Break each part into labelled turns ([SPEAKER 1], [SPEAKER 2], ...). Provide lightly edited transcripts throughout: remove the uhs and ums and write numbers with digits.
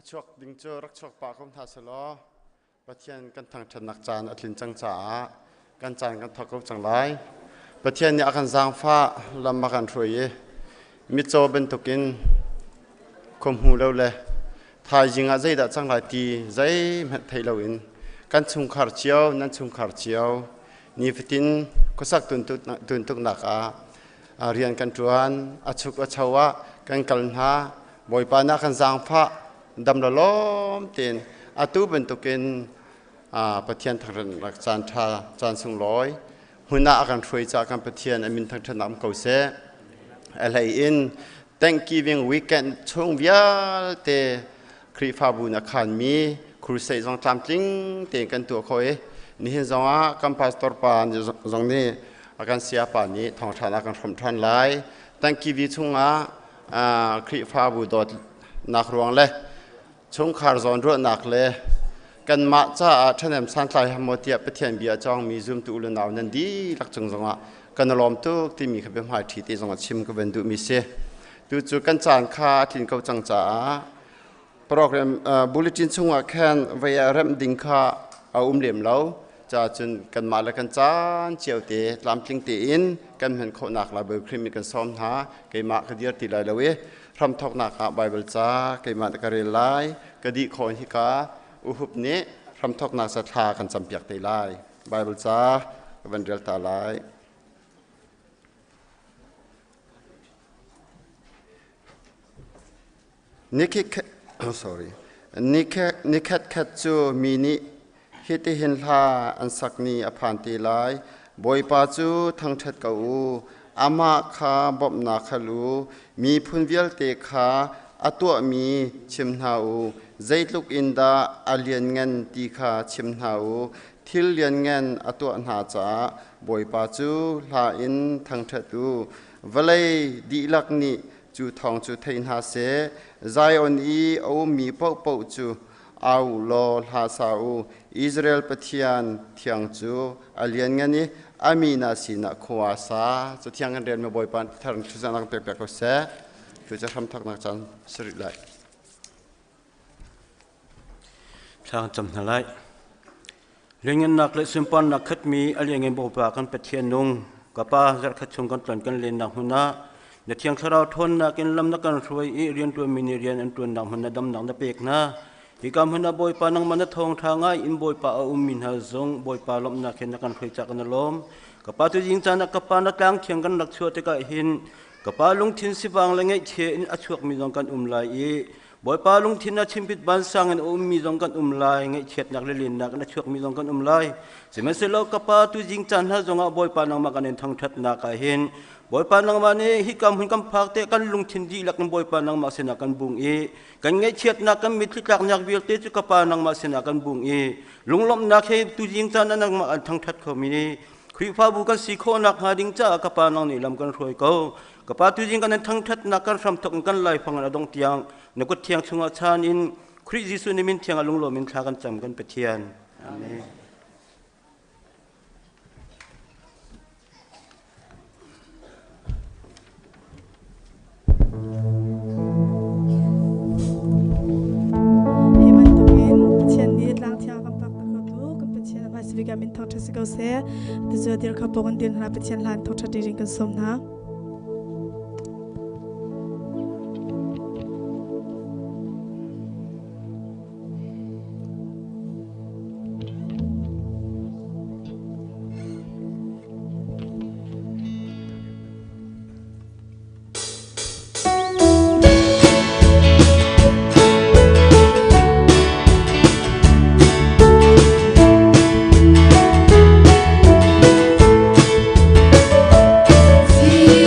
[SPEAKER 1] ชกดิงเจอรักชกปากของทาสลอประเทศกันทางถนักจานอธินจังจ๋ากันจานกันทอกจังไรประเทศนี้อาการจางฟ้าลำบากกันช่วยมิโจเป็นตุกินคมหูเราเลยทายยิงอาใจดัดจังไรตีใจมันไทยเราอินกันชุมขารเชียวนั่นชุมขารเชียวนี่ฟิตินก็สักตุนตุกหนักเรียนกันจวนอาชุกอาชาวะกันกันหาบ่อยปานักกันจางฟ้าดำละล้อมเตียนอาตูเป็นตุกินประเทศทางรักจานชาจานสุงร้อยหุ่นน่าอาการช่วยจากการประเทศอเมริกาทางน้ำเกาเสอะไรอิน Thanksgiving weekend ช่วงเวียเตคริฟาบุนักขันมีครูเซย์จงจำจริงเตียนกันตัวเขานี่เห็นจังว่ากัมพาสตอร์ปานจงนี้อาการเสียปานนี้ทองชาอาการสมทันไล่ Thanksgiving ช่วงคริฟาบุดอดนักรวงเลยช่วงคาร์ซอนรุ่นนักเลยกันมาจากท่านเอ็มสันไลฮามอเตียประเทศเบียจองมีซุ่มตุลนาวนันดีลักจังจังว่ากันล้อมตุกที่มีขบวนหายที่จังหวัดชิมกับเป็นดูมีเสดูจุกันจานคาทิ้งเขาจังจ้าโปรแกรมบุลเลตินช่วงแคนวิยาเริ่มดิ่งคาเอาเหลี่ยมแล้วจะจนกันมาแล้วกันจานเจียวเตะลำทิ้งเตอินกันเห็นคนหนักระเบิดครีมกันซ้อมหาเกมาคดีตีเลยเลยทำทอกหนักไบเบิลจ้าเกมาตะการไล่กดีคนที่กาอุหุบนี้ทำทอกหนักศรัทธากันจำเปียกตีไล่ไบเบิลจ้าเป็นเรื่องตาไล่นี่แค่จูมีนี่ฮิตเห็นลาอันสักนี้อภันตีไล่บอยปาจูทั้งเท็ดกูอามาคาบอบนาคลูมีพุนเวลเตคาอตัวมีชิมหาวใจลุกอินดาอเลียนเงินตีคาชิมหาวทิลเลียนเงินอตัวหาจ้าบอยปาจูลาอินทั้งเท็ดดูเวลัยดีลักนี้จูทองจูเทนหาเสใจออนอีเอามีเป่าจูเอาลอลาซาอูอิสราเอลปะเทียนเทียงจูอเลียนเงินนี้อามีนาสีนักขวาซาจะเที่ยงกันเรียนมาบ่อยปานทางชุดนักเปียกๆก็เสะคือจะทำทักนักจันสริไล
[SPEAKER 2] ทางจำนาไลเรื่องเงินนักและสิมปันนักขัดมีอะไรเงินบ่ปากันเป็นเทียนนงกับป้าจะขัดชงกันปลันกันเรียนนักหุ่นนะเดี๋ยวเที่ยงเราทนนักกินลำนักกันช่วยเรียนตัวมินิเรียนอันตัวนักหุ่นนะดำนักนักเปียกนะอีกคำหุ่นนะบ่อยปานังมันทองทางไงอินบ่อยปาอุ้มมินหาซงบ่อยปาลมนักเห็นนักกันช่วยจากกันล้มกับป้าตัวยิงจานักกับป้านักกลางเที่ยงกันนักชัวแต่ก็เห็นกับป้าลงทิ้งสิบางละไงเทียนอชวกมีน้องกันไหล boy palung thina chimpit ban sang en mi jong kan lai ngai chet nak le lin nak na chuak mi jong kan lai semen se lo kapa tu jing chan ha zonga boy panang ma kan en thang that na ka hin boy panang ma ne hi kam hun kam phak te kan lung thin di lak boy panang ma se na kan bung e kan ngai chet na kan mit thak nyak bir te chu kapa nang ma se na kan bung e lunglom na khe tu jing chan na nang ma an thang that kho mi ni khri fa bu kan si kho nak ha ding cha kapa nang ni lam kan roi ko kapa tu jing kan thang that na kan ram thok kan lai phang na dong tiang na ko thiang chunga chan in khri jisu ni min thiang alung lo min tha kan cham kan pethian amen
[SPEAKER 3] Sivika min thong thasi ko se tu zo dir kha pogon din hna pechen lan thong thati ring kan som na
[SPEAKER 4] See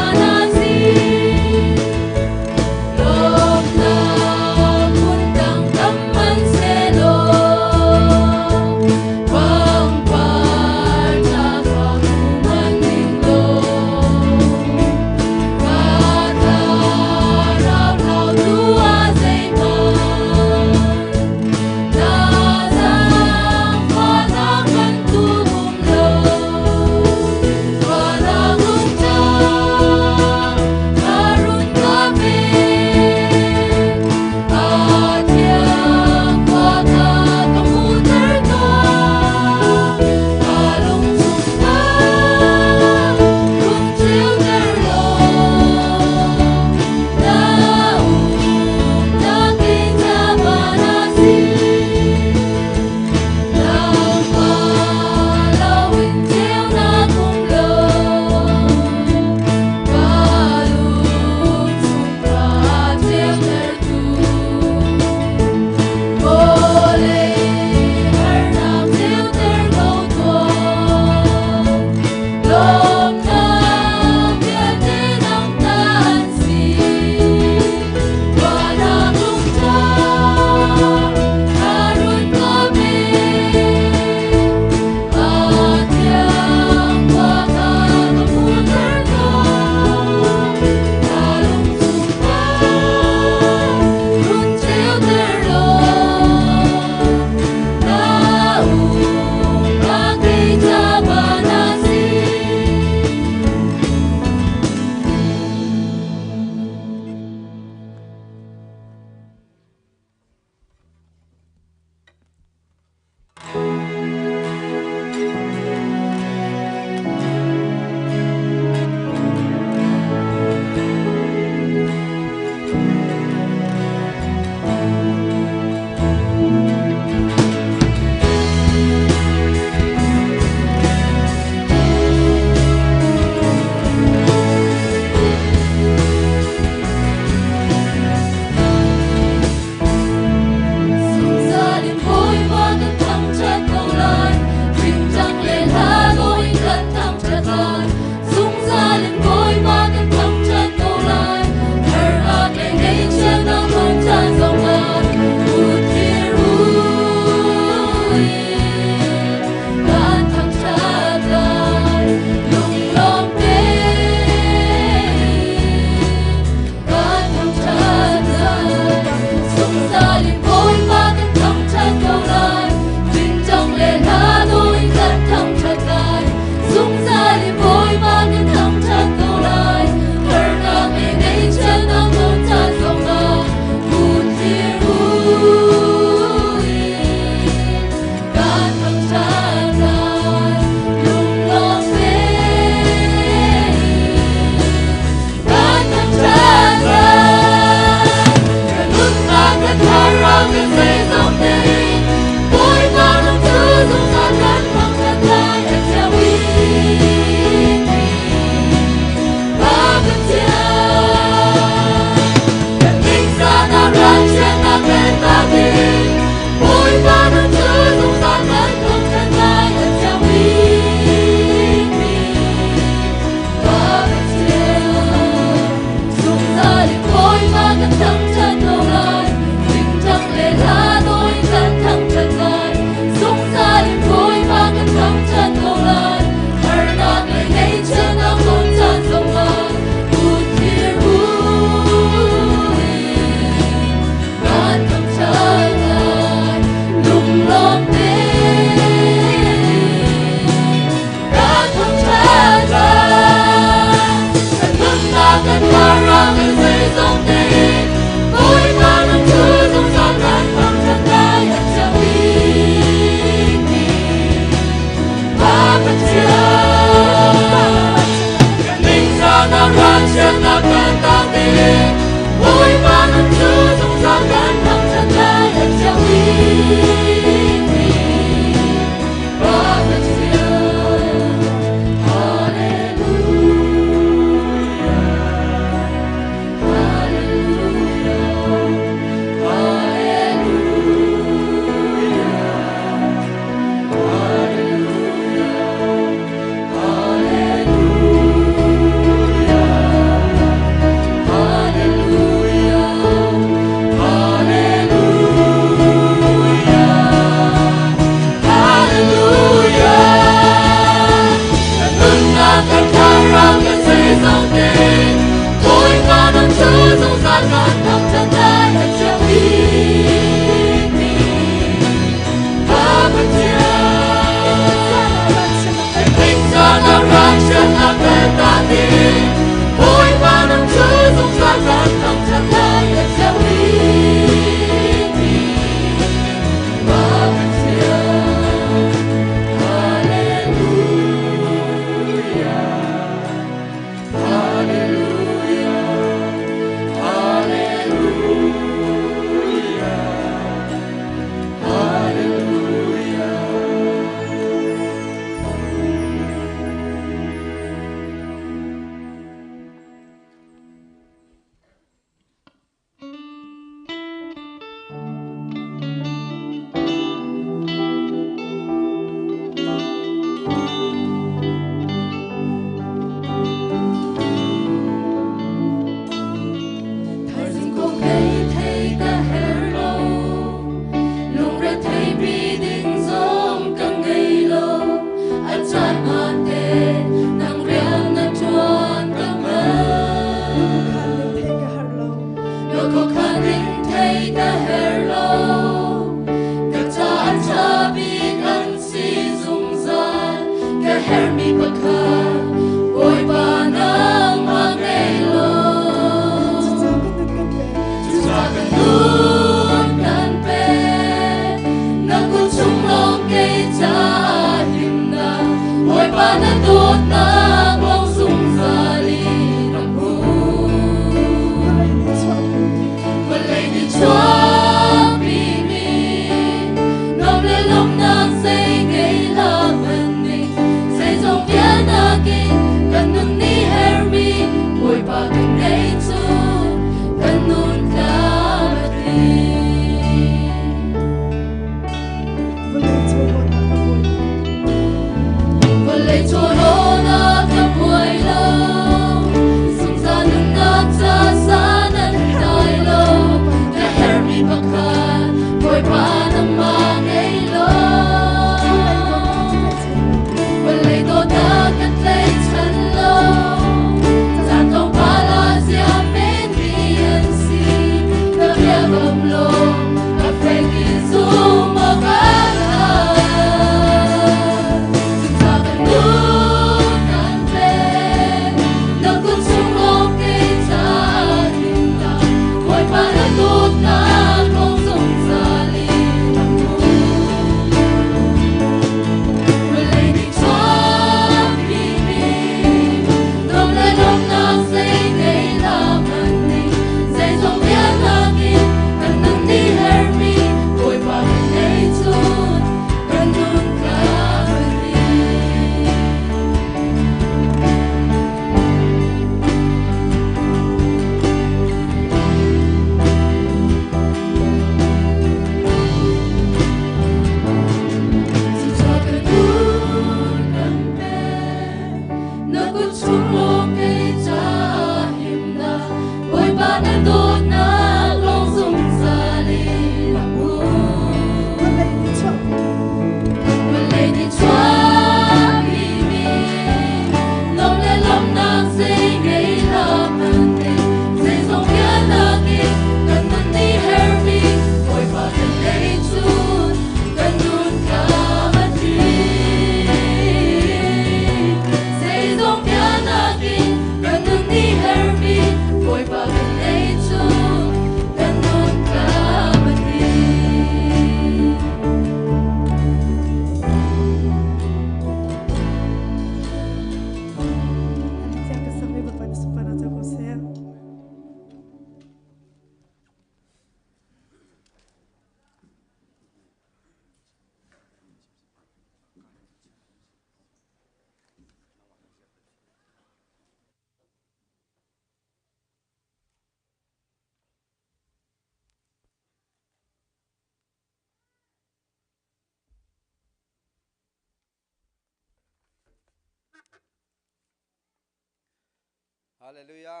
[SPEAKER 4] ฮาเลลูยา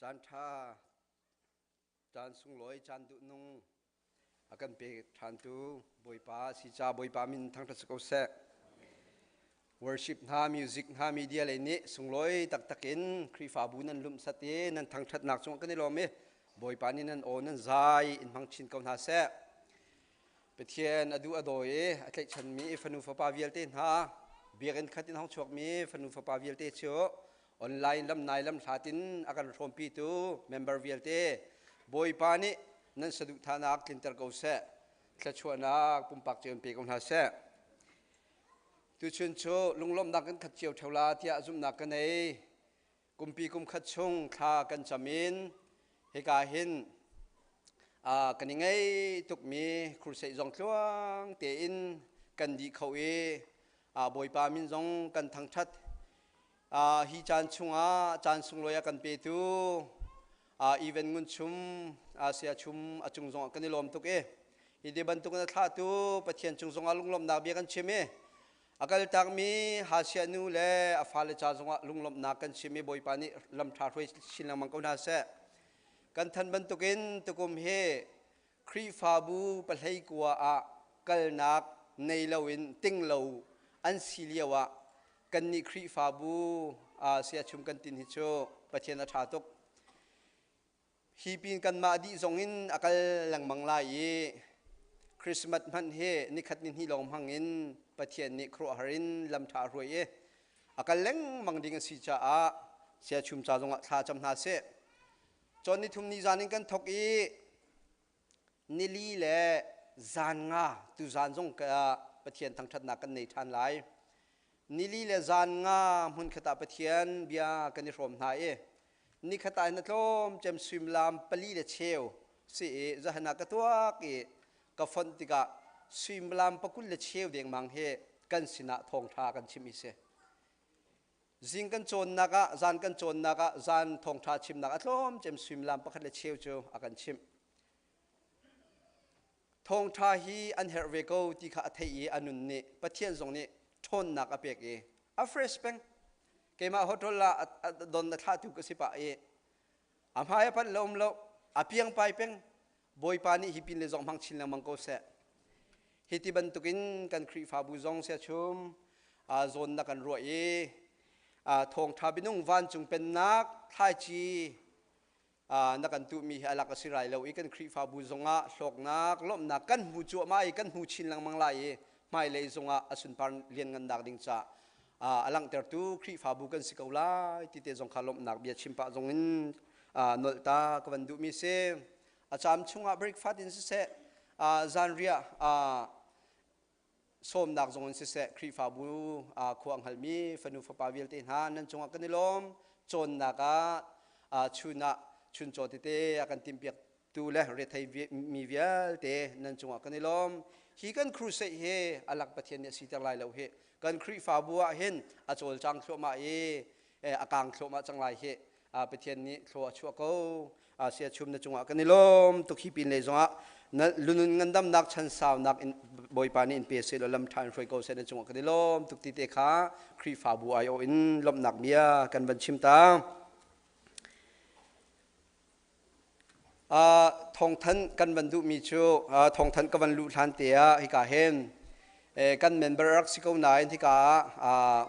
[SPEAKER 4] จันทาจันสุงลอยจันดุนุงอากันเปทันตูบอยปาสิจาบอยปามินทั้งทัศกเสะ worship หา music หา media เลยนี่สุงลอยตักตักินครีฟาบูนันลุมสตินันทั้งทัดนักสงกันนี่ลมบอยปานี่นันโอนันใจอินพังชินกาวนาเสะเปเทียนอดูอโดยอาเกชันมีฟนูฟปาวิลเตนฮาเบียกันขัดตินห้องชกมีฟนูฟปาวิลเตเชียวออนไลน์ลำนายลำสาตินอาการชมปีตูเมมเบอร์วิลเตบอยปานี่นั่นสะดุทานักลินเตอร์เกาเสะขชวนักปุ่มปักเจียมปีกองนาเสะตุชนโชลุงล้มนักกันขัดเจียวเทวลาที่อาจุมนักกันในกุมปีกุมขัดชงข้ากันจามินเฮกาหินกันยังไงตุกมีครูเสยจงทวงเตอินกันดีเขาบอยปามินจงกันทั้งชัดฮิจานชุงจานสุงลอยกันเปตูอีเวนต์งุนชุมเสียชุมจุงจงกันนิลมตุกฮิเดบันตุกันท่าตูปะเทียนจุงจงลุงลมนักเบียกันเชมีอาการตักมีหาเสียนูเล่ฟ้าเลจ่าจงลุงลมนักกันเชมีบอยปานี่ลำทาร์วยชินลังมังกรนาเสกันทันบันตุกินตุกุมเฮครีฟาบูปะให้กัวกัลนักในลาวินติงลาวอันซิเลียวกันนี่ครีฟาบูเสียชุมกันตินฮิโชปะเชนชาตุกฮีปีนกันมาดีจงอินอาการหลังมังลายคริสต์มาสมันเฮนิขัดนินฮิลองหังอินปะเทียนนิครัวฮารินลำทารวยอาการเล่งมังดิงสิจ้าเสียชุมจ้าจงท่าจำนาเสจนนิทุมนิจานิกันทกนิลีเล่จานงาตุจานจงกะปะเทียนทั้งทัดนักกันในทันไลนิลีเล่จานงามุนขตาปะเทียนเบียกันนิรมนายนิขตาอินทมเจมสวิมลามปลีเล่เชวสิจะหนักตัวกับฝนติกะสวิมลามปกุลเล่เชวเดียงมังเฮกันสินะทองทากันชิมิเซจิงกันโจนนักจานกันโจนนักจานทองทาชิมนักล้อมเจมสวิมลามปกุลเล่เชวโจอากันชิมทองทาฮีอันเฮร์เวโกที่ข้าเทียอันนุนนี่ปะเทียนตรงนี้ทนนักอเปกอัฟเรสเปงเกมาฮอตลาดอนท่าตุกสิปะอัมหายพันลมโลอเปียงไปเปงบอยปานี่ฮิปินเลจงพังชินลังมังโกเสฮิติบันตุกินกันครีฟาบูจงเสียชุมโซนนักกันรวยทองทาบินุงวันจุงเป็นนักไทจีนักกันตุมีอะไรก็สิไรเราอีกันครีฟาบูจงหลอกนักล้มนักกันหูจั่วไม่กันหูชินลังมังไลไม่เลยจงอสุนพันเลียนกันดักดิ่งจ้าอลังเตอร์ตูครีฟาบุกันสิกาวลาที่เตจงขลมนักเบียชิมปะจงอินนลตากวันดูมิเซอาจารย์ช่วงเบรกฟาดินสิเซจานเรียส้มนักจงอินสิเซครีฟาบุควงฮัลมีฟนูฟปาวิลเตนฮานันจงกันนิลมจนนักชุนโจติเตอากันติมเปียกตูเลเรทัยมีเวียลเตนันจงกันนิลมฮีกันครูเซเฮอลักปะเทียนเนี่ยสิตรายเราเฮกันครีฟาบัวเห็นอาโจลจังโชมาอากางโชมาจังไรเฮปะเทียนนี้โชชัวโกเสียชุมในจังหวะกันนิลมตุกีปินเลยจังหวะนั่นลุนเงินดำนักชันสาวนักบอยปานี่อินเปียเซลลำทานฟรีโกเซนในจังหวะกันนิลมตุกติเตขาครีฟาบัวไอโออินลมนักเบียกันบัญชิมตา ทองทันกันบรรดุมีชูทองทันกันบรรลุทันเตียฮิกาเฮนกันเมมเบอร์รักสิกนายที่กา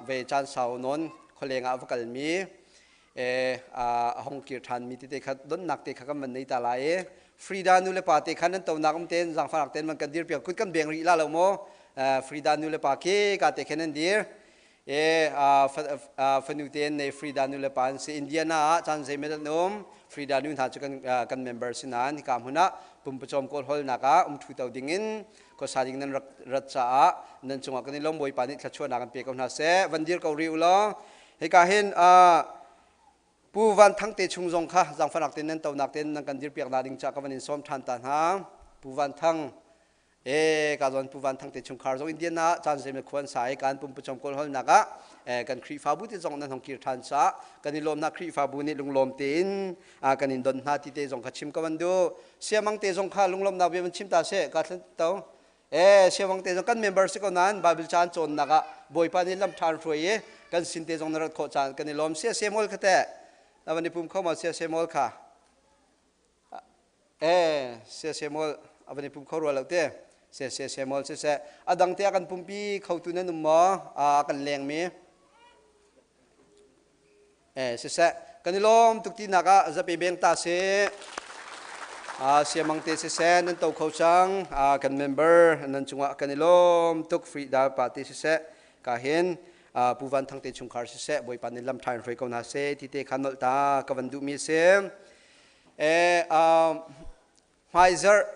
[SPEAKER 4] เวจันสาวนนคนเลงอวกัลมีห้องกีทันมีที่เด็กดนนักเด็กกันมันในตาลายฟรีดานุเลปาเตขันนั้นตัวนักเต้นจังฝรั่งเต้นมันกันดีเปียกคุดกันเบียงรีลาเราโมฟรีดานุเลปาเกกาเตขันนั้นดีฟันุเต้นในฟรีดานุเลปานสิอินเดียนาจันเซมิดนมฟรีดานุนหาจุกันเมมเบอร์สินานที่กามุนะปุ่มประจอมกอลฮอลนักทุตเอาดิ่งินก็สาดิงนั้นรัชานั้นจงกันในลมบอยปานิขชวนนักกันเปียกกันนาเสวันเดียร์เขาริวล้อให้กาเห็นผู้วันทั้งเตชุงจงค่ะจังฝรั่งเต้นนั้นตัวนักเต้นนักกันดีเปียกนาดิงจากกันในซ้อมทันตันหาผู้วันทั้งการจนผู้วันทั้งเตชุงคาร์จงอินเดียนาจันเซมควรสายการปุ่มประจอมกอลฮอลนักกันครีฟาบุที่จงนั้นของกีร์ทันซากันในลมนักครีฟาบุนี่ลุงลมเต้นกันในดนนาที่เตจงขชิมกันวันดูเสียมังเตจงค่ะลุงลมนักเบียมันชิมตาเสกันตัวเสียมังเตจงกันเมมเบอร์สิกนั้นบาบิลจานจนนักบอยปานิลำทานรวยกันสินเตจงนรัดโคจานกันในลมเสียมอลกระเตะแล้ววันนี้ปุ่มเข้ามาเสียมอลค่ะเสียมอลวันนี้ปุ่มเข้ารัวแล้วเต้เสียมอลเสียดังเตะกันปุ่มปีเข้าตัวนั้นนุ่มหมอกันแรงมีเสียกันในลมทุกที่นักจะไปเบ่งตาเสียมังเตเสียนั่นตัวเขาจังกันเมมเบอร์นั่นจังหวะกันในลมทุกฟรีดาปาร์ตี้เสียกาเห็นผู้วันทั้งเตชุงคาร์เสบอยปันในลำทานไฟกนาเสที่เตขันนลตากวันดูมีเสไฮเซอร์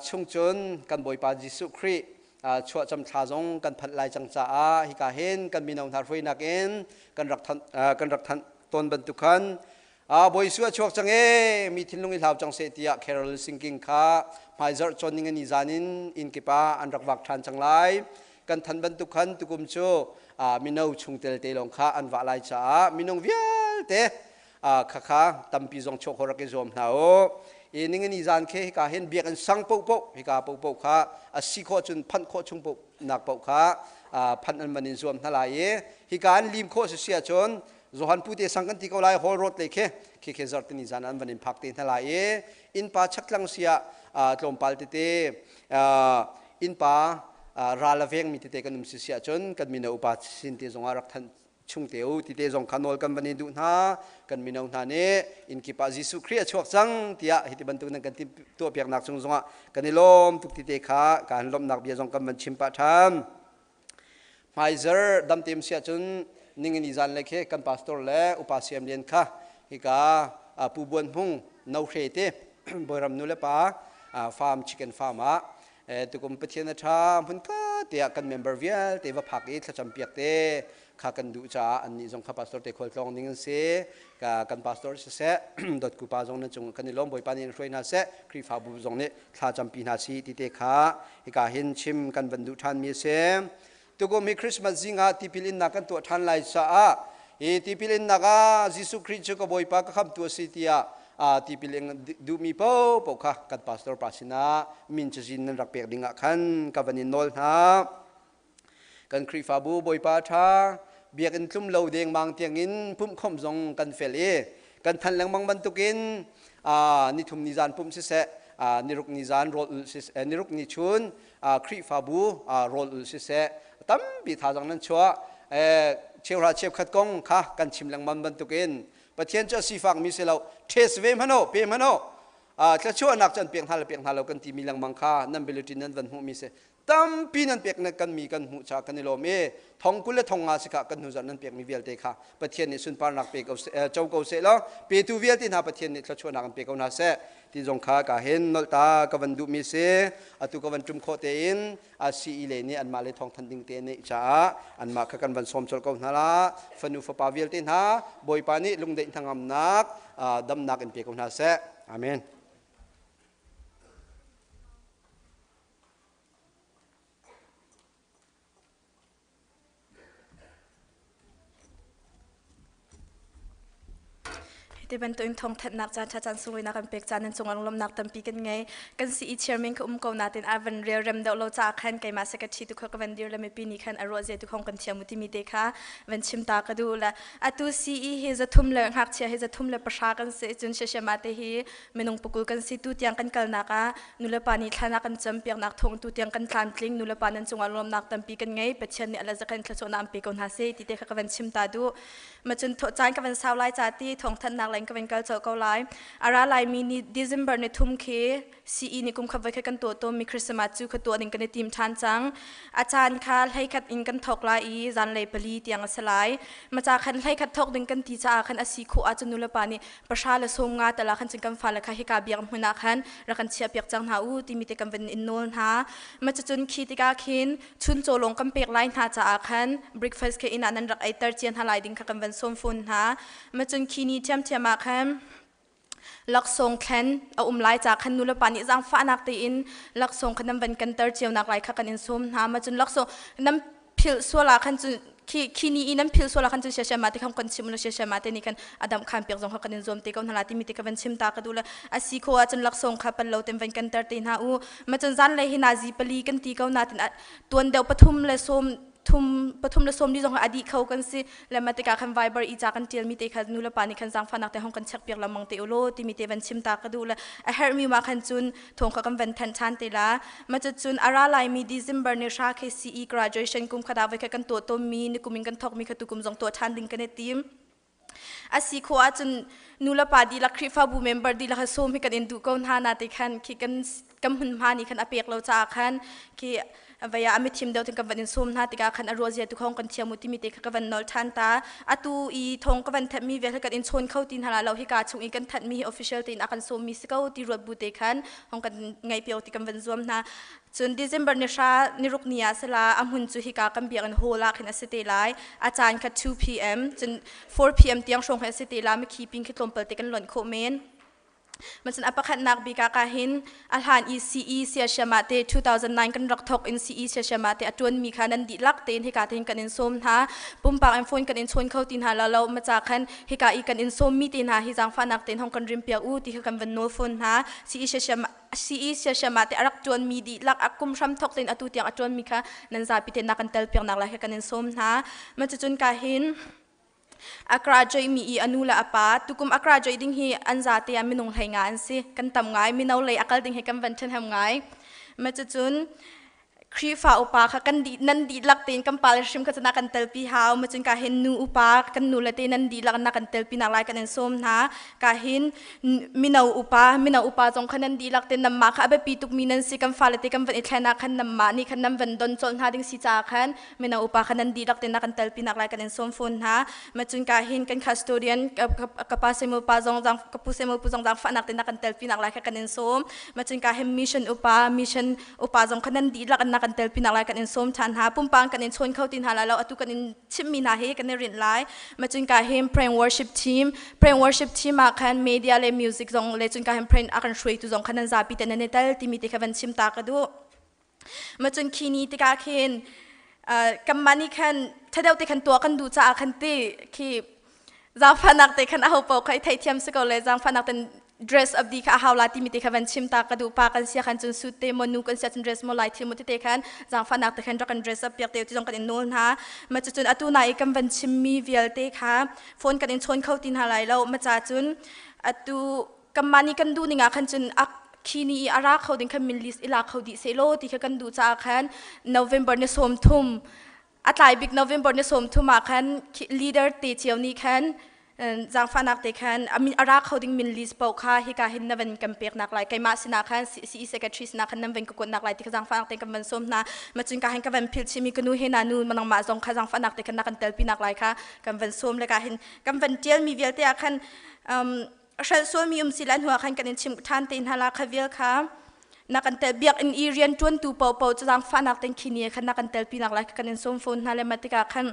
[SPEAKER 4] ชุงจุนกันบอยปาจิสุครีชัวจำทาจงกันพัดลายจังจ้าฮิกาเห็นกันมีนองทาร์ไฟนักเอ็นกันรักทันต้นบรรทุกัน บอยสัวชวกจังมีทิ้งลงอีลาวจังเสียแคโรลซิงกิ้งค่ะหมายจดจนนิงนิจานินอินกิปาอันรักวักทันจังไรกันทันบรรทุกันตุกุมโชมีนาวชุงเตลเตลงค่ะอันว่าลายจ้ามีนงเวียลเตค่ะตั้มปีจงโชกฮอรักเกจอมนาโอนิงนิจานเคฮิกาเห็นเบียกันสังปุ๊บฮิกาปุ๊บค่ะสิโคจุนพันโคชุงปุ๊บนักปุ๊บค่ะพันอันมันนิจอมนาลายฮิกาอันลิมโคเสียจนZohan pute sangkan tikau lai hol rot leke ke Zarhpini Caan an vanin phak te thalai in pa chaklang sia tlompal te in pa ralaveng mi te kanum sia chon kan mina upa sin te zonga rak than chung teu ti te zong khanol kan vanin du na kan minau na ne in ki pa Jesu Christ chuak chang tia hiti bantu nan kan ti to piak nak chung zonga kanilom tuk ti te kha kan lom nak bia zong kan ban chim pa tham Pfizer dam tem sia chonนิ่งนิจันเล็กกันพาสตอร์เล่อุปาเสียมเลียนค่ะฮิกาผู้บวนพุงนาวเรติบริรำนุเลปาฟาร์มชิคเก้นฟาร์มตุกุมเปเทียนชาพุนก็เตียกันเมมเบอร์เวียลเตว่าผักอีถ้าจำเปียกเตข้ากันดูจ้าอันนี้จงข้าพาสตอร์เตคอยลองนิ่งเสกันพาสตอร์เสดดกูปาจงนั่นจงกันนิลมบอยปานินช่วยนาเสครีฟาบูจงเนี่ยถ้าจำปีนาซีติเตข้าฮิกาเห็นชิมกันบรรดุทานมีเสตุกมีคริสต์มาสจิงาที่พิลินนักตัวทันไลซ่าที่พิลินนักยิสุคริสต์ก็บอยปากคำตัวสิทธิที่พิลินดูมีเป้าปกค่ะกันพาสตอร์ปาสินามินจะจินนักเปียกดิ่งขันกับวันนี้นอลนะกันคริฟาบูบอยปาท่าเบียกันทุ่มเหลาเดียงบางเตียงอินพุ่มคมจงกันเฟลกันทันแรงบางบรรทุกินนิทุมนิจานพุ่มเสนิรุกนิจานโรลนิรุกนิชุนคริฟาบูโรลเสตั้มปีท่าจังนั้นชัวเชี่ยวราเชี่ยวขัดกงค่ะกันชิมแรงมันบรรทุกินประเทศจะสีฟังมีเสลาเทสเวมฮันโนเปมฮันโนจะชัวนักจันเปียงทาเรากันที่มีแรงมังค่านั่นเป็นลุตินันวันหูมีเสตั้มปีนั้นเปียกนั้นกันมีกันหูชากันในโลเมทองกุลและทองอาสิกะกันหูจันนั้นเปียกมีเวลเตค่ะประเทศนี้สุนปานักเปียกเจ้าเกาเสแล้วเปียตูเวลที่นาประเทศนี้จะชัวนักเปียกเอานาเสที่จงค้ากะเห็นนลตากวันดูมีเสอตุกวันจุมโคเตอินซีอิเลนี่อันมาเลทองทันดิงเตนี่จ้าอันมาขกันวันสมชลกองนาลาฟันูฟปาเวลตินฮาบอยปานิลุงเดินทางอำนักดำนักอันเปียกเอานาเสอาเมน
[SPEAKER 3] ท te ban to in thong that nak chan chan sungoi na kan pek chan an chunga lom nak tampi kan ngai kan si chairman ko ko natin avan real rem do lo cha khan kai ma secretary tu kho van dir la me pi ni khan aro je tu khong kan thiamuti mi te kha van chim ta ka du la atu ce he za thum le hak chia he za thum le pasha kan se chun she ma te hi menung pukul kan si tu tiang kan kal na ka nula pani thana kan champiak nak thong tu tiang kan thlan tling nula panan chunga lom nak tampi kan ngai pachhan ni ala za kan thla chona am pe kon ha se ti te kha van chim ta du ma chun tho chan ka van saw lai cha ti thong than nak lang ka van kal chaw ko lai ara lai mi ni December ne thum khe ce ni kum kha vai kha kan to mi Christmas chu kha to ning kan tim than chang achan kha lai khat in kan thok lai i zan lei pali tiang asalai ma cha khan lai khat thok ding kan ti cha khan asi khu a chunula pani pasha la som nga tala khan ching kan fa la kha hi ka biak hmuna khan ra kan chia piak chang ha u ti mi te kan van in non ha ma cha chun khi ti ka khin chun cholong kan pek line ha cha khan breakfast ke in anan rak ai tar chen halai ding kha kan van som fun ha ma chun khi ni cham chama khan lak song khan a lai cha khan nula pani jang fa nak te in lak song khanam van kan tar chew nak lai kha kan in som ha ma chun lak song nam phil sola khan chu khi ni inam phil sola khan chu shesha mate kham kan chimuna shesha mate ni kan adam kham pek jong kha kan in zom te kon halati mi te ka van chim ta ka dula asi kho a chun lak song kha pan lo tem van kan tar te na u ma chun zan le hina ji pali kan ti ko na tin tuan deu pathum le som pathum le som ni jong adi khau kan si le mate ka kham viber I cha kan tel mi te kha nula pani khan jang fanak te hong kan chak pek lamang te ulo ti mi te van chim ta ka dula a her mi ma khan chun thong kha kan van than chan te la ma chun ara lai mi December ne sha khe ce graduation kum khada vai kha kan to mi ni kuming kan thok mi kha tu kum jong to than ding kan team asi kho a chun nula pa di la khrifa bu member di la som hi kan in du kon ha na te khan ki kan kam hun ma ni khan apek lo cha khan ki vaya ami thim deu tin ka van som na tika khan arozia tu khong kan thiamuti mi te ka van nol than ta atu I thong ka van that mi ve kan in chon khau tin hala lo hi ka chung I kan that mi official tin akan som mi sikau ti rot bu te khan hong kan ngai peo ti kan van zom na chun December ne sha ni ruk nia sala amun chu hi ka kan biak an hola khin asite lai achan kha 2 pm chun 4 pm tiang shong ha asite la mi keeping ki tlompal te kan lon kho men Masan apakhat nak bika kahin alhan ECE sia shamate 2009 kan rakthok in CE sia shamate atun mi khanan di lak ten hika ten kan in som tha pumpang am phone kan in chon khau tin hala lo macha khan hika I kan in som mi tin ha hi jang fanak ten hong kan rim pia u ti kan van no phone ha CE sia shamate arak ton mi di lak akum sham thok ten atu tiang atun mi kha nan za pi ten nakan tel piang nak la kan in som tha machun kahin akra joy mi I anula apa tukum akra joy ding hi anzate aminung hainga ansi kan tam ngai minau lei akal ding he kan van then ham ngai machun khrifa upa kha kan di nan di lak ten kan pal shim kha chana kan telpi haw machun ka hin nu upa kan nu la te nan di lak na kan telpi na lai kan en som na ka hin minau upa jong khanan di lak ten nam ma kha abe pi tuk minan si kan falate kan van ithana khan nam ma ni khan nam van don chon ha ding si cha khan minau upa khanan di lak ten na kan telpi na lai kan en som phone ha machun ka hin kan custodian kapase mo pa jong jang kapuse mo pu jong jang fa nak ten na kan telpi na lai kan en som machun ka hin mission upa jong khanan di lak kan tel pinak lai kan in som than ha pumpang kan in chon khau tin hala lo atu kan in chimmi na he kan rin lai machun ka hem praise worship team a khan media le music zong le chun ka hem praise akan shrei tu zong khanan za pi ten ne tal ti mi te khavan chim ta ka du machun khini te ka khen kammani khan thadau te khan to kan du cha khan te ki za phanak te khan a ho po khai thai thiam se ko le jang phanak ten dress up di ka hawla ti mi te khavan chim ta ka du pa kan sia khan chun suit te monu kan sia chun dress mo lai thi mo te khan jang fanak te khan ra kan dress up yak te ti jong kan in non ha ma chun atu na I kan van chim mi vial te kha phone kan in chon khau tin halai lo ma cha chun atu kamani kan du ninga khan chun ak khini I ara khau ding khan min list ila khau di se lo ti kha kan du cha khan November ne som thum atlai big November ne som thum ma khan leader te chiaw ni khan jang fanak te khan amin ara khoding min list pau kha hi ka hin na van kam pek nak lai kai ma sina khan CE secretary sina khan nam ven ko nak lai ti jang fanak te kam van som na machun ka hin ka van phil chimi kanu he na nu manang ma jong kha jang fanak te khan na kan tel pi nak lai kha kam van som le ka hin kam van tel mi vel te khan shal so mi silan huwa khan kan chim than te hala kha vel kha na kan tel biak in irian tun tu pau jang fanak ten khini khan na kan tel pi nak lai kan som phone na le matika khan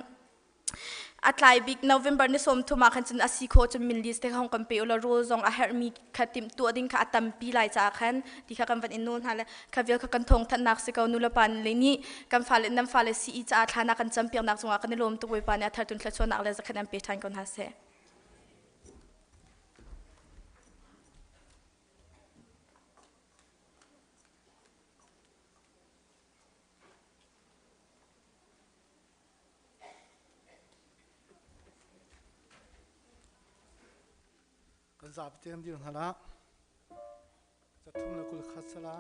[SPEAKER 3] atlai big November ne som thuma khan chun asi kho chum min list te hong kam pe ola ro zong a her mi khatim tu ading kha atam pi lai cha khan ti kha kam van in non hala khavel kha kan thong than nak se ko nula pan le ni kam phale nam phale si cha thana kan champion nak chunga kan lom tu we pan a thar tun thla chon nak le za khan am pe than kon ha se
[SPEAKER 5] zap tiang dir hala za thum la kul khasala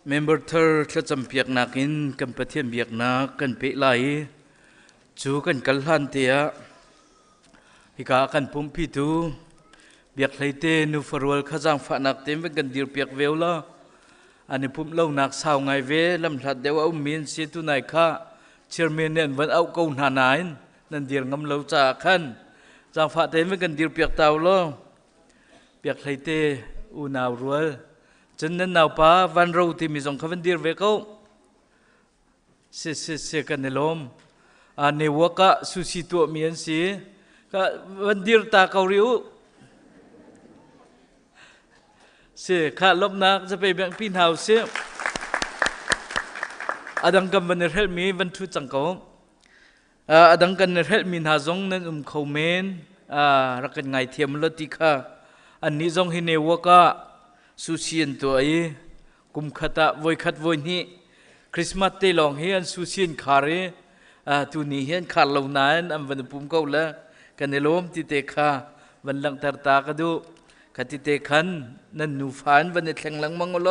[SPEAKER 6] member thar thla champiak nakin kan pathian biak na kan pe lai chu kan kal han tia hika kan pumpi tu biak leite nu farwal khajang fa nak tem ve kan dir piak veula ani pum lo nak sao ngai ve lam thlat dewa min si tu nai kha chairman nen van au ko na nain nan dir ngam lo cha khan jang fa tem ve kan dir piak taw lo piak leite u naw rual chân nên nào pa van râu thì mình dùng khá vấn đề về câu เสกันในลมในวัวก็สุสิตัวมีอันสิก็วันเดียร์ตาเกาหลีเสข้าลบนักจะไปแบ่งพี่น้องเสอดังกันวันเรลมีวันทุจังเขาอดังกันเรลมีนาจงนั้นเขาเมนรักกันไงเทียมลติค่ะอันนี้จงให้ในวัวก็สุสินตัวไอ้กุมขัดวยขัดวยนี้คริสต์มาสเตลองเฮียนสุสินคารีตัวนี้เฮียนขาดเหล่านั้นอันวันปุ่มเขาละกันในลมติเตค่ะวันหลังตาตากระดูกติเตขันนั่นนูฟันวันในแข่งหลังมังโล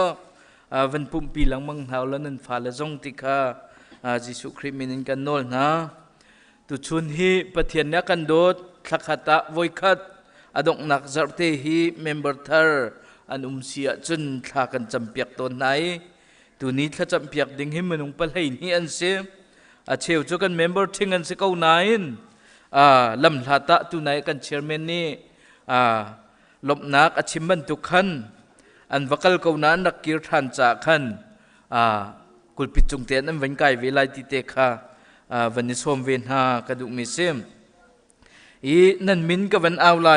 [SPEAKER 6] วันปุ่มปีหลังมังหาวแล้วนั่นฟ้าละจงติค่ะจิสุคริมินินกันโนลนะตุชุนฮีปะเทียนนักกันโดดสักขตะวยขัดอดงนักจับเตฮีเมมเบอร์เธอร์อันเสียจนทากันจำเปียกตัวไหนตัวนี้ถ้าจำเปียกดึงให้มันลงไปให้นี่อันเสียเชลจูกันเมมเบอร์ทิ้งอันเสียเขาไหนลำลาตะตัวไหนกันเชอร์แมนนี่ลบนักอชิมบันตุขันอันวักลเขานั้นนักกีฬาทันจากขันกุลปิจุงเตียนนั้นวันไก่เวลาติเตค่ะวันนี้สมเวนหากระดูกมิเซมนั่นมินกับวันเอาไหล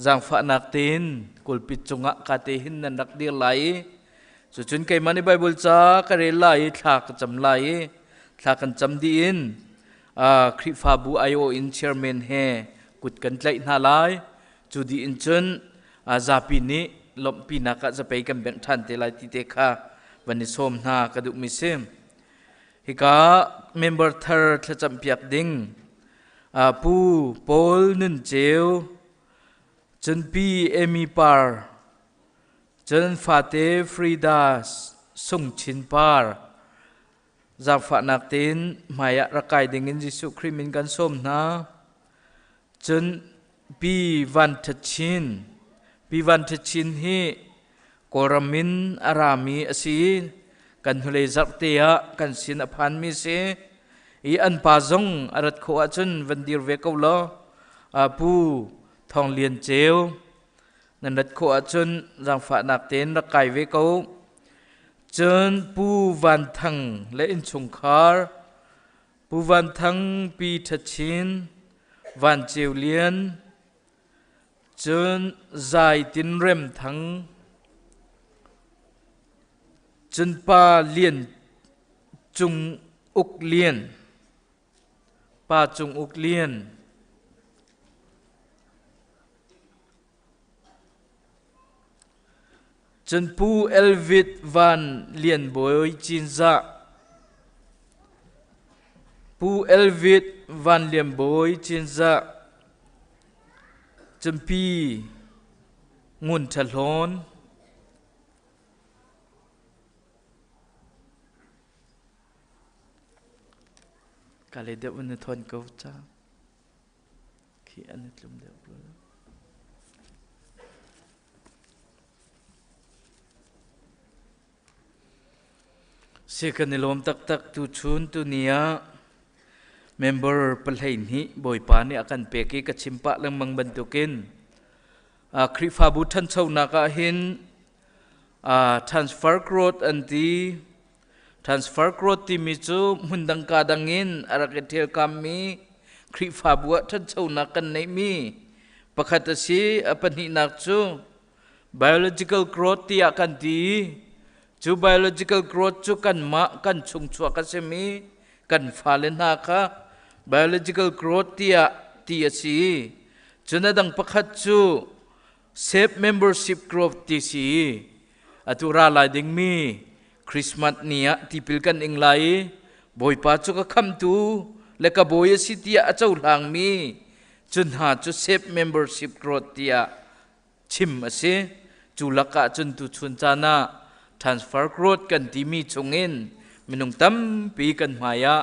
[SPEAKER 6] จางฝานักเตีนกุลปิจุงะกาเตหินนันนักเดียไหลสุจุนไก่มันในไบเบิลจ้ากระเรไหลทากจำไหลทากันจำดีอินคริฟาบูไอโออินเชอร์เมนเฮกุดกันไกลนาไลจูดีอินจุนซาปินีลมปีนักจะไปกันแบ่งทันเตลัยติเตค่ะวันนี้สมหากระดูกมิเซมฮิกาเมมเบอร์เธอจะจำเปียกดิ้งปูโพลนุนเจลจนปีเอมีปาร์จนฟาเตฟรีดาส่งชินปาร์จากฝานักเต้นหมายรักไก่ดิ่งยิสุคริมินกันส้มนะจนปีวันทัชชินฮีกอรามินอารามีอสีกันทะเลจักเตียกันสินอภันมิเสอันปาจงอารัดโคอาจนวันดีร์เวกเอาล้อปูทองเลียนเจลนันรัดโคอาจนจากฝานักเต้นรักไก่เวกเอาจนปูวันทังและอินชงคาร์ปูวันทังปีทัชชินวันเจลเลียนจนใจตินเร็มทังจนปาเลียนจุงอุกเลียนปาจุงอุกเลียนจนปูเอลวิดวันเลียนบอยจินซาปูเอลวิดวันเลียนบอยจินซาจนปีงุนทะลอนกาเลเดวันทอนเกาจ้าขี้อันนี้ลุมเดียวเลยเสกันในลมตักตุชุนตุเนียเมมเบอร์เปลายนี้บ่อยปานี่อาการเปกี้กับชิมปะลังมังบรรทุกินคริฟาบุทันเช่านักหินtransfer growth อันที่ transfer growth ที่มีจูมุนดังกาดังอินอารักเทียกามีคริฟาบุทันเช่านักกันในมีประคัตสีอปันหินักจู biological growth ที่อาการดีจู biological growth จูกันมากันชงชัวกันเสมีกันฟ้าเลนาค่ะ biological growth ที่สีจนดังประคัตจู safe membership growth ที่สีอตุราลายดิ่งมีคริสต์มาสเนี่ยที่พิลกันเองไลบอยป้าจูก็คำตูและก็บอยสิที่อาเจ้าหลังมีจนหาจู safe membership growth ที่ชิมเสจูลักกะจนตุชวนจานา transfer growth กันที่มีชงเงินมินุงตั้มปีกันมายะ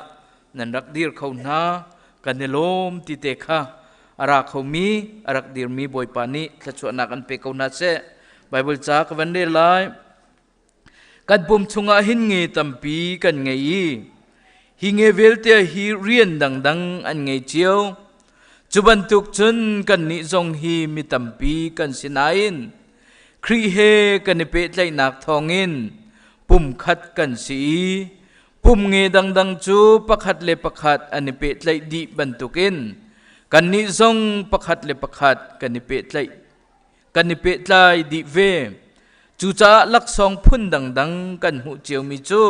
[SPEAKER 6] นันรักดีร์เขาหน้ากันในลมติเตค่ะอารักเขามีอารักดีร์มีบ่อยปานีถ้าชวนนักกันไปเขาหน้าเสไบเบิลจากวันเดลายกันปุ่มชงอาหินเงยตั้มปีกันไงฮิเงเวลเตียฮีเรียนดังอันไงเจียวจุบันทุกชนกันนิจงฮีมีตั้มปีกันสินายนครีเฮกันในเปตไลนักทองอินปุ่มคัดกันสีป ปุ่มเงดังดังจูประคัดเลประคัดอันนี้เป็ดไหลดีบรรทุกินกันนิซงประคัดเลประคัดกันนิเป็ดไหลกันนิเป็ดไหลดีเวจูจ้าลักซองพุ่นดังดังกันหูเจียวมีจู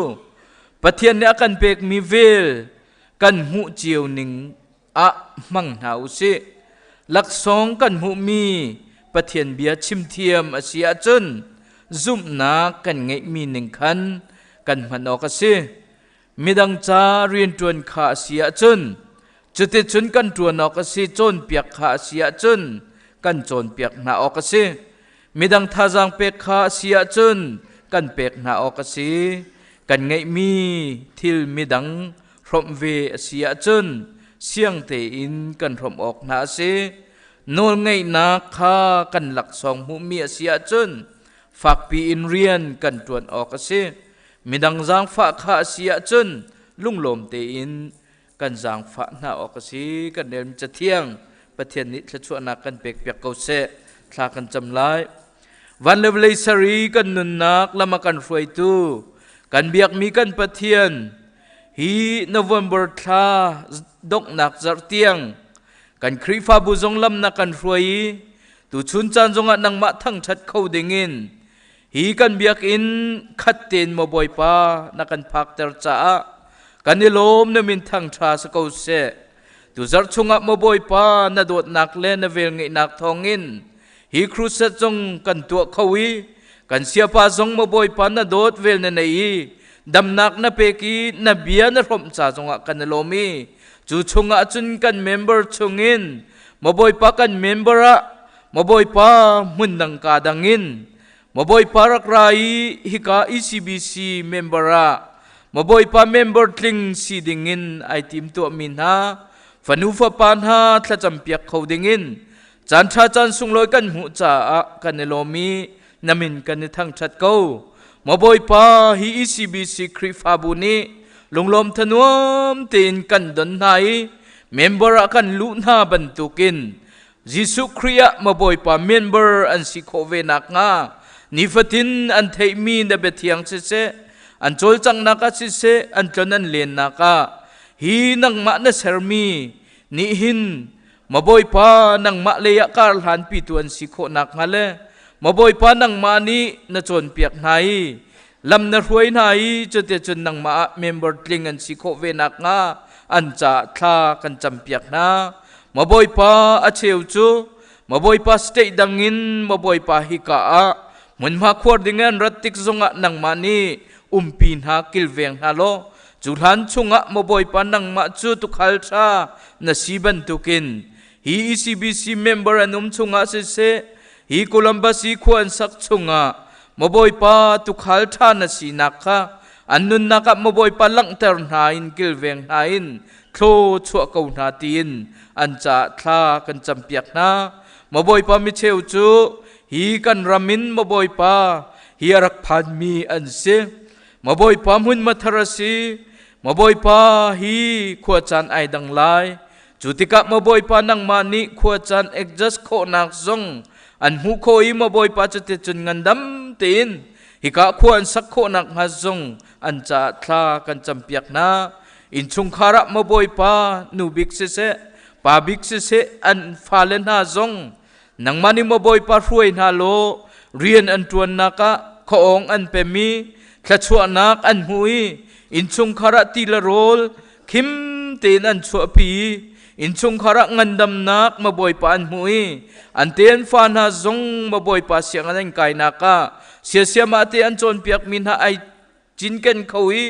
[SPEAKER 6] ปะเทียนเนี่ยกันเป็กมีเวลกันหูเจียวหนึ่งอะมังหาวสิลักซองกันหูมีปะเทียนเบียชิมเทียมอาเซียจนซุ่มนากันไงมีหนึ่งคันกันมันออกสิมีดังจาเรียนจวนขาเสียจนจุดที่จนกันจวนออกสิจนเปียกขาเสียจนกันจนเปียกหน้าออกสิมีดังท่าจางเปียกขาเสียจนกันเปียกหน้าออกสิกันไงมีทิลมีดังพรมเวเสียจนเสียงเตอินกันพรมออกหน้าสิโนไงนาคากันหลักสองหูเมียเสียจนฝากปีอินเรียนกันจวนออกสิมีดังจางฝากขาเสียจนลุ่งลมเตอินกันจางฝากหน้าออกสิกันเดินจะเที่ยงประเทศนี้จะชวนนักกันเปียกเปียกเกาเสะคลากันจำไลวันเลวเลยสรีกันนุนนักละมากันฟวยตูกันเบียกมีกันประเทียนฮีโนเวมเบอร์คลาดกนักจัดเตียงกันครีฟ้าบุจงลำนักกันฟวยตูชุนจันจงอันนังมาทั้งชัดเข้าเด้งินฮีกันเบียกอินขัดเต็นมาบ่อยป้านักกันพักเตอร์จ้ากันนิลมนมินทั้งชาสกาวเสตูจัดชงอับมาบ่อยป้านาโดดนักเล่นนาเวลงินักทองอินฮีครูเซจงกันตัวเขาวีกันเสียป้าจงมาบ่อยป้านาโดดเวลนในดำนักนาเปกีนาเบียนาพรมจ่าจงอักันนิลมีจูชงอัจุนกันเมมเบอร์ชงอินมาบ่อยป้ากันเมมเบอร์มาบ่อยป้ามุนดังกาดังอินมาบ่อยปารักไรฮิกา ECBC เมมเบอร์มาบ่อยปาเมมเบอร์ลิงซีดิงินไอทีมตัวมินฮาฟันูฟปานฮาทละจำเปียกเขาดิงินจันทราจันสุงลอยกันหูจ่ากันเนโลมีนามินกันในทางชัดเก้ามาบ่อยปาฮี ECBC คริฟาบุนีลงลมทนวมตีนกันดนไนเมมเบอร์กันลุนาบันตุกินยิสุครียมาบ่อยปาเมมเบอร์อันสิโคเวนักงานิฟตินอันเทมีนเบทียงเสอันโจลจังนักเสอันจนันเลนนักฮีนังมะนเซรมีนิหินมาบ่อยปานังมะเลยกาลหันปีตัวอันสิโคนักฮะเลมาบ่อยปานังมานีนจนเปียกไหนลำนรวยไหนจะเตจนนังมาเมมเบอร์ลิงอันสิโคเวนักงาอันจะทากันจำเปียกนามาบ่อยปาอเชวจูมาบ่อยปาสเตดังอินมาบ่อยปาฮิกามันมาขวดดิ่งรัตติกจงะนังมานีปีนหากิลเวียงฮาโลจุลันชงะมาบ่อยปานังมาจูตุขัลชานาสีบันตุกินฮี ECBC เมมเบอร์อันชงะเสฮีโคลัมบัสฮีขวานสักชงะมาบ่อยปาตุขัลชานาสีนักะอันนุนนักมาบ่อยปาลังเตอร์นาอินกิลเวียงนาอินโคชัวเกานาตีนอันจะทลากันจำเปียกนามาบ่อยปามิเชลจูฮีกันรามินมาบ่อยปาฮีรักพันมีอันเซมาบ่อยปามุนมาทรสีมาบ่อยปาฮีขวดจันไอดังไลจุติกะมาบ่อยปานังมานิขวดจันเอ็กจัสโคนักซงอันหูโคอีมาบ่อยปาจะเตจนงันดำตีนฮิกะขวดสักโคนักฮะซงอันจะทลากันจำเปียกนาอินชุงคาระมาบ่อยปานูบิกเสปาบิกเสอันฟาเลนฮะซงนังมานิมาบ่อยปารวยนาโลเรียนอันตวนนักะขอองอันเปมีขลัดชัวนักอันหุยอินชงคาระตีละโรลคิมเตนอันชัวปีอินชงคาระงันดำนักมาบ่อยปาอันหุยอันเตียนฟานาซงมาบ่อยปาเสียงอันไกนักะเสียมาเตอันจนเปียกมินหาไอจินเกนเขาวิ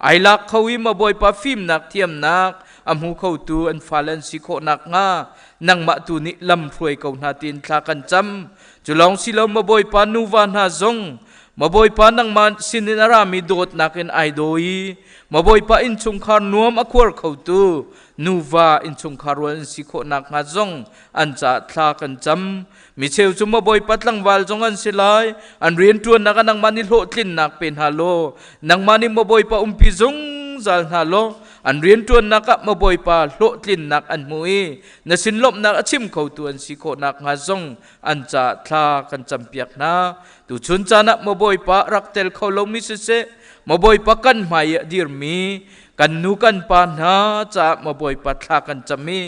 [SPEAKER 6] ไอลักเขาวิมาบ่อยปาฟิมนักเทียมนักอำหูเขาตูอันฟาเลนสิโคนักงานังมาตูนิลำรวยเขานาตินทากันจำจุลองสิลมาบ่อยปานูวานฮาซงมาบ่อยปานังมาสินินารามีโดดนักอินไอโดยมาบ่อยปาอินชงคารนวมอควรเขาตูนูวาอินชงคารวันสิโคนักฮาซงอันจะทากันจำมิเชลจุมาบ่อยปัดลังวาลจงอันสิไลอันเรียนจวนนักนังมานิโลทินนักเป็นฮาโลนังมานิมาบ่อยปาพิจงจัลฮาโลอันเรียนจวนนักมาบ่อยปาโลทินนักอันมุยนสินลบนักชิมเขาตัวอันสิโคนักฮาซงอันจะทากันจำเปียกนาตูชุนจานักมาบ่อยปารักเตลเขาลงมิเส มาบ่อยปะกันหมายดีร์มีกันนูกันปานาจะมาบ่อยปัทากันจะมี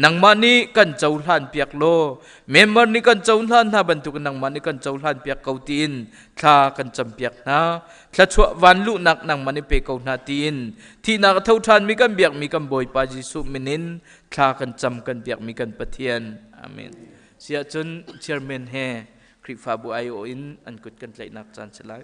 [SPEAKER 6] นังมานีกันเจ้าหลานเปียกโลเมมเบอร์นี่กันเจ้าหลานหาบรรทุกนังมานีกันเจ้าหลานเปียกเกาตีนทากันจำเปียกนะถ้าชั่ววันลุนักนังมานีเปเกานาตีนที่นักเท่าทานมีกันเบียกมีกันบ่อยปาจิสุมินินทากันจำกันเบียกมีกันปะเทียนอาเมนเสียจนเชียร์แมนแฮคริกฟาบูไอโออินอันกุดกันใจนักจันสลาย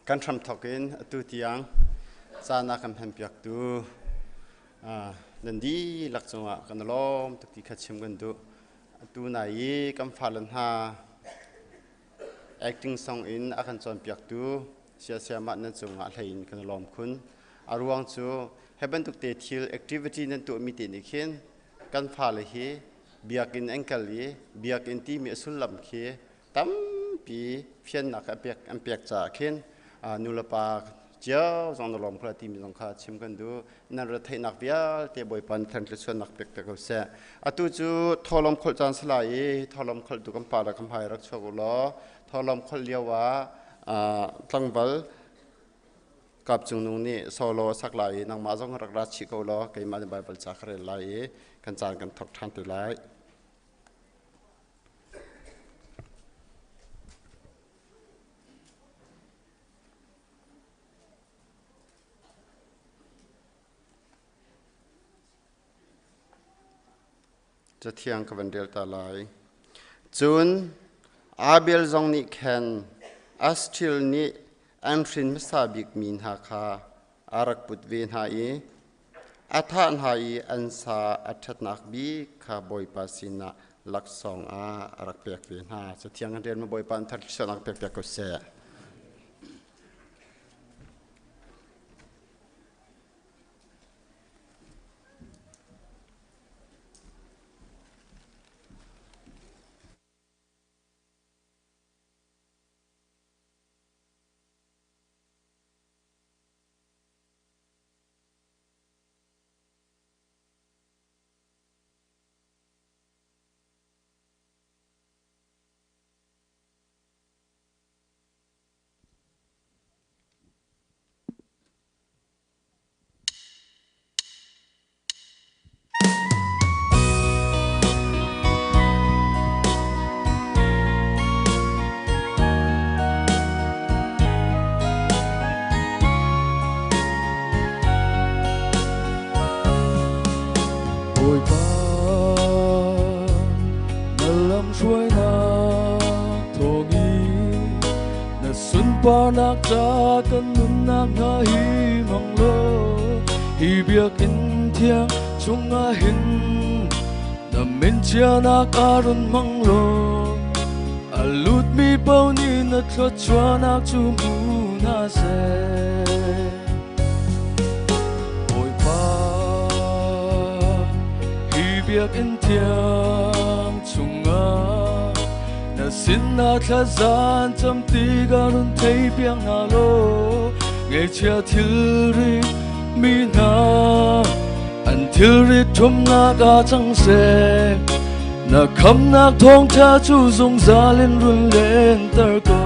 [SPEAKER 1] kan tham thokin tu tiang chana kam hem piak tu nandi lakchonga kan lom tukti khachim gan du tu nai kam phalan ha acting song in akan chon piak tu sia ma nan chunga hlein kan lom khun aruang chu heben tukte thil activity nan tu mi ti ni khin kan phale hi biakin ankle hi biakin ti mi sul lam khi tam pi phian nak apiak cha khin nulapa chiao zong lom khla ti mi zong kha chim kan du nan ra thai nak vial te boy pan than tle chuan nak pek te ko se atu chu tholom khol chan slai tholom khol tu kam pa ra kam hai rak chogulo tholom khol liawa tlangwal kap chung nung ni solo sak lai nang ma zong rak ra chi ko lo kai ma bible cha khre lai kan chan kan thok than tu laiจะเที่ยงกับวันเดียวตาลายจุนอาเบลจงนิเคนอัสทิลนิอันฟรินมิสาบิกมินฮาคาอารักปุตเวนฮาอีอัฐานฮาอีอันซาอัฐนักบีคาบอยปาสินะลักสองอารักเปียกเวนฮาจะเที่ยงกันเรียนมาบอยปันทัดชนักเปียกก็เสีย
[SPEAKER 7] hmannak cha kan hmannak na hi mang lo hi biak in thiang chunga hin na men chia nak arun mang lo alut mi pau ni na thot chua nak chu mu na se oi pa hi biak in thiang chunga xin na tha zan cham ti garun thei piang na lo nge chia thil ri mi na an thil ri thum na ga chang se na kham na thong cha chu zong za lên run lên tar ko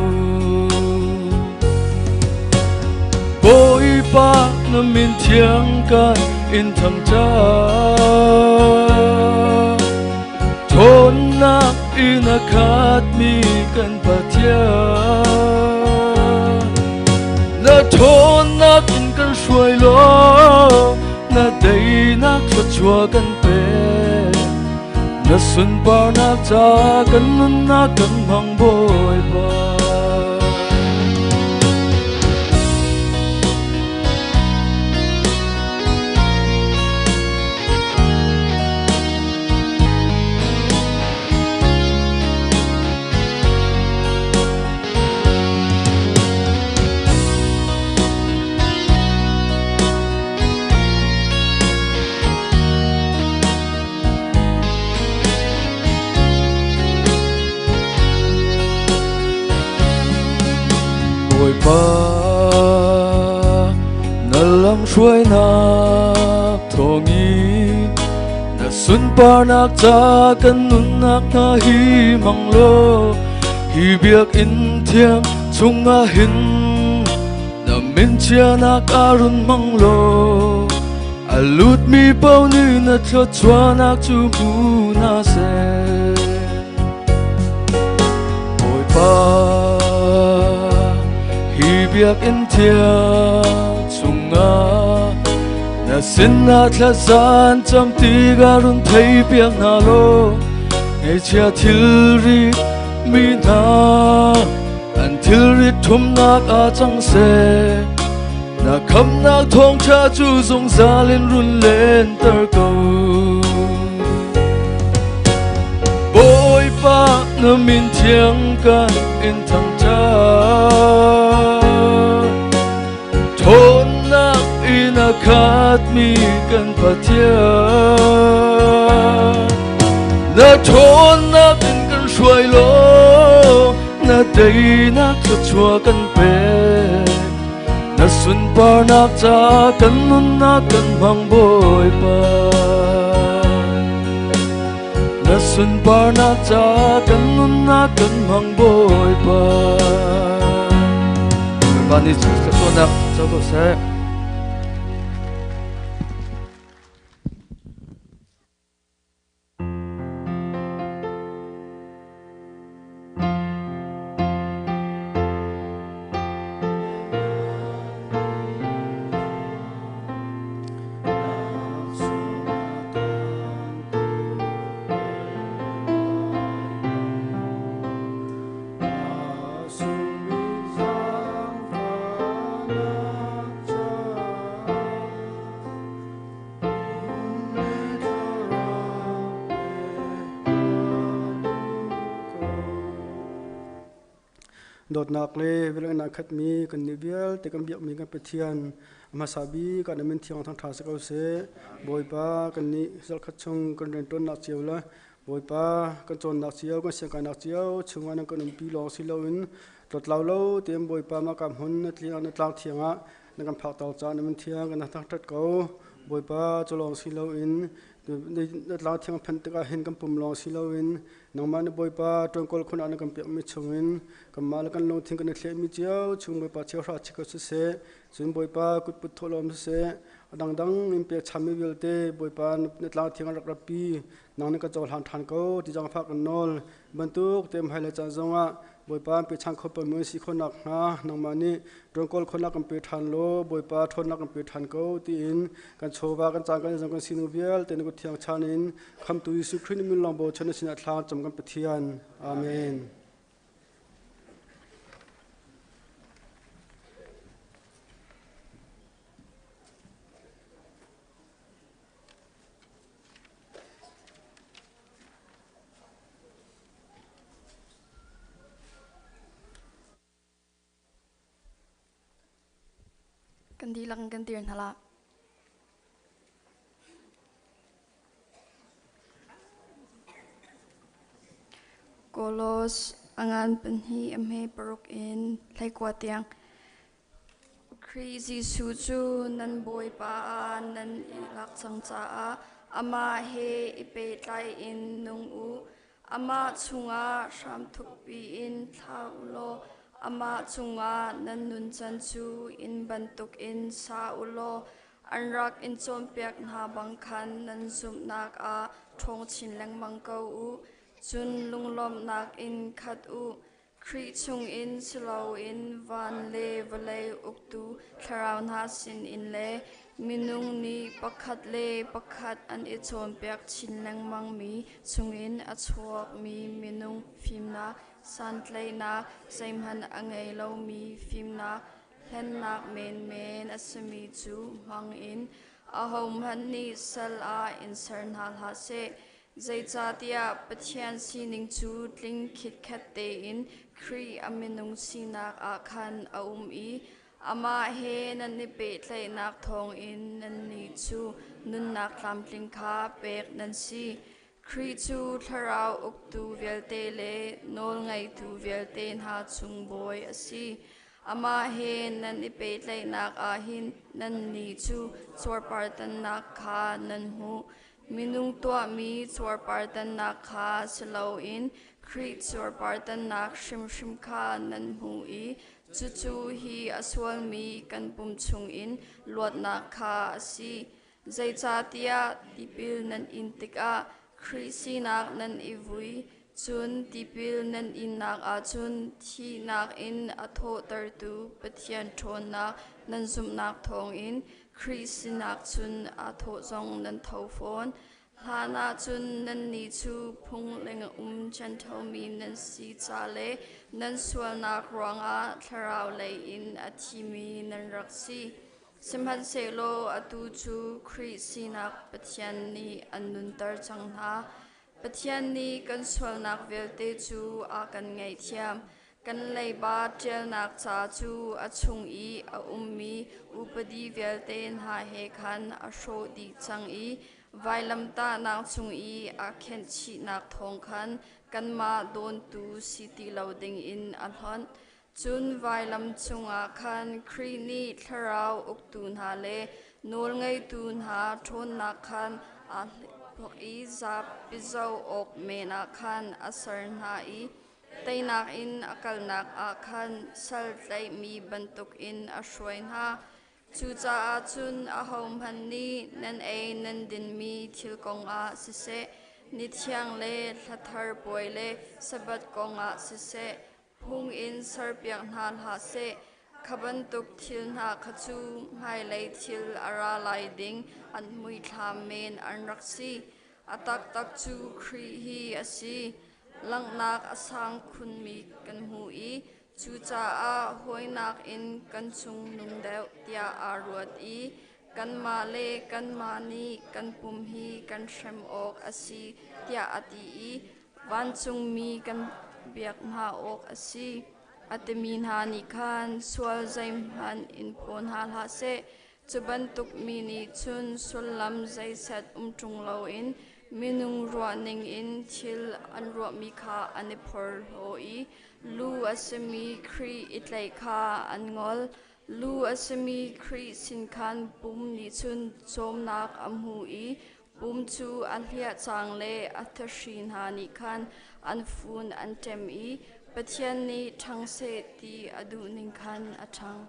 [SPEAKER 7] boi pa na min thiang kan in tham cha thôn na ina khat mi kan pathia na thôn na in kan shuai lo na dei na khot chua kan pe na sun pa na cha kan nun na kan hang boy ba na lam shuai nak thongi na sun pa nak cha kan nun nak na hi mang lo hi biak in thiam chunga hin na min chia nak arun mang lo alut mi pau ni na thot chua nak chu mu na se oi pa biak in thiang chunga na sin na thla zan cham ti garun thei piang na lo nge chia thil ri mi na nan thil rit thum nak a chang se na kham nak thong cha chu zong zalin run len tar ko boy pa na min thiang kan in thang cha thon nak in a khat mi kan pathia na thon nak in kan shuai lo na day nak sa chua kan pe na sun par nak cha kan nun nak kan mang boy pa na sun par nak cha kan nun nak kan mang boy pa ba ni chu ka chua nak cha ko se
[SPEAKER 5] dot nak le vele na khat mi kan ni vial te kan biak mi kan pethian ma sabi kan min thiang thang tha sakau se boy pa kan ni sal khat chung kan ren ton nak chiawla boy pa kan chon nak chiaw kan siang kan nak chiaw chunga na kan pi lo si lo in dot lau lo tem boy pa ma kam hun na tling na tlang thianga na kan phak taw cha na min thiang kan thak tat ko boy pa cholong si lo in na tlang thiang phan te ka hin kan pum lo si lo in nang man boy pa tongkol khun an kan pe mi chungin kan mal kan long thing kan khle mi chiao chung boy pa chiao ra chika se chun boy pa kut put tholom se dang dang im pe chami velte boy pa na tlang thiang rak rapi nang ne ka chol han than ko ti jang pha kan nol bantuk tem haila cha zonga boy pa pe chang kho pa mi si khonak ha nang mani tongkol khonak kan pe than lo boy pa thon nak kan pe than ko ti in kan chowa kan chang kan jang kan sinu vial te ne ko thiang chanin kham tu su khrin mi long bo chana sina thla cham kan pathian amen
[SPEAKER 3] kan di lang kan tir hala kolos angan penhi amhe paruk in thaikwa tiang crazy su chu nan boy pa nan ilak chang cha ama he ipe tlai in nung u ama chunga sham thuk pi in thaulo ama chunga nan nun chan chu in bantuk in sa ulo anrak in chompiak na bang khan nan zum nak a thong chin lang mang ko u chun lunglom nak in khat u khri chung in slow in van le vale uktu tharau na sin in le minung ni pakhat le pakhat an I chompiak chin lang mang mi chungin a chuak mi minung phimna san tleina saimhan angai lo mi phimna hen nak men asami chu mang in ahom han ni sal a in sarnal ha se zai cha tia pathian sining chu tling khit khat te in khri aminung sinak a khan a I ama he nan ni pe thlai nak thong in nan ni chu nun nak tlam tling kha pek nan si khri chu tharau uktu velte le nol ngai tu velte ha chung boy asi ama he nan I pe tlai nak a hin nan ni chu chor partan nak kha nan hu minung tua mi chor partan nak kha selo in khri chor partan nak shim shim kha nan hu I chu chu hi aswal mi kan pum chung in luat nak kha asi zai cha tia tipil nan intik a khri sinak nan ivui chun tipil nan innak a chun thi nak in atho tartu pathian thon nak nan zum nak thong in khri sinak chun atho zong nan tho phone
[SPEAKER 8] Hana chun nan ni chu phung lenga chan thau mi nan si cha le nan sual nak ronga tharau le in athimi nan raksi simhan se lo atu chu khri sinak pathian ni anun tar changha pathian ni kan sual nak velte chu a kan ngai thiam kan lei ba tel nak cha chu achung I a ummi upadi velte ha he khan a sho di chang I vailam ta nang chung I a khen chi nak thong khan kan ma don tu city loading in alhon chun vailam chunga khan khri ni tharau uktun ha le nol ngai tun ha thon na khan a phok I za pizau ok me na khan asar na I tainak in akal nak a khan sal tlai mi bantuk in a shroin ha chu cha a chun a hom han ni nan e nan din mi thil kong a si se ni thiang le thathar poi le sabat kong a si se hung in sarpiak hnan ha se khaban tuk thil na khachu mai le thil ara lai ding an mui tham men an raksi atak tak chu khri hi asi lang nak asang khun mi kan hu I chu cha a hoi nak in kan chung nung deu tia a ruat I kan ma le kan ma ni kan pum hi kan shem ok asi tia ati I van chung mi kan biak na ok asi atemin ha ni khan swal zaim han in pon hal ha se chuban tuk mi ni chun sulam zai sat chung lo in minung ruaning in thil an ruat mi kha anipor ho I lu asemi khri itlai kha an ngol lu asemi khri sin khan pum ni chun chom nak amhu I pum chu an hlia chang le athashin ha ni khan an fun an tem I pathian ni thang se ti adu ning khan athang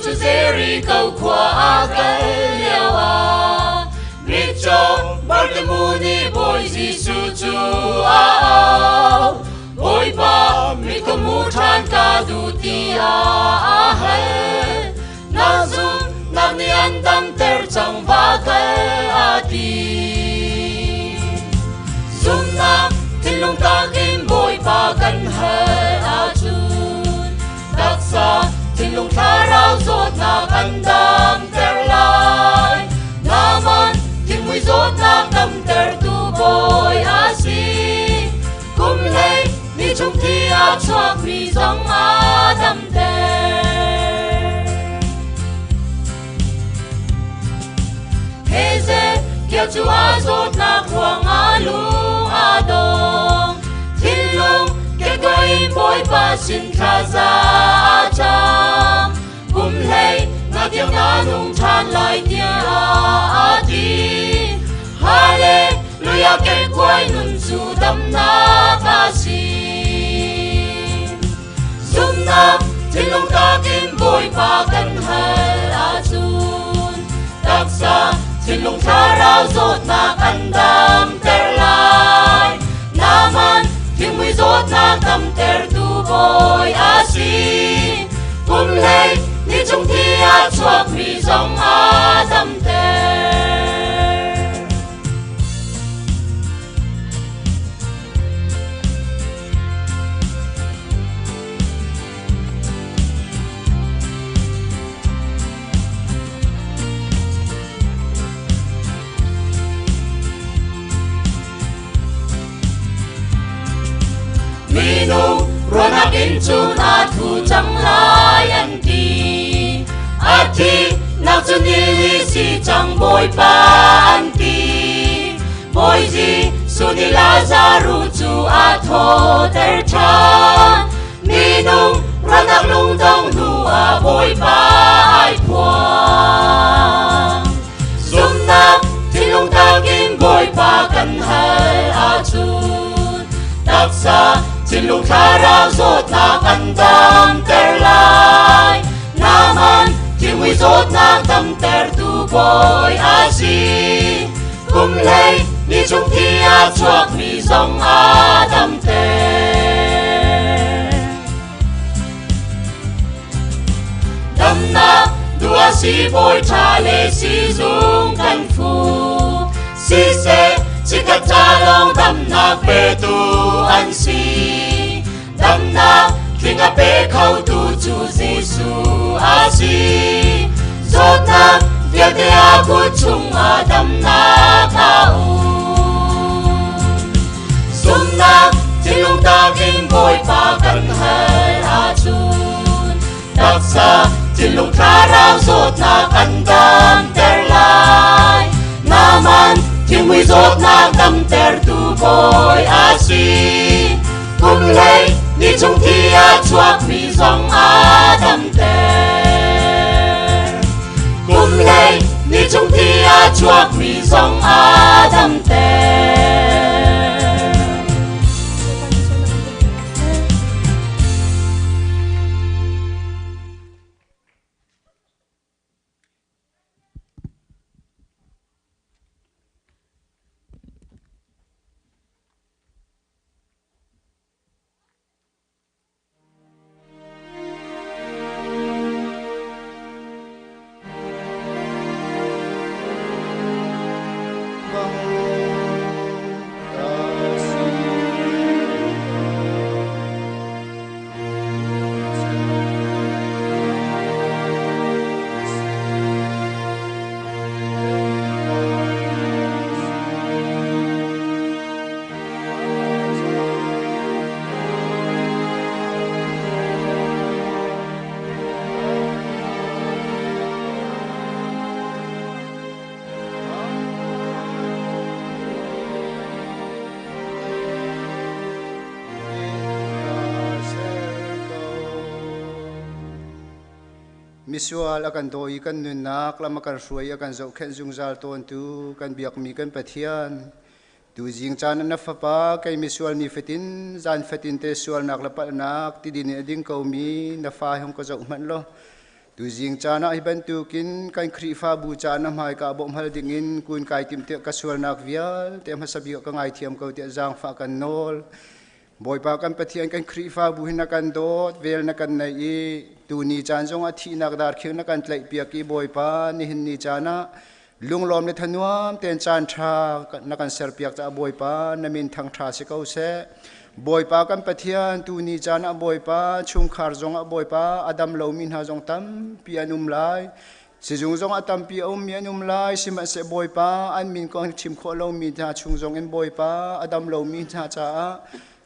[SPEAKER 7] Chu zeri kau kwa kai lewa Micho martemuni boy Jisu chu a boy pa mi ko mu than ka du ti a hai na zu nam ni an dam ter chang ba kai a ti zum nam tin lung ta kim boy pa kan hai a chu dak sa tin lung tha rau zot na kan dam ter lai naman tin mui zot na dam ter tu boy a si kum lei ni chung thi a chuak mi zong a dam ter he ze kia chu a zot na huang a lung a dong tin lung ke koi boy pa sin tha za chang kum lei na tiếng na nung chan lai tia a ti hallelujah ke kwai nun su dam na ka si zum nam tin lung ta kim boy pa kan hai a chun tak sa tin lung tha rau zot na kan dam ter lai naman tin mui zot na dam ter tu boy a si kum lei ni chung thi
[SPEAKER 9] in chu na thu chang lai an ti a thi nak chu ni si chang boy pa an ti boy ji su ni Lazaru chu a tho ter chan ni nung ranak lung dong nu a boy pa ai quang zum nak thi lung ta kim boy pa kan hai a chun tak sa chin lung tha ra zot na kan dam ter lai naman thi wi zot na tam ter tu boy a si kum lei ni chung thi a chuak mi zong a dam ter dam na dua si boy cha le si zung kan fu si se si kat cha long dam na pe tu an si dam na king a pe khau tu chu Giêsu a si zot na việc te a ku chung a dam na ka u sum na chin lung ta king boy pa kan hai a chun tak sa chin lung tha ra zot na kan dam ter lai naman thiên mùi rốt na tâm ter tu boy a si kum lei ni chung thi a chuak mi zong a dam ter kum lei ni chung thi a chuak mi zong a dam ter
[SPEAKER 10] Misual akan doi kan nunak lama kan suai akan zau khen zung zal ton tu kan biak mi kan pathian tu jing chan na fa pa kai misual mi fetin zan fetin te sual nak la pa nak ti din ding ko mi na fa hom ko zau man lo tu jing chan ai ban tu kin kan khri fa bu chan na mai ka bom hal ding in kun kai tim te ka sual nak vial te ma sabi ka ngai thiam ko te jang fa kan nol boy pa kan pathian kan khri fa bu hin kan dot vel na kan nai i tu ni chan jong a thi nak dar khir na kan tlai pia ki boy pa ni hin ni chana lung lom le thanuam ten chan tha na kan ser piak cha boy pa na min thang tha se ko se boy pa kan pathian tu ni chana boy pa chung khar jong a boy pa adam lo min ha jong tam pianum lai si jung jong atam pi om mianum lai sima se boy pa an min ko chim kho lo mi tha chung jong en boy pa adam lo mi tha cha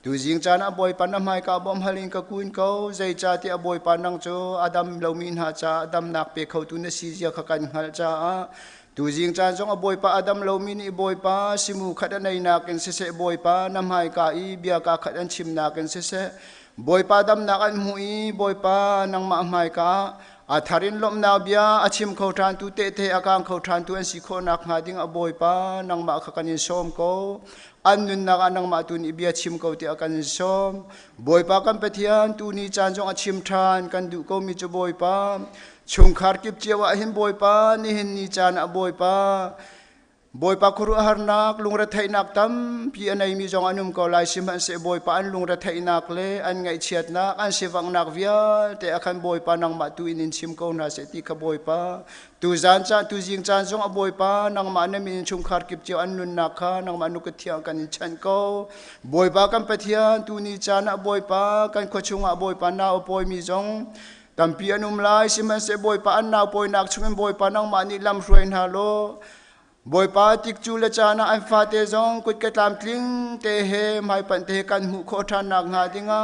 [SPEAKER 10] tu jing chana boy pa na mai ka bom halin ka kuin ko zai cha ti a boy pa nang cho adam lo min ha cha adam nak pe khau tu na si ja kha kan hal cha tu jing chan jong a boy pa adam lo min i boy pa simu khat anai na ken se boy pa na mai ka i bia ka khat an chim na ken se boy pa dam na kan mu i boy pa nang ma mai ka a tharin lom na bia a chim khau than tu te te akang khau than tu an si kho nak nga ding a boy pa nang ma kha kan in som ko an nun na nang ma tu ni bia chim ko te akan som boy pa kan pathian tu ni chan jong a chim than kan du ko mi chu boy pa chung khar kip chewa hin boy pa ni hin ni chan a boy pa boy pa khuru har nak lung ra thai nak tam pi anai mi jong anum ko lai sim han se boy pa an lung ra thai nak le an ngai chiat nak an se wang nak via te akan boy pa nang ma tu in chim ko na se ti ka boy pa tu zan cha tu jing chan jong a boy pa nang ma na min chung khar kip chewa an nun nak kha nang ma nu ka thiang kan chan ko boy pa kan pathian tu ni chan a boy pa kan kho chung a boy pa na o boy mi jong tampi anum lai sim han se boy pa an na boy nak chung boy pa nang ma ni lam ruin ha lo boy pa tik chu la chana an fa te jong kut ka tam tling te he mai pan te kan mu kho than nak nga dinga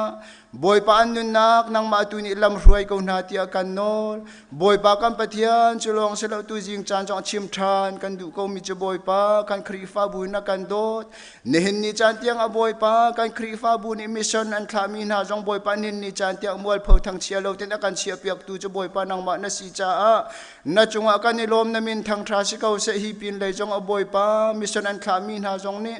[SPEAKER 10] boy pa an nun nak nang ma tu ni lam ruai ko na ti akan nol boy pa kan pathian chulong selo tu jing chan chong chim than kan du ko mi che boy pa kan khri fa bu na kan dot nehin ni chan tiang a boy pa kan khri fa bu ni mission an thami na jong boy pa nin ni chan tiang mual phau thang chia lo ten akan chia piak tu che boy pa nang ma na si cha a na chunga kan ni lom na min thang tha si ko se hi pin le jong a boy pa mission an thami na jong ni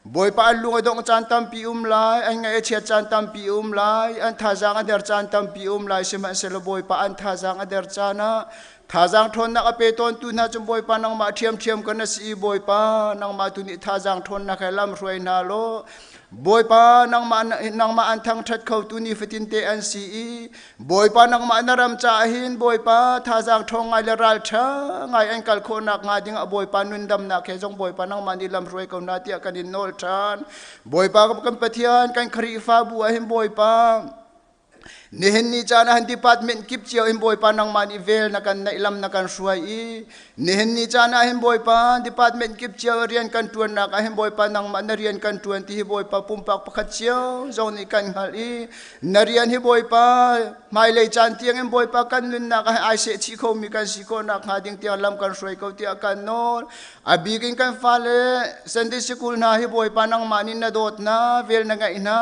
[SPEAKER 10] boy pa lu dong chan tam pi lai anh ngai che chan tam pi lai an tha jang a der chan tam pi lai se ma se lo boy pa an tha jang a der chana tha jang thon na pe ton tu na chum boy pa nang ma thiam thiam kan si boy pa nang ma tu ni tha jang thon na khai lam roi na lo boy pa nang ma an thang that khau tu ni fitin te an si boy pa nang ma naram cha hin boy pa tha jang thong ngai la ral tha ngai an kal kho nak nga ding a boy pa nun dam na khe jong boy pa nang ma ni lam roi ko na ti kan in nol than boy pa kan pathian kan khri fa bu a him boy pa nehen ni chana han department kip chiao him boy pa nang mani vel na kan nailam na kan suai i nehen ni chana him boy pa department kip chiao rian kan tuan na ka him boy pa nang man rian kan tuan ti hi boy pa pumpak pakhat chiao zon ni kan hal i narian hi boy pa mai le chan tiang him boy pa kan nun na ka ai se chi kho mi kan si ko na kha ding tiang lam kan suai ko ti kan nol abigin kan fale sunday school na hi boy pa nang mani na dot na vel na ngai na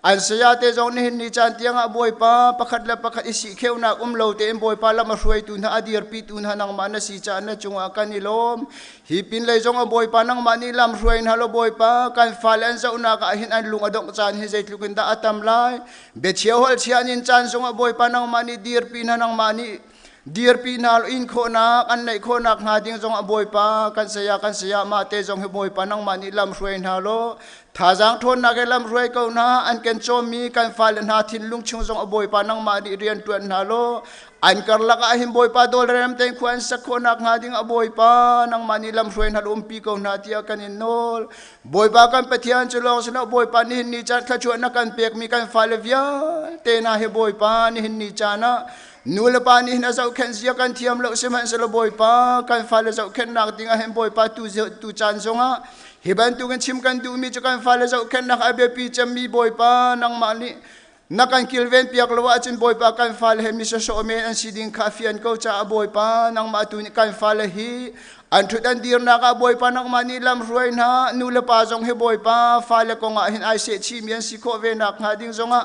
[SPEAKER 10] an saya te jong ni ni chan tiang a boy pa pakhat la pakhat isi kheu na lo te boy pa la ma ruai tu na adir pi tu na nang ma na si cha na chunga kan ni lom hi pin le jong a boy pa nang ma ni lam ruai na lo boy pa kan falen za una ka hin an lung adong chan hi zai tlukin da atam lai be chiao hol chian in chan jong a boy pa nang ma ni dir pi na nang ma ni dir pi na in kho na an nei kho na nga ding jong a boy pa kan saya ma te jong hi boy pa nang ma ni lam ruai na lo tha jang thon na ke lam ruai ko na an ken chom mi kan falen ha thin lung chung jong a boy pa nang ma ni rian tuan na lo an kar la ka him boy pa dol rem ten khuan sak kho na nga ding a boy pa nang ma ni lam ruai na lum pi ko na ti kan in nol boy pa kan pathian chulong sna boy pa ni ni chan kha chu na kan pek mi kan fale via te na he boy pa ni ni chana nula pa ni na zau khen sia kan thiam lo se man se lo boy pa kan fale zau khen nak ding a hem boy pa tu chan zonga hiban tu kan chim kan du mi chu kan fale zau khen nak abe pi cham mi boy pa nang mani nakan kilven piak lo wa chin boy pa kan fale he mi so me an siding khafian ko cha boy pa nang ma tu ni kan fale hi an thu dan dir na ka boy pa nang mani lam ruai na nula pa jong he boy pa fale ko nga hin ai se chi mian si kho ve nak nga ding zonga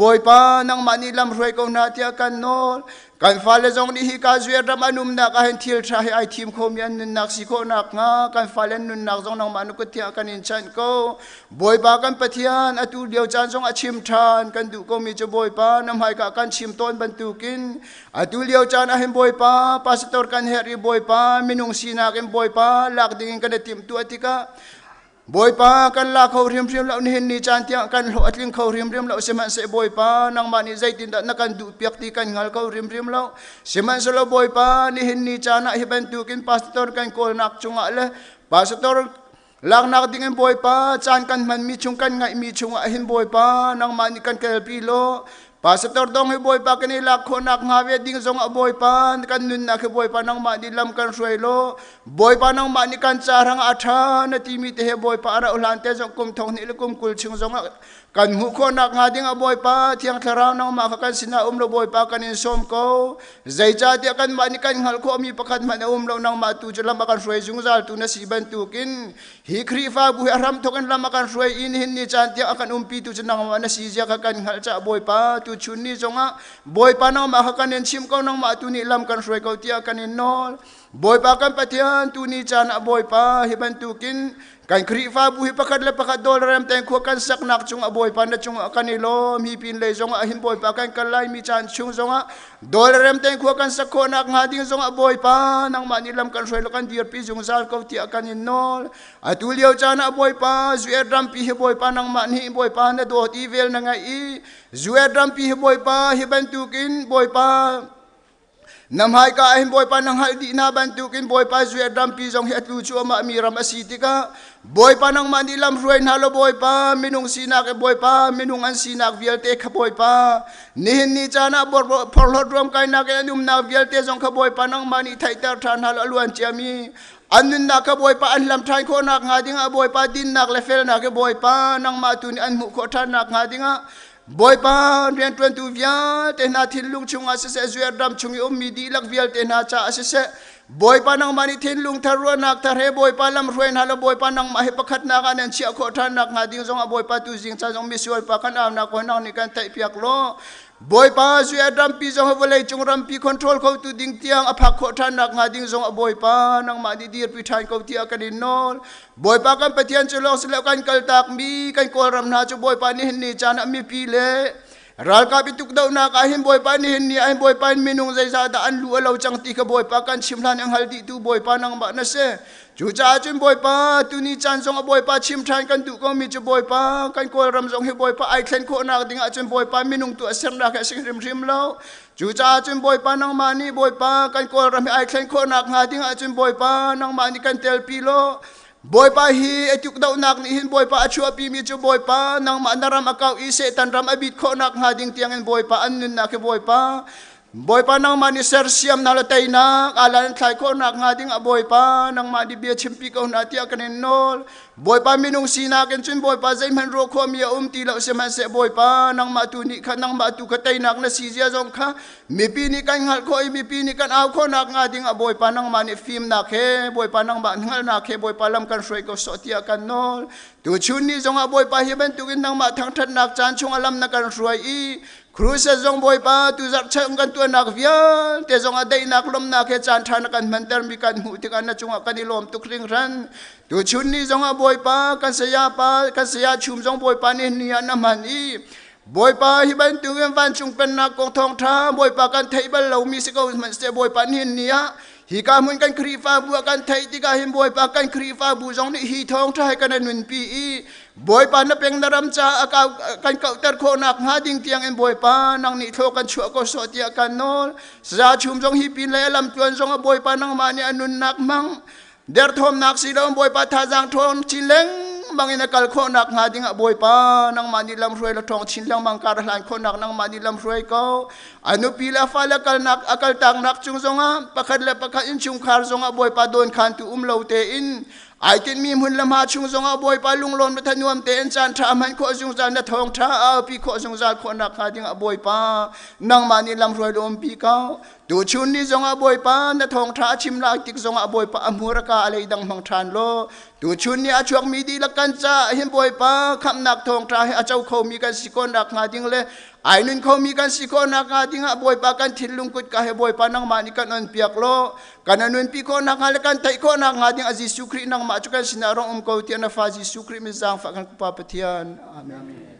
[SPEAKER 10] boy pa nang mani lam ruai ko na tia kan nol kan fale jong ni hi ka zue ram anum na ka hin thil tha hi ai thim kho mian nun nak si kho nak nga kan fale nun nak jong nang manu ko tia kan in chan ko boy pa kan pathian atu dio chan jong a chim than kan du ko mi cho boy pa nam hai ka kan chim ton ban tu kin atu dio chan a hin boy pa pastor kan heri boy pa minung sina ken boy pa lak dingin kan tim tu atika boy pa kan la khau rim rim lau ni hin ni chan tiang kan lo atling khau rim rim lau seman se boy pa nang mani zai tin da na kan du piak ti kan ngal khau rim rim lau seman solo boy pa ni hin ni chana hi ban tu kin pastor kan kol nak chunga le pastor lak nak dingin boy pa chan kan man mi chung kan ngai mi chunga hin boy pa nang mani kan kel pi lo pastor dong he boy pa kani lak kho nak nga ve ding jong a boy pa kan nun na ke boy pa nang ma ni lam kan suai lo boy pa nang ma ni kan charang atha na ti mi te he boy pa ara ulan te jong kum thong ni le kum kul chung jong kan hu kho nak nga ding a boy pa thiang thara nang ma kan sina lo boy pa kan in som ko zai cha ti kan ma ni kan ngal kho mi pakhat ma lo nang ma tu jlam kan suai jung zal tu na si ban tu kin hi khri fa bu ram to kan lam kan suai in hin ni chan ti akan pi tu nang ma na si ja kan ngal cha boy pa tu chun ni zonga boy pa nang ma kan en chim ko nang ma tu ni lam kan suai ko ti akan in nol boy pa kan pathian tu ni chan a boy pa hi ban tu kin kan khri fa bu hi pakhat le pakhat dol ram ten kho kan sak nak chung a boy pa na chung kan ni lo mi pin le zong a him boy pa kan kalai mi chan chung zong a dol ram ten kho kan sak kho nak nga ding zong a boy pa nang ma ni lam kan suai lo kan dir pi jung zal ko ti kan in nol atul yo chan a boy pa zue ram pi hi boy pa nang ma ni boy pa na do ti vel na nga i zue ram pi hi boy pa hi ban tu kin boy pa nam hai ka him boy pa nang hal di na ban tu kin boy pa zue ram pi jong het lu chu ma mi ram asiti ka boy pa nang mani lam ruai na lo boy pa minung sina ke boy pa minung an sina vial te kha boy pa ni ni chana bor por lo rom kai na ke num na vial te jong kha boy pa nang mani thai tar than hal aluan chami anun na ka boy pa an lam thai kho nak nga dinga boy pa din nak le fel na ke boy pa nang ma tu ni an mu kho than nak nga dinga boy pa rian tuan tu via te na thin lung chung asese zuer dam chung i mi di lak vial te na cha asese boy pa nang mani thin lung tharua nak thar he boy pa lam ruin halo boy pa nang ma he pakhat na kan en chia kho than nak nga ding zong a boy pa tu jing cha zong mi sual pa kan am na ko nang ni kan tai piak lo boy pa zuer dam pi zong volei chung ram pi control ko tu ding tiang a phak kho than nak nga ding zong a boy pa nang ma di dir pi than ko ti kan in nol boy pa kan patian chulo sele kan kal tak mi kan ko ram na chu boy pa ni ni chan mi pi le ral ka bituk daw na ka him boy pa ni ni ai boy pa minung zai za da an lu alo chang ti ka boy pa kan chimlan ang haldi tu boy pa nang ba na se chu cha chun boy pa tu ni chan song a boy pa chim than kan tu ko mi chu boy pa kan ko ram song he boy pa ai thlen ko na ding a chun boy pa minung tu asem na ka sing rim rim lo chu cha chun boy pa nang mani boy pa kan ko ram ai thlen ko na nga ding a chun boy pa nang mani kan tel pi lo boy pa hi etuk daw nak ni hin boy pa achu api mi chu boy pa nang ma naram akaw ise tan ram abit kho nak nga ding tiang en boy pa an nun na ke boy pa nang mani ser siam na latay na alan thlai ko nak nga ding a boy pa nang ma di bia chimpi ko na tia kanen nol boy pa minung sina ken chun boy pa zai man ro kho mi ti lo se man se boy pa nang ma tu ni kha nang ma tu ka tai nak na si zia jong kha mi pi ni kan ngal ko mi pi ni kan aw kho nak nga ding a boy pa nang mani film na khe boy pa nang ba ngal na khe boy pa lam kan shroi ko so tia kan nol tu chun ni jong a boy pa hi ben tu kin nang ma thang that nak chan chung alam na kan shroi i Cruise zong boy pa tu zak chang kan tu nak via te zong adai nak lom nak he chan than kan manter mi kan mu ti kan na chung kan ilom tu kring ran tu chun ni zong a boy pa kan saya chum zong boy pa ni ni na man i boy pa hi ban tu ngem van chung pen na kong thong tha boy pa kan thei bal lo mi se ko man se boy pa ni ni a hi ka mun kan khri fa bu kan thei ti ka him boy pa kan khri fa bu zong ni hi thong tha kan nun pi i boy pa na peng naram cha akaw kan kau tar kho nak ha ding tiang en boy pa nang ni tho kan chu ko so tia kan nol sa chum jong hi pin le lam tuan jong boy pa nang ma ni anun nak mang der thom nak si dom boy pa tha jang thon chileng mang ina kal kho nak ha ding a boy pa nang ma ni lam roi la thong chin lang mang kar hlan kho nak nang ma ni lam roi ko anu pila fa la kal nak akal tang nak chung jong a pakhat le pakhat in chung khar jong a boy pa don khan tu lo te in ai ken mi mun lam ha chung zong a boy pa lung lon ta nuam te en chan tha man kho jung zan na thong tha a pi kho jung zal kho nak ha ding a boy pa nang ma ni lam roi lom pi ka tu chun ni zong a boy pa na thong tha chim la tik zong a boy pa amur ka alei dang mang than lo tu chun ni a chuak mi di la kan cha him boy pa kham nak thong tha a chau kho mi kan sikon nak nga ding le ai nun kho mi kan sikon nak nga ding a boy pa kan thil lung kut ka he boy pa nang ma ni kan on piak lo kan anun pi ko nak le kan tai ko nak nga ding a jisu kri nang ma chu kan sinarong ko ti na fa jisu kri mi zang fa kan pa pathian amen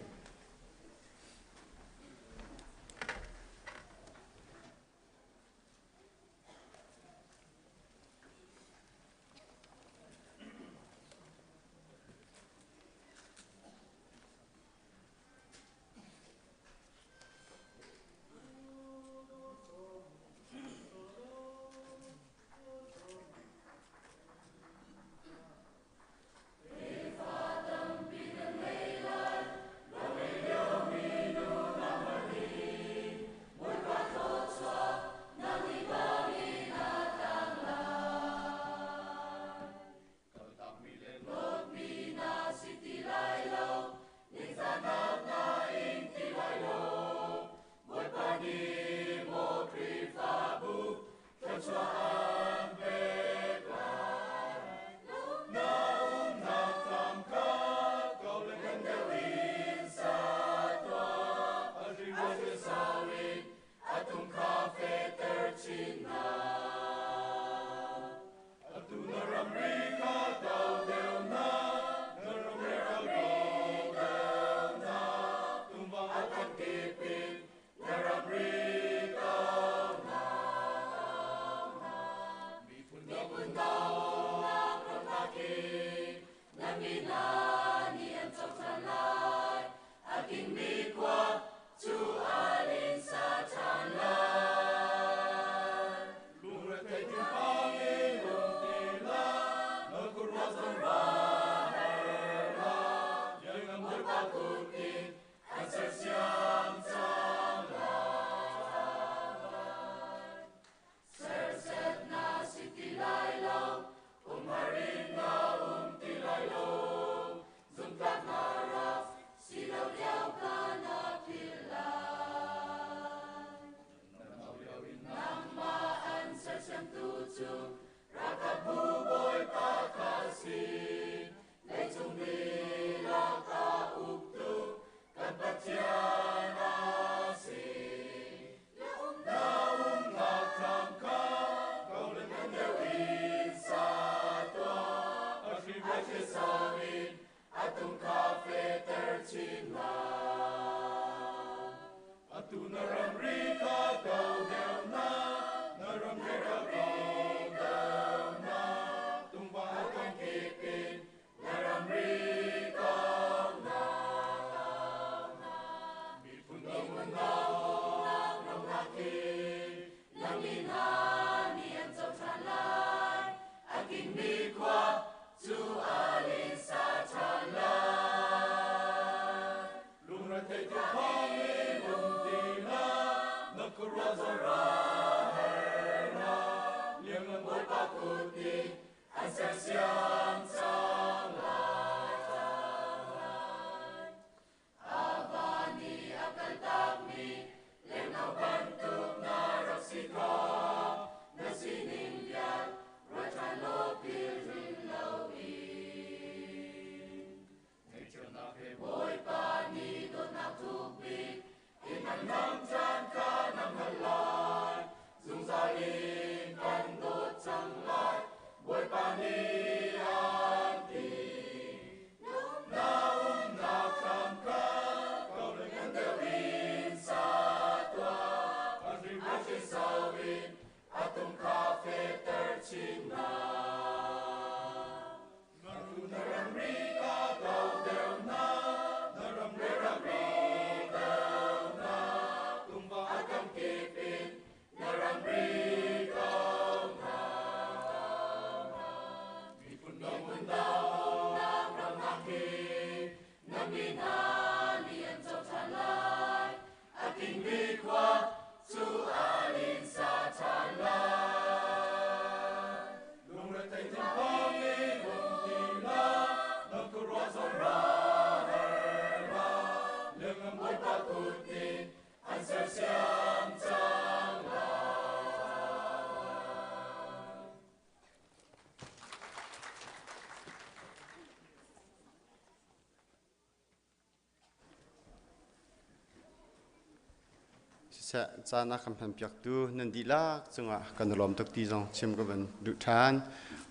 [SPEAKER 1] sẽ cha na khăm phèn piak tu nên đi lạc chung à cần lom tuk ti jong chim ko ben du than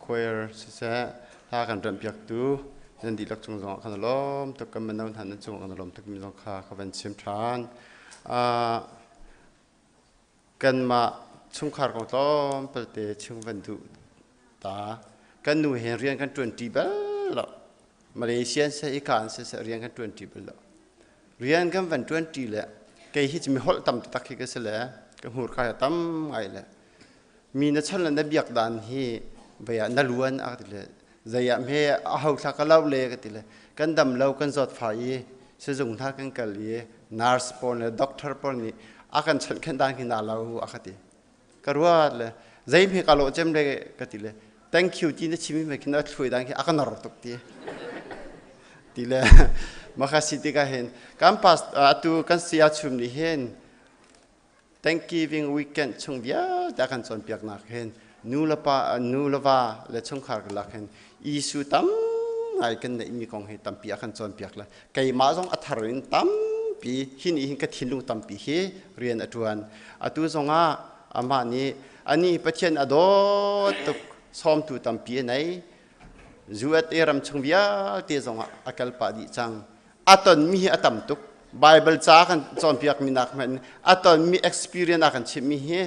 [SPEAKER 1] choir sẽ ha kan ram piak tu nên đi lạc chung jong kan lom tuk kan men than nên chung kan lom tuk mi jong kha ka ben chim than kan ma chung khar ko tom pel te chung ben du ta kan nu hen rian kan 20 bel lo Malaysian sẽ ikan sẽ rian kan 20 bel lo rian kan van 20 le cái hít mi hol tam tak cái sẽ lẽ cái hụt khai tam ngày lẽ mi nó chân là nó biếc đàn hi vậy nó luôn à cái lẽ giờ em he hậu thắc lâu lẽ cái lẽ cái đầm lâu cái giọt phải sử dụng thắc cái lẽ nurse pon lẽ doctor pon ni à cái chân cái đàn khi nào lâu à cái ruột lẽ giờ em he cái lỗ chém lẽ cái lẽ thank you chỉ nó chim mình khi nó thui đàn khi à cái nở tục thì lẽ makasih tiga hen kampas atu kan sia chum ni hen Thanksgiving weekend chung bia ta kan son piak nak hen nulava le chung khar lak hen isu tam ngai kan nei mi kong he tam pi kan son piak la kai ma jong atharin tam pi hin hin ka thinlung tam pi he rian atuan atu zonga ama ni ani pathian ado tuk som tu tam pi nei zuat eram chung bia te zonga akal pa di chang aton mi atam tuk Bible cha kan chon piak minak men aton mi experience akan chimi he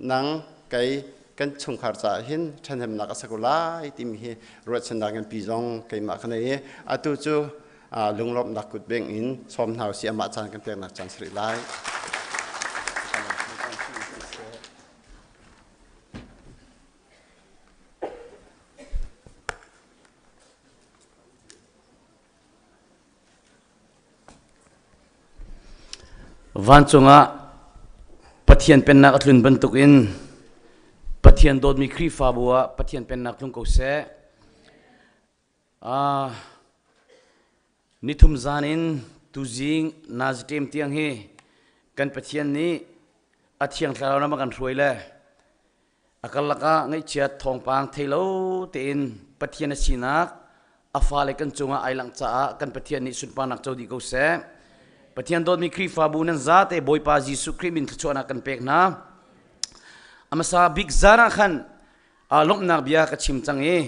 [SPEAKER 1] nang kai kan chung khar cha hin thanem nak asakula itim he ro chandang kan pizong kai ma khane he atu chu lunglop nakut beng in som hau si ama chan kan pek nak chan sri lai
[SPEAKER 6] van chunga pathian pennak atlun bantuk in pathian dot mi khri fa bua pathian pennak lung ko se nithum zanin tuzing naztem tiang he kan pathian ni athiang thlaro na kan hruai le akalaka ngai chiat thong pang thailo te in pathian asinak afale kan chunga ailang cha kan pathian ni sunpa nak chodi ko se pathian dot mi khri fa bu nan zate boy pa jisu krimin thchona kan pek na amasa big zara khan lom nak bia ka chim chang e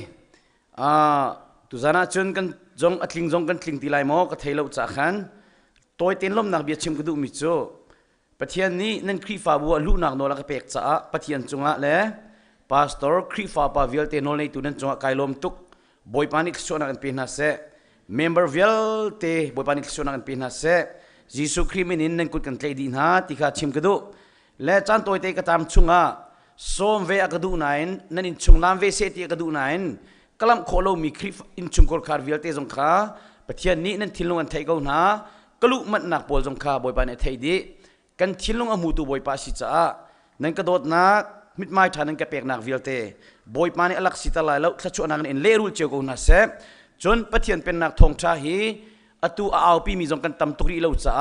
[SPEAKER 6] tu zana chun kan jong atling jong kan tling tilai mo ka thailo cha khan toy ten lom nak bia chim ku du mi chu pathian ni nan khri fa bu lu nak no la ka pek cha pathian chunga le pastor khri fa pa vial te no nei tu nan chunga kailom tuk boy pa ni thchona kan pe na se member vial te boy pa ni thchona kan pe na se Jisu krimin in kut kan tlei din ha tika chim kadu le chan toy te ka tam chunga som ve akadu nain nanin chunglam ve se ti akadu nain kalam kholo mi khri in chungkor khar vial te jong kha pathian ni nan thilung an thai go na kalu mat nak pol jong kha boy pa ne thai di kan thilung amu tu boy pa si cha nan ka dot na mit mai thanan ka pek nak vial te boy pa ne alak sita lai lo thchu nang in le rul che go na se chon pathian pen nak thong tha hi atu aupi mi jong kan tam tukri lo cha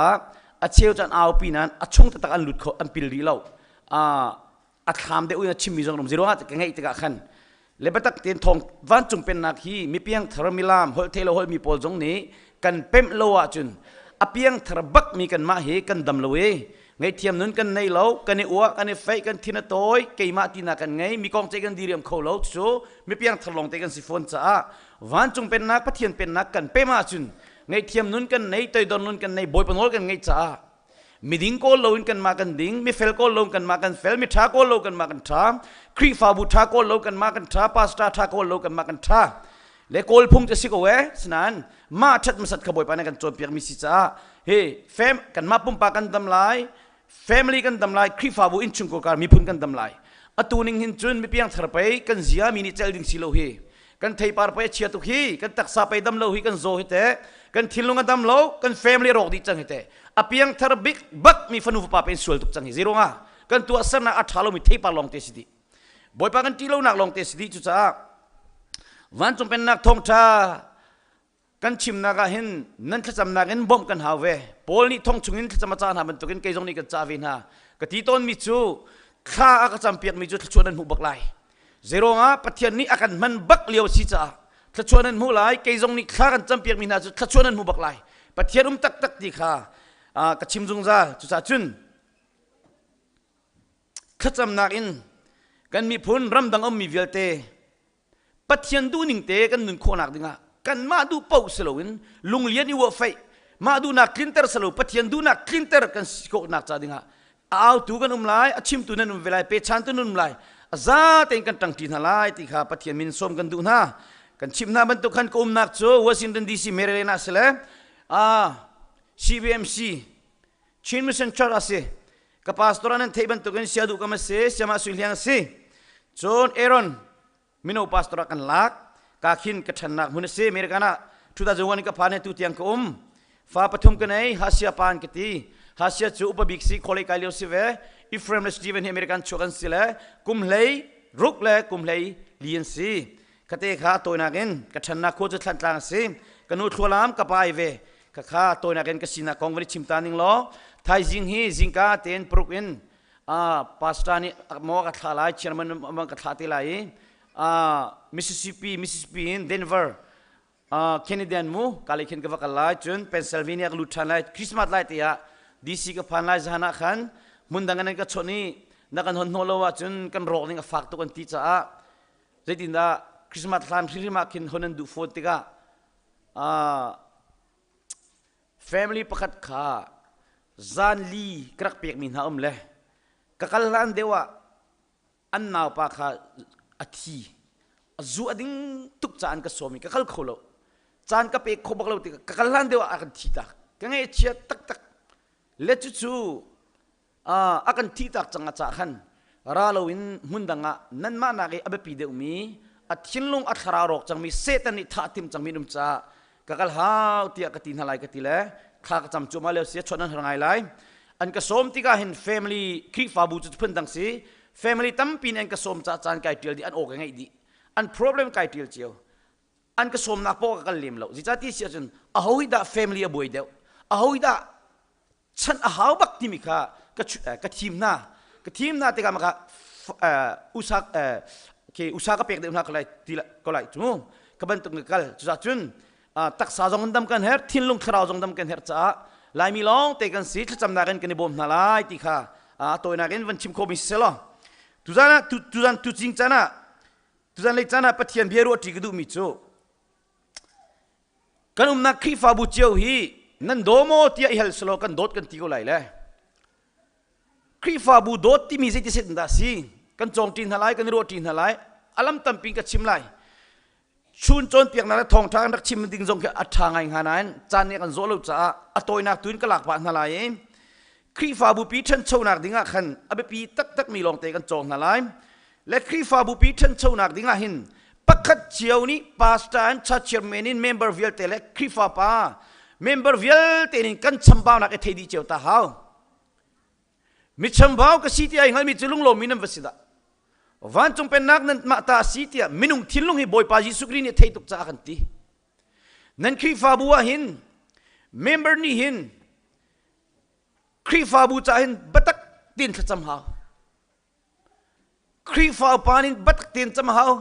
[SPEAKER 6] a cheu chan aupi nan a chung ta an lut kho an pil ri lo a kham de uya chim mi jong rom zero ha ka ngai ta khan le batak ten thong van chung pen nak hi mi piang tharamilam hol thelo hol mi pol jong ni kan pem lo wa chun a piang tharbak mi kan ma he kan dam lo we ngai thiam nun kan nei lo kan ni uwa kan ni fei kan thina toy keima tina kan ngai mi kong che kan diriam kho lo chu mi piang tharlong te kan sifon cha van chung pen nak pathian pen nak kan pema chun ngay thiam nun kan nei toy don nun kan nei boy panol kan ngay cha mi ding ko lo in kan ma kan ding mi fel ko lo kan ma kan fel mi tha ko lo kan ma kan tha khri fa bu tha ko lo kan ma kan tha pasta tha ko lo kan ma kan tha le kol phung te si ko we snan ma that masat ka boy pa na kan chon piak mi si cha he fam kan ma pum pa kan dam lai family kan dam lai khri fa bu in chung ko kar mi phun kan dam lai atuning hin chun mi piang thar pai kan zia mi ni chel ding si lo he kan thei par pai chia tu hi kan taksa pai dam lo hi kan zo hi te kan thilunga dam lo kan family rok di chang hite apiang thar big bak mi fanu pa pen sul tuk chang hi zero nga kan tu asar na athalo mi thei pa long te sidi boy pa kan ti lo nak long te sidi chu cha van chung pen nak thong tha kan chim na ga hin nan thacham na gen bom kan hawe pol ni thong chungin thacham cha na ban tu ken ke jong ni ka cha win ha ka ti ton mi chu kha aka cham piak mi chu chuan hu bak lai zero nga pathian ni akan man bak liao si cha thchuanan mu lai ke jong ni kha kan champiak mi na chu thchuanan mu bak lai pathian tak tak ti kha ka chim jung za chu cha chun ขจำนักอินกันมีพ้นรำดังมีเวลเตปัจจัยดูนิ่งเตกันนุนโคนักดึงอ่ะกันมาดูเป้าสโลวินลุงเลี้ยนอยู่ว่าไฟมาดูนักคลินเตอร์สโลปัจจัยดูนักคลินเตอร์กันโคนักจ้าดึงอ่ะเอาตัวกันไล่ชิมตัวนั้นเวลาเปชันตัวนั้นไล่จ้าเต็งกันตั้งทีนั่นไล่ที่ข้าปัจจัยมินส้มกันดูนะกันชิมน้าบรรทุกขันกุมนักโจวอชิงตันดีซีเมเรนัสเลยCBMC ชินมิชันชาร์เซ่กับพาสตอร์นั้นเทบันตุกันเสียดูกันมาเสียจะมาสุริยังเสียจอห์นเอรอนมิโนพาสตอร์กันลักกาคินกัดนักมุนเสียเมริกานะทุตาจวันกับพาเนตุที่ยังกุมฟ้าปฐมกันไอฮัสยาปานกตีฮัสยาจูอุปบิกซีโคเลกาลิโอสิเวอิฟเรมเลสตีเวนเอเมริกันชกันสิเลกุมเลยรุกเลยกุมเลยเลียนซีกเตะขาตัวนักเองกัดนักโคจรทันตางซีกันอุทัวลามกับไปเวข้าตัวนักเองก็สินะกองวันชิมตานิงล้อไทยจิงฮีจิงกาเต็นปรุกินปาสตานีมอกัทลายเชนมันกัทลาติลายมิสซิสซิปปีอินเดนเวอร์แคนาเดียนมูกาลิขินกับกัลลายจนเพนซิลเวเนียกลูทันลายคริสต์มาสลายที่ดีซีกับพันลายจานาขันมุนดังกันก็ชนีนักกันหนโนลวะจนกันรอนี่กับฟักตัวกันที่จ้าใจดินดาคริสต์มาสลามคริสต์มาสขินหนันดูโฟติกาfamily ประคัดขาจานลีกระเปียกมินหาเลยกะกัลลันเดวะอันนาวปากขาอธิจูอดิ้งทุกจานก็สมิกะกัลโคโลจานกะเปียกขบักเราติกะกัลลันเดวะอากันทีตักกังเอเชียตักตักเลจุจูอากันทีตักจังอาจาขันราลวินมุนดังะนั่นมานาเกอเบปีเดอุมีอัดชินลงอัดขารารอกจังมีเซตันิท่าทิมจังมีนุมจ้ากะกัลฮาวที่กตินหลายกติเลข้าก็จำจุมาเลเซียชนนั้นหายไลอันก็สมที่ก็เห็น family คริฟาบูจุดพื้นดังสิ family ตั้มปีนอันก็สมจ่าจานไก่เตียวดีอันโอเคไงดีอัน problem ไก่เตียวเจียวอันก็สมนักโปกันเลี้ยมเราจิตใจที่เสียจนอาหูยดา family บ่อยเดียวอาหูยดาฉันอาหาวบักที่มีข้าก็ทีมหน้าที่ก็มาก็อุตสาหเปียกเดิมหน้าก็เลยจุ่มก็บันทึกกันจุดจุนตักษาจงดำกันเฮร์ทิ้งลงคราวจงดำกันเฮร์จ้าลายมีลองเตกันสิทจำนักกันกันในบ่มนาลายที่ข้าตัวนักกันวันชิมโคมิเซลตุจานะตุจิงจานะเล็กจานะปะเทียนเบียร์ที่กระดูมิโจกันนักคริฟาบุเจียวฮีนั่นโดโมที่ไอเฮลสโลกันโดดกันที่ก็ไหลเลยคริฟาบุโดดที่มีเศษเศษนั่นสิกันจงจีนทลายกันรัวจีนทลายอลัมตัมปิงกันชิมไลชุนจนเปียกนั้นทองทางนักชิมดิ่งจงแค่อัฐางไงหานั้นจานนี้กันโซลูจ้าอัตโอยนักตุนก็หลักผ่านทลายคริฟาบุปีชันโชนักดิ่งขันอเบปีตักมีลองเตกันจงทลายและคริฟาบุปีชันโชนักดิ่งหินปักขัดเชียวนี้ปาสตานชัดเชียร์เมนินเมมเบอร์วิลเตเล็กคริฟาปาเมมเบอร์วิลเตนินกันชัมบ้านักเทดีเจียวตาหาวมิชัมบ้าก็สิที่ไอ้เงินมิจุลุงโลมินัมวสิดาวันจงเป็นนักนั้นมาตาสิที่มินุงทิ้งลงให้บอยปาจิสุกรีเนี่ยเทตุกจ้ากันทีนั่นคริฟาบัวหินเมมเบอร์นี่หินคริฟาบูจ้าหินบัตักตีนจำหาวคริฟาปานินบัตักตีนจำหาว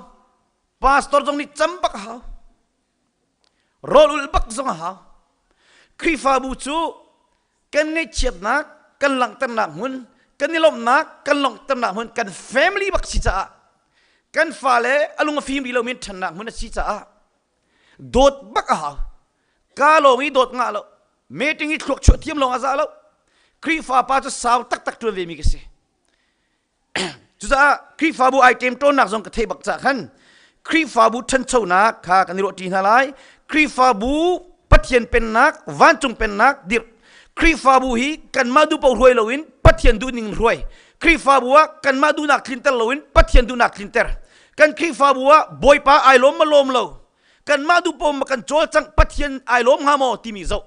[SPEAKER 6] พาสตอร์จงนี่จำบักหาวโรลุลบักจงหาวคริฟาบูจูกันเนี่ยเฉียบนักกันหลังตำหนักหุ่นกันนี่ลมนักกันหลังตำหนักหุ่นกัน family บักสิจ้ากันฟ้าเล่อลุงฟิล์มดีเรามีถนักหุ่นสิจ้าโดดบักหาวกาโลมีโดดงาโลเมติงอีทุกชุดทีมลงอาซาโลคริฟาปาจะสาวตักตัวเวมิกสิจุดคริฟาบูไอเทมต้นนักจงกระเทบักจากขันคริฟาบูทันเช่านักข้ากันนี่รถจีนอะไรคริฟาบูปัจเจียนเป็นนักวันจงเป็นนักดิบคริฟาบูฮีกันมาดูเป่ารวยลวินปัจเจียนดูนิ่งรวยคริฟาบัวกันมาดูนักคลินเตอร์ลวินปัจเจียนดูนักคลินเตอร์กันคริฟาบัวบอยป้าไอล้มมาล้มเรากันมาดูปมกันโจจังปัจเจียนไอล้มหาโมที่มีเจ้า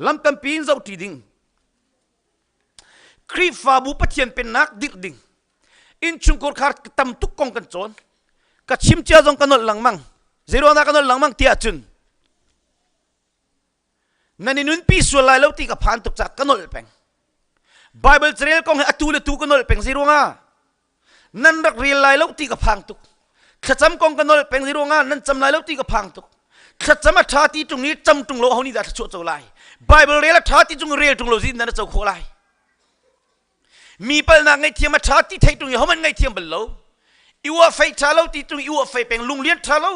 [SPEAKER 6] ลำตัมปีนเจ้าที่ดิ่งคริฟาบูปัจเจียนเป็นนักดิบดิ่งอินชุงกอร์ขาร์ตำทุกกองกันโจนกัดชิมเจ้าจงกันนหลังมังเซโรนักกันนหลังมังเตียจุนนั่นนุนปีส่วนไรแล้วที่กับผ่านตุกจากกันนลเป็งไบเบิลเรียลกองให้อัตุเลตุกันนลเป็งเซโรงานั่นรักเรียลไรแล้วที่กับผ่านตุกขจำกองกันนลเป็งเซโรงานั่นจำไรแล้วที่กับผ่านตุกขจำมาท่าที่ตรงนี้จำตรงโลเขานี่ได้ชั่วเจ้าไรไบเบิลเรียลท่าที่ตรงเรียลตรงโลจีนั่นเจ้าโคไร
[SPEAKER 11] มีปัญหาไงเทียมมาชาติไทยตรงนี้เขามันไงเทียมบนโลอีว่าไฟชาโลตีตรงอีว่าไฟเป็นลุงเลี้ยนชาโล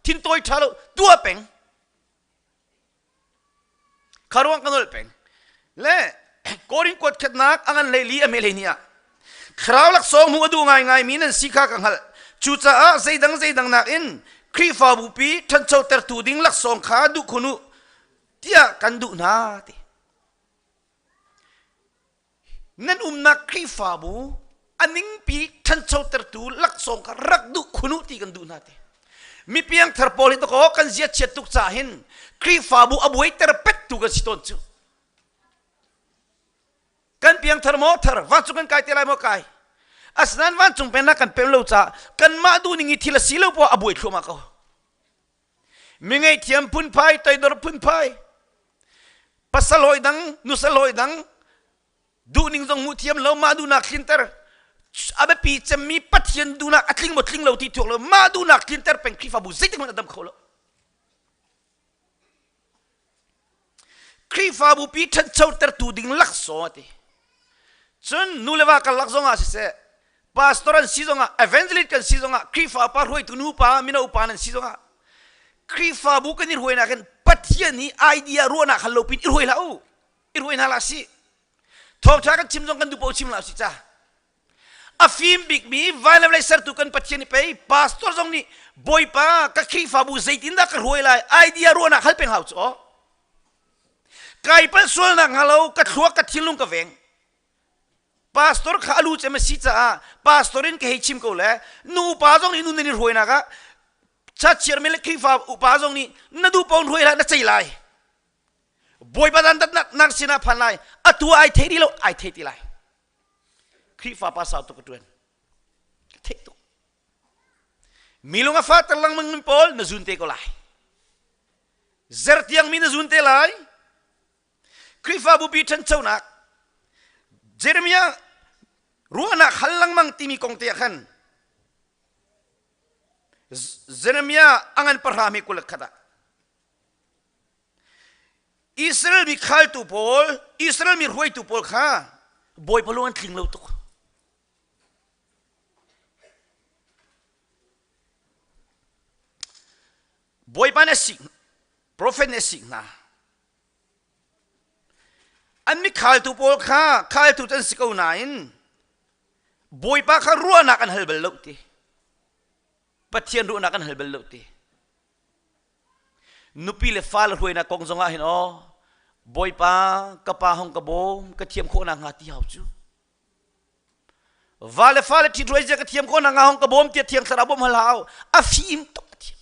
[SPEAKER 11] ทินตัวชาโลตัวเป็นคารวงกันเลยเป็นและโกริงกดขัดนักอันเลยลีอเมริเนียคราวลักสองหัวดูง่ายมีนั่นสิข้ากังหัลจูจ้าใจดังนักอินครีฟาบุปีทันเจ้าเตอร์ตูดิ้งลักสองขาดูคุนุเตียกันดูนาตินั่นนักครีฟาบุอันนิงปีทันเจ้าเตอร์ตูลักสองขารักดูคุนุตีกันดูนาติมีเพียงทาร์โพลิตโกกันเสียเช็ดตุกจ่าหินครีฟาบุอบุยเตอร์เป็ดตุกันสิตนจูกันเพียงทาร์โมเตอร์วันจุกันไกเตลัยโมไกอาสนั้นวันจุงเป็นนักกันเป็นโลจ่ากันมาดูนิ่งทีละสิโลพออบุยชัวมาเขามีไงเทียมพุ่นพายไตดอร์พุ่นพายปัสลอยดังนุสลอยดังดูนิ่งจงมุเทียมเรามาดูนักลินเตอร์อาเบปีจะมีปัจจัยดูนักอัดลิงหมดลิงเราที่ถูกเรามาดูนักลินเตอร์เป็นครีฟาบุซิตมันอดัมเขาแล้วครีฟาบุปีทันเจ้าเตอร์ตูดิ่งลักษณะที่จนนูเลวากันลักษณะสิเซ่พาสตอรันซีซงะเอเวนเจลิกันซีซงะครีฟาปาร์หวยตุนูปามินาอุปานันซีซงะครีฟาบุกันอิรหวยนักันปัจจัยนี้ไอเดียรัวนักฮัลโลปินอิรหวยแล้วอิรหวยนาลาสิทอมชากันชิมซงกันดูโปชิมลาสิจ้าอาฟิมบิกมีไวเลเวลเซอร์ตุกันปัจจัยนี้ไปพาสตอร์ซงนี้บอยปากับครีฟาบุใจตินดักรหวยไลไอเดียรัวนักฮัลเป็นเฮาส์อ๋อไก่เป็นส่วนนักฮัลโลกัดหัวกัดทิ้งลงกับเวงพาสตอร์ข้าลูจะมาสิจ้าพาสตอร์นี่ก็ให้ชิมกูเลยนูปาซงนี้นูนี่รวยนักชัดเชียร์เมล็ดครีฟาอุปาซงนี้นั่นดูปอนรวยแล้วนั่นใจไล่บอยปาดันนักสินาพันไล่อัตัวไอเทดีโลไอเทดีไล่ครีฟาภาษาตุกตวนเทตุมิลงอาฟาตลังมึงปอลนซุนเตก็ไล่เซอร์ที่ยังมีนซุนเตไล่ครีฟาบุบีชันเจ้านักเจเรมียรัวนักฮัลลังมังที่มีกองเตียขันเจเรมียอังอันปะรามีกุลขดาอิสราเอลมีขัลตุโพลอิสราเอลมีรวยตุโพลข้าบอยพลวันทิ้งเราตุกบอยปานสิงโปรเฟนสิงนะอันนี้ขัลตุโพลข้าขัลตุจันสิกเอาไหนบอยปาข้ารัวนักอันเฮลเบลลุตีปัจเจียนรัวนักอันเฮลเบลลุตีนุปีเลฟ้าลรวยนักกงจงอาหินอ๋อบอยปากระปาหงกระโบมกระเทียมโคนางาที่เฮาจูวาเลฟ้าเลที่รวยจะกระเทียมโคนางาหงกระโบมเตียเทียงสระบมฮลาวอาฟิมตกกระเทียม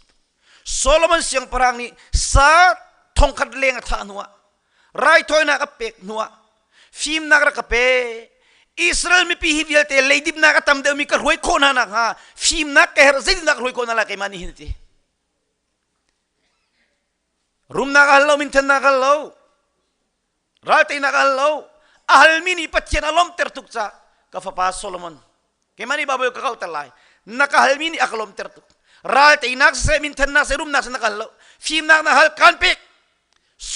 [SPEAKER 11] โซโลมอนเสียงปรางนี้สาทองขัดเลงท่านัวไรถอยนักเป็กนัวฟิมนักระกเปอิสราเอลมีพิฮิวิลเตเลดิบนักตำเดมีกระรวยโคนานักฮะฟิมนักแกเฮรซิดนักรวยโคนานักเอมานี่หินตีรุมนักฮัลโลมินเทนนักฮัลโลรัลตีนักฮัลโลอาฮัลมินีปัจเจนอารมณ์เตอร์ตุกจ้ากับฟ้าโซโลมอนเกมานี่บาบอยกับเขาตลายนักฮัลมินีอารมณ์เตอร์ตุกรัลตีนักเซมินเทนนักเซรุมนักนักฮัลโลฟิมนักฮัลกันเป็ก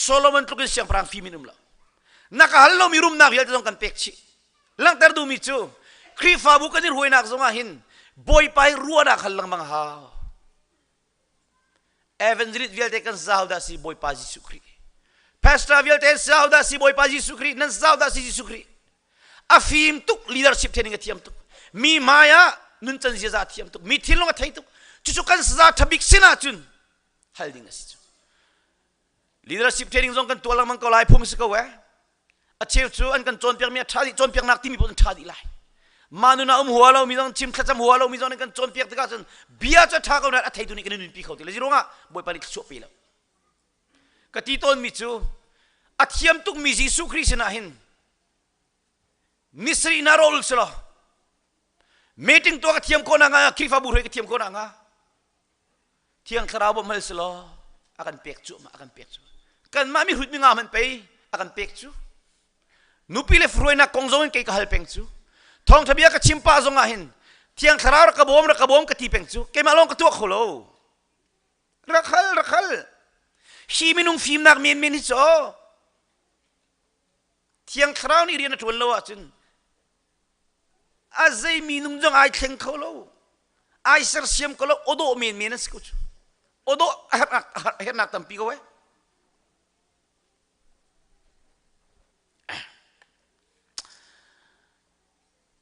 [SPEAKER 11] โซโลมอนตุกเสียงพรางฟิมินุมละนักฮัลโลมีรุมนักเยอะจะต้องกันเป็กชีลังเตอร์ดูมิจูครีฟาบุกันนี่รวยนักสงหินบอยไปรัวนักฮัลลังมังฮาเอเวนจิตวิลเตกันซาวดาซีบอยปาจิสุครีพาสตราวิลเตนซาวดาซีบอยปาจิสุครีนั่นซาวดาซีจิสุครีอาฟิมตุกลีดเดอร์ชิพเทนิงเทียมตุกมีมายานุนจันเจซาเทียมตุกมีทิลลงไทยตุกจุกันซาทบิกสินาจุนฮัลดิงนะสิจูลีดเดอร์ชิพเทนิงจงกันตัวลังมังกรไลพุ่มสกาวะอาเชฟจูอันกันโจนเปียกมีชาดิโจนเปียกนักที่มีผลชาดิไลมานุนาหัวเรามีจงชิมขัดจำหัวเรามีจงกันโจนเปียกตะกันเบียจะทักเอาหน้าไทยตัวนี้กันนุนปีเขาติเลยจิรงะบอยปานิกชัวปีแล้วกติต้นมิจูอาเทียมตุกมิจิสุคริสนาหินนิสรีนารอลสละเมติงตัวกติยมโคนางาคริฟาบุรุษกติยมโคนางาเที่ยงคราวบ่มาสละอากันเปียกจูมาอากันเปียกจูกันมามีหุ่นมีงามันไปอากันเปียกจูนุปีเลฟรวยนักกงจงเกยกะฮัลเปียกจูทองทะเบียกะชิมปาจงอาหินเที่ยงคราวรักบอมกะตีเปียกจูเกมาลงกะตัวขโลรักฮัลชีมินุงฟิมนักเมียนนิโซเที่ยงคราวนี่เรียนชวนโลอาจุน อาใจมีนุ่งจังไอเข่งเขาโลไอเสือเสียมเขาโลโอโดเมนนั่นสิกูโอโดเห็นนักตั้มปีก็ไว้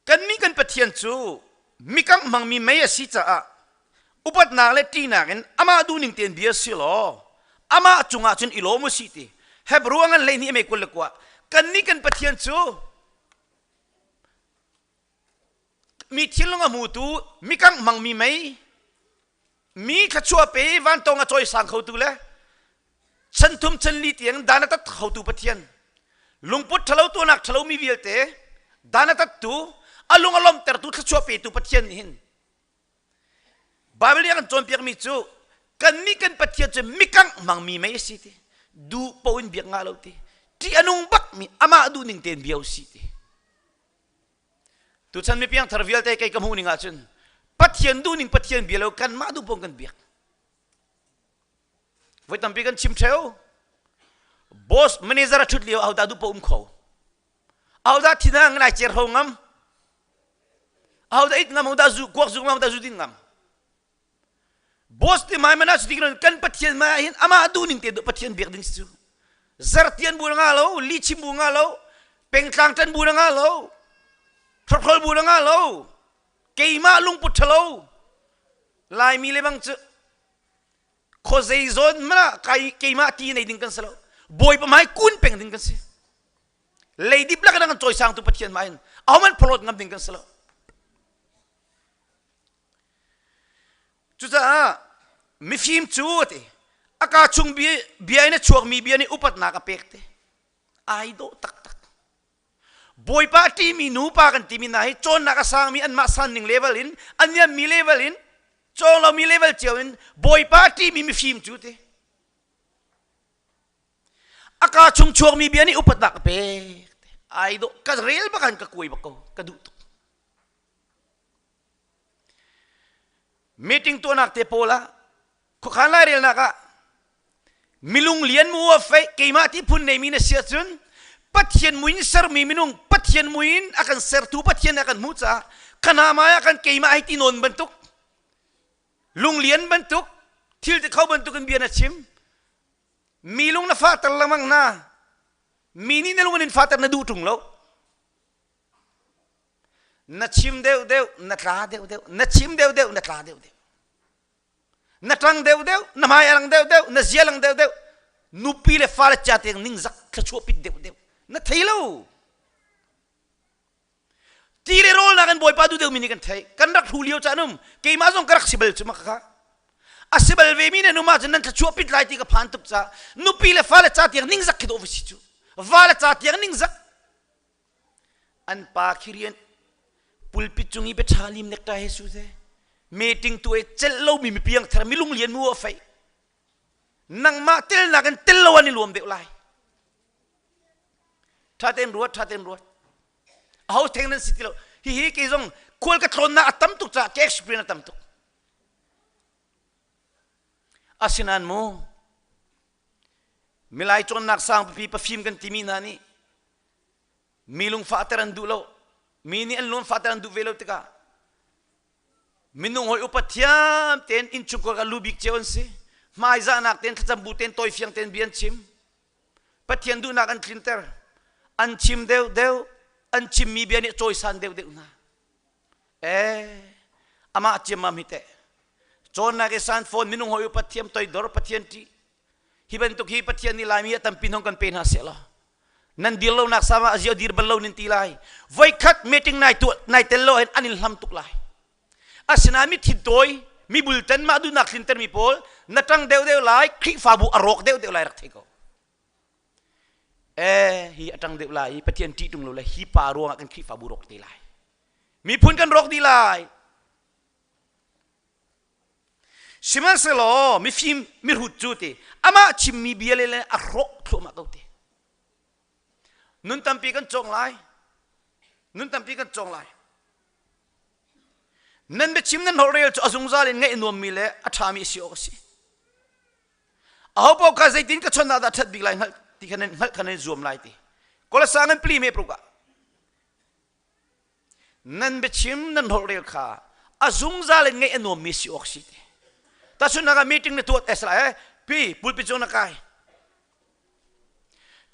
[SPEAKER 11] กันมีกันปะเทียนจูมีกังมังมีไม่สิจ้าอุปนักเลตีนักนอามาดูนิ่งเตียนเบียสิโลอามาจุงอาจนอิโลมุสิตีเฮบรัวงันเลยนี่ไม่กุลกว่ากันนี่กันปะเทียนจูมีที่ลงอามูตูมีกังมังมีไม่มีขชัวเปย์วันตรงอาจอยสังเขาตูเลยฉันทุ่มฉันลีเตียงดานัตเขาตูปะเทียนลุงพุทธทะเลตัวนักทะเลมีเบียเตดานัตตูอารมณ์อารมณ์แต่ตัวขชัวเปย์ตูปะเทียนหินบาเบลียนจอมเปียกมีจูกันนี่กันปะเทียนจะมีกังมังมีไม่สิทีดูปูนเบียงงาเราทีที่อนุบักมีอามาดูนิ่งเตียนเบียวสิทีตุฉันไม่เพียงทาร์วิลแต่ไกลกำหูนิ่งอาจุนปะเทียนดูนิ่งปะเทียนเบียเรากันมาดูปงกันเบียกไว้ตั้งปีกันชิมเทวบอสมันนี่จะรัดชุดเลี้ยวเอาดาดูปงเขาเอาดาที่นั่งไล่เจ้าหงงเอาดาอิดงามเอาดาจูกวักจูงามเอาดาจูดินงามบอสที่ไม่มานาสุดที่กันปะเทียนมาเห็นอามาดูนิ่งเตียนปะเทียนเบียกดิ้งสิซาร์เทียนบูรงาโลลีชิมบูรงาโลเป็งกลางจันบูรงาโลทรพลบูรงาโลเกยมาลุงพุทธโลลายมีเลบังจะโคเซย์โซนมันอะเกยมาตีในดิ้งกันสโลบอยปะไม้กุนเป็งดิ้งกันสิเลยดิบลักกันจอยสังตุปะเทียนมาเห็นเอามันพลดงามดิ้งกันสโลจุดจ้ามีฟิล์มจูดอากาศชุงเบียเนี่ยช่วงมีเบียเนี่ยอุปนักเป็กเตไอโดตักบอยปาร์ตี้มีนูปากันที่มีไหนจนนักสร้างมีอันมาสันหนึ่งเลเวลินอันนี้มีเลเวลินจนเรามีเลเวลเจียวอินบอยปาร์ตี้มีฟิล์มจูดอากาศช่วงมีเบียเนี่ยอุปนักเป็กไอโดกัดเรียลบักันกัคุยบักกัดูตุมีติ้งตัวนักเตโปละคุขันไล่เรียนนักมิลุงเลียนมัวไฟเกยมาที่พุ่นในมีนเสียจุนปัทเทียนมุยนเสร์มีมินุงปัทเทียนมุยนอากันเสร์ตูปัทเทียนอากันมุจ้าขณะมาอากันเกยมาไอที่นนบรรทุกลุงเลียนบรรทุกที่จะเข้าบรรทุกกันเบียนชิมมีลุงนฟาตละมังนามีนี่นลุงนินฟาตนดูตุงแล้วนัดชิมเดียวนัดลาเดียวนัดชิมเดียวนัดลาเดียวนัดรังเดียวนัดหมายรังเดียวนัดเจียรังเดียวนูปีเลฟ้าเลจัดเองนิ่งจักขชัวปิดเดียวนัดไทยแล้วทีเลโรลนักันบอยปาดูเดียวมินิกันไทยกันรักฮูเลียวจานุ่มเกี่ยมาส่งกระสิบลจุมาค่ะอาสิบลเวมิเนี่ยนุ่มอาจจะนั่นขชัวปิดไล่ที่กับพันตุกจ้านูปีเลฟ้าเลจัดเองนิ่งจักคิดโอเวสิจูฟ้าเลจัดเองนิ่งจักอันปาคิริยนปุลปิจุงอีเบชาลิมเนกตาเฮซูเซเมติงตัวเจลโลมีเพียงทามิลุงเลียนมัวไฟนังมาเตลนักันเตลวันนี่รวมเดียวไล่ท่าเต้นรวดเอาเทงนั้นสิทธิ์เราฮิกิจงควรกระทนนะตั้มตุกจ้าเก็กสเปรย์นะตั้มตุกอาศินันโมมิไลจนนักสร้างปีปะฟิล์มกันที่มีนานี่มีลุงฟาเตรันดูโลมีนี่อันลุงฟาเตรันดูเวลติกามินุงหอยอุปธิยามเต้นอินชุกกับลูบิกเจวันสิมาอิจานักเต้นขจำบูเต้นตัวฟิงเต้นเบียนชิมปะเทียนดูนักอันคลินเตอร์อันชิมเดียวอันชิมมีเบียนี่โจยสันเดียวนะอามาจิมมามิเตจนนักสันโฟนมินุงหอยอุปธิยามตัวดอร์ปะเทียนที่ฮิบันตุกฮิปะเทียนนี่ลายมีตั้มพินหงกันเป็นหาเสละนั่นดีลนักสามอาเจียดีร์บลล์นินตีลายไว้คัดเมติงนายตัวในเตลโลเห็นอันนี้ลำตุกลายอาศินามิทิดโดยมีบุลเทนมาดูนักลินเตอร์มีโพลนัดตั้งเดียวไล่คลิกฟาบูอารอกเดียวไล่รักเทโกฮีตั้งเดียวไล่ปะเทียนที่ตรงเราเลยฮีปารัวกันคลิกฟาบูรอกดีไล่มีพุ่นกันรอกดีไล่ชิมันเสลอมีฟิล์มมีหุ่นจุดที่อามาชิมมีเบียเลอารอกโคมาตัวที่นุนตั้มปีกันจงไล่นุนตั้มปีกันจงไล่นั่นเป็นชิมนั่นหัวเรียวจะอาซุงซาลินไงนวมมีเล่อัฐามีสิโอสิเอาพวกข้าใจดินก็ชนนาดัดบิ๊กไลน์ที่คะแนนซูมไลน์ที่ก็เลยสร้างเงินปลีเมปรุกะ นั่นเบชิมนั่นหกเรียลขาอาซุงซาเลงไงอนมิสิออกสิแต่สุนัขมีติ้งในตัวเอสไลพี่ปุลปิจงนักไก่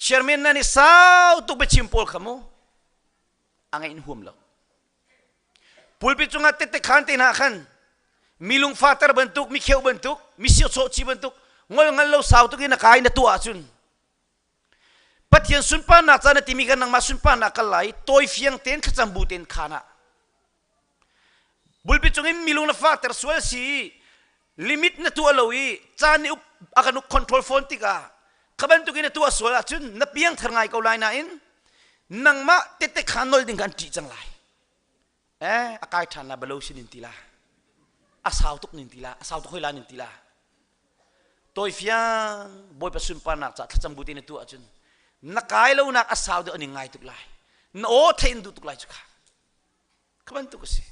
[SPEAKER 11] เชอร์เมนนั่นนี่สาวตุกเบชิมพอลขโมอังไงอินหัวมแล้วปุลปิจงอัดเตะขันเตะหน้าขันมีลุงฟาเตอร์บรรทุกมีเขียวบรรทุกมีเสียวโซชีบรรทุกงอยงั้นเราสาวตุกินักไก่ในตัวจุนปัจจัยสุนปานักจานที่มีกันนังมาสุนปานักกันไหลตัวเฟียงเต็นขจำบูเต็นขานะบุลปิจงมีลุงฟาเตอร์สวยสิลิมิตในตัวเราอีจานนี้อาการนุคอนโทรลโฟนติกาขบันตุกินตัวสวยจุนนับเพียงทางไงก็ไลน์นั่นนังมาเตะขันนอลดิ่งกันจีจังไรอากาศทันนะเบลูชินินติลาอาสาวตุกนินติลาอาสาวตุกฮอยลานินติลาตัวเฟียงบอยประสุนปานักจะจำบุตรในตัวจุนนักไก่เรานักอาสาวเดือดนิงไงตุกไลนโอเทนดูตุกไลจุกาขบันตุกสิ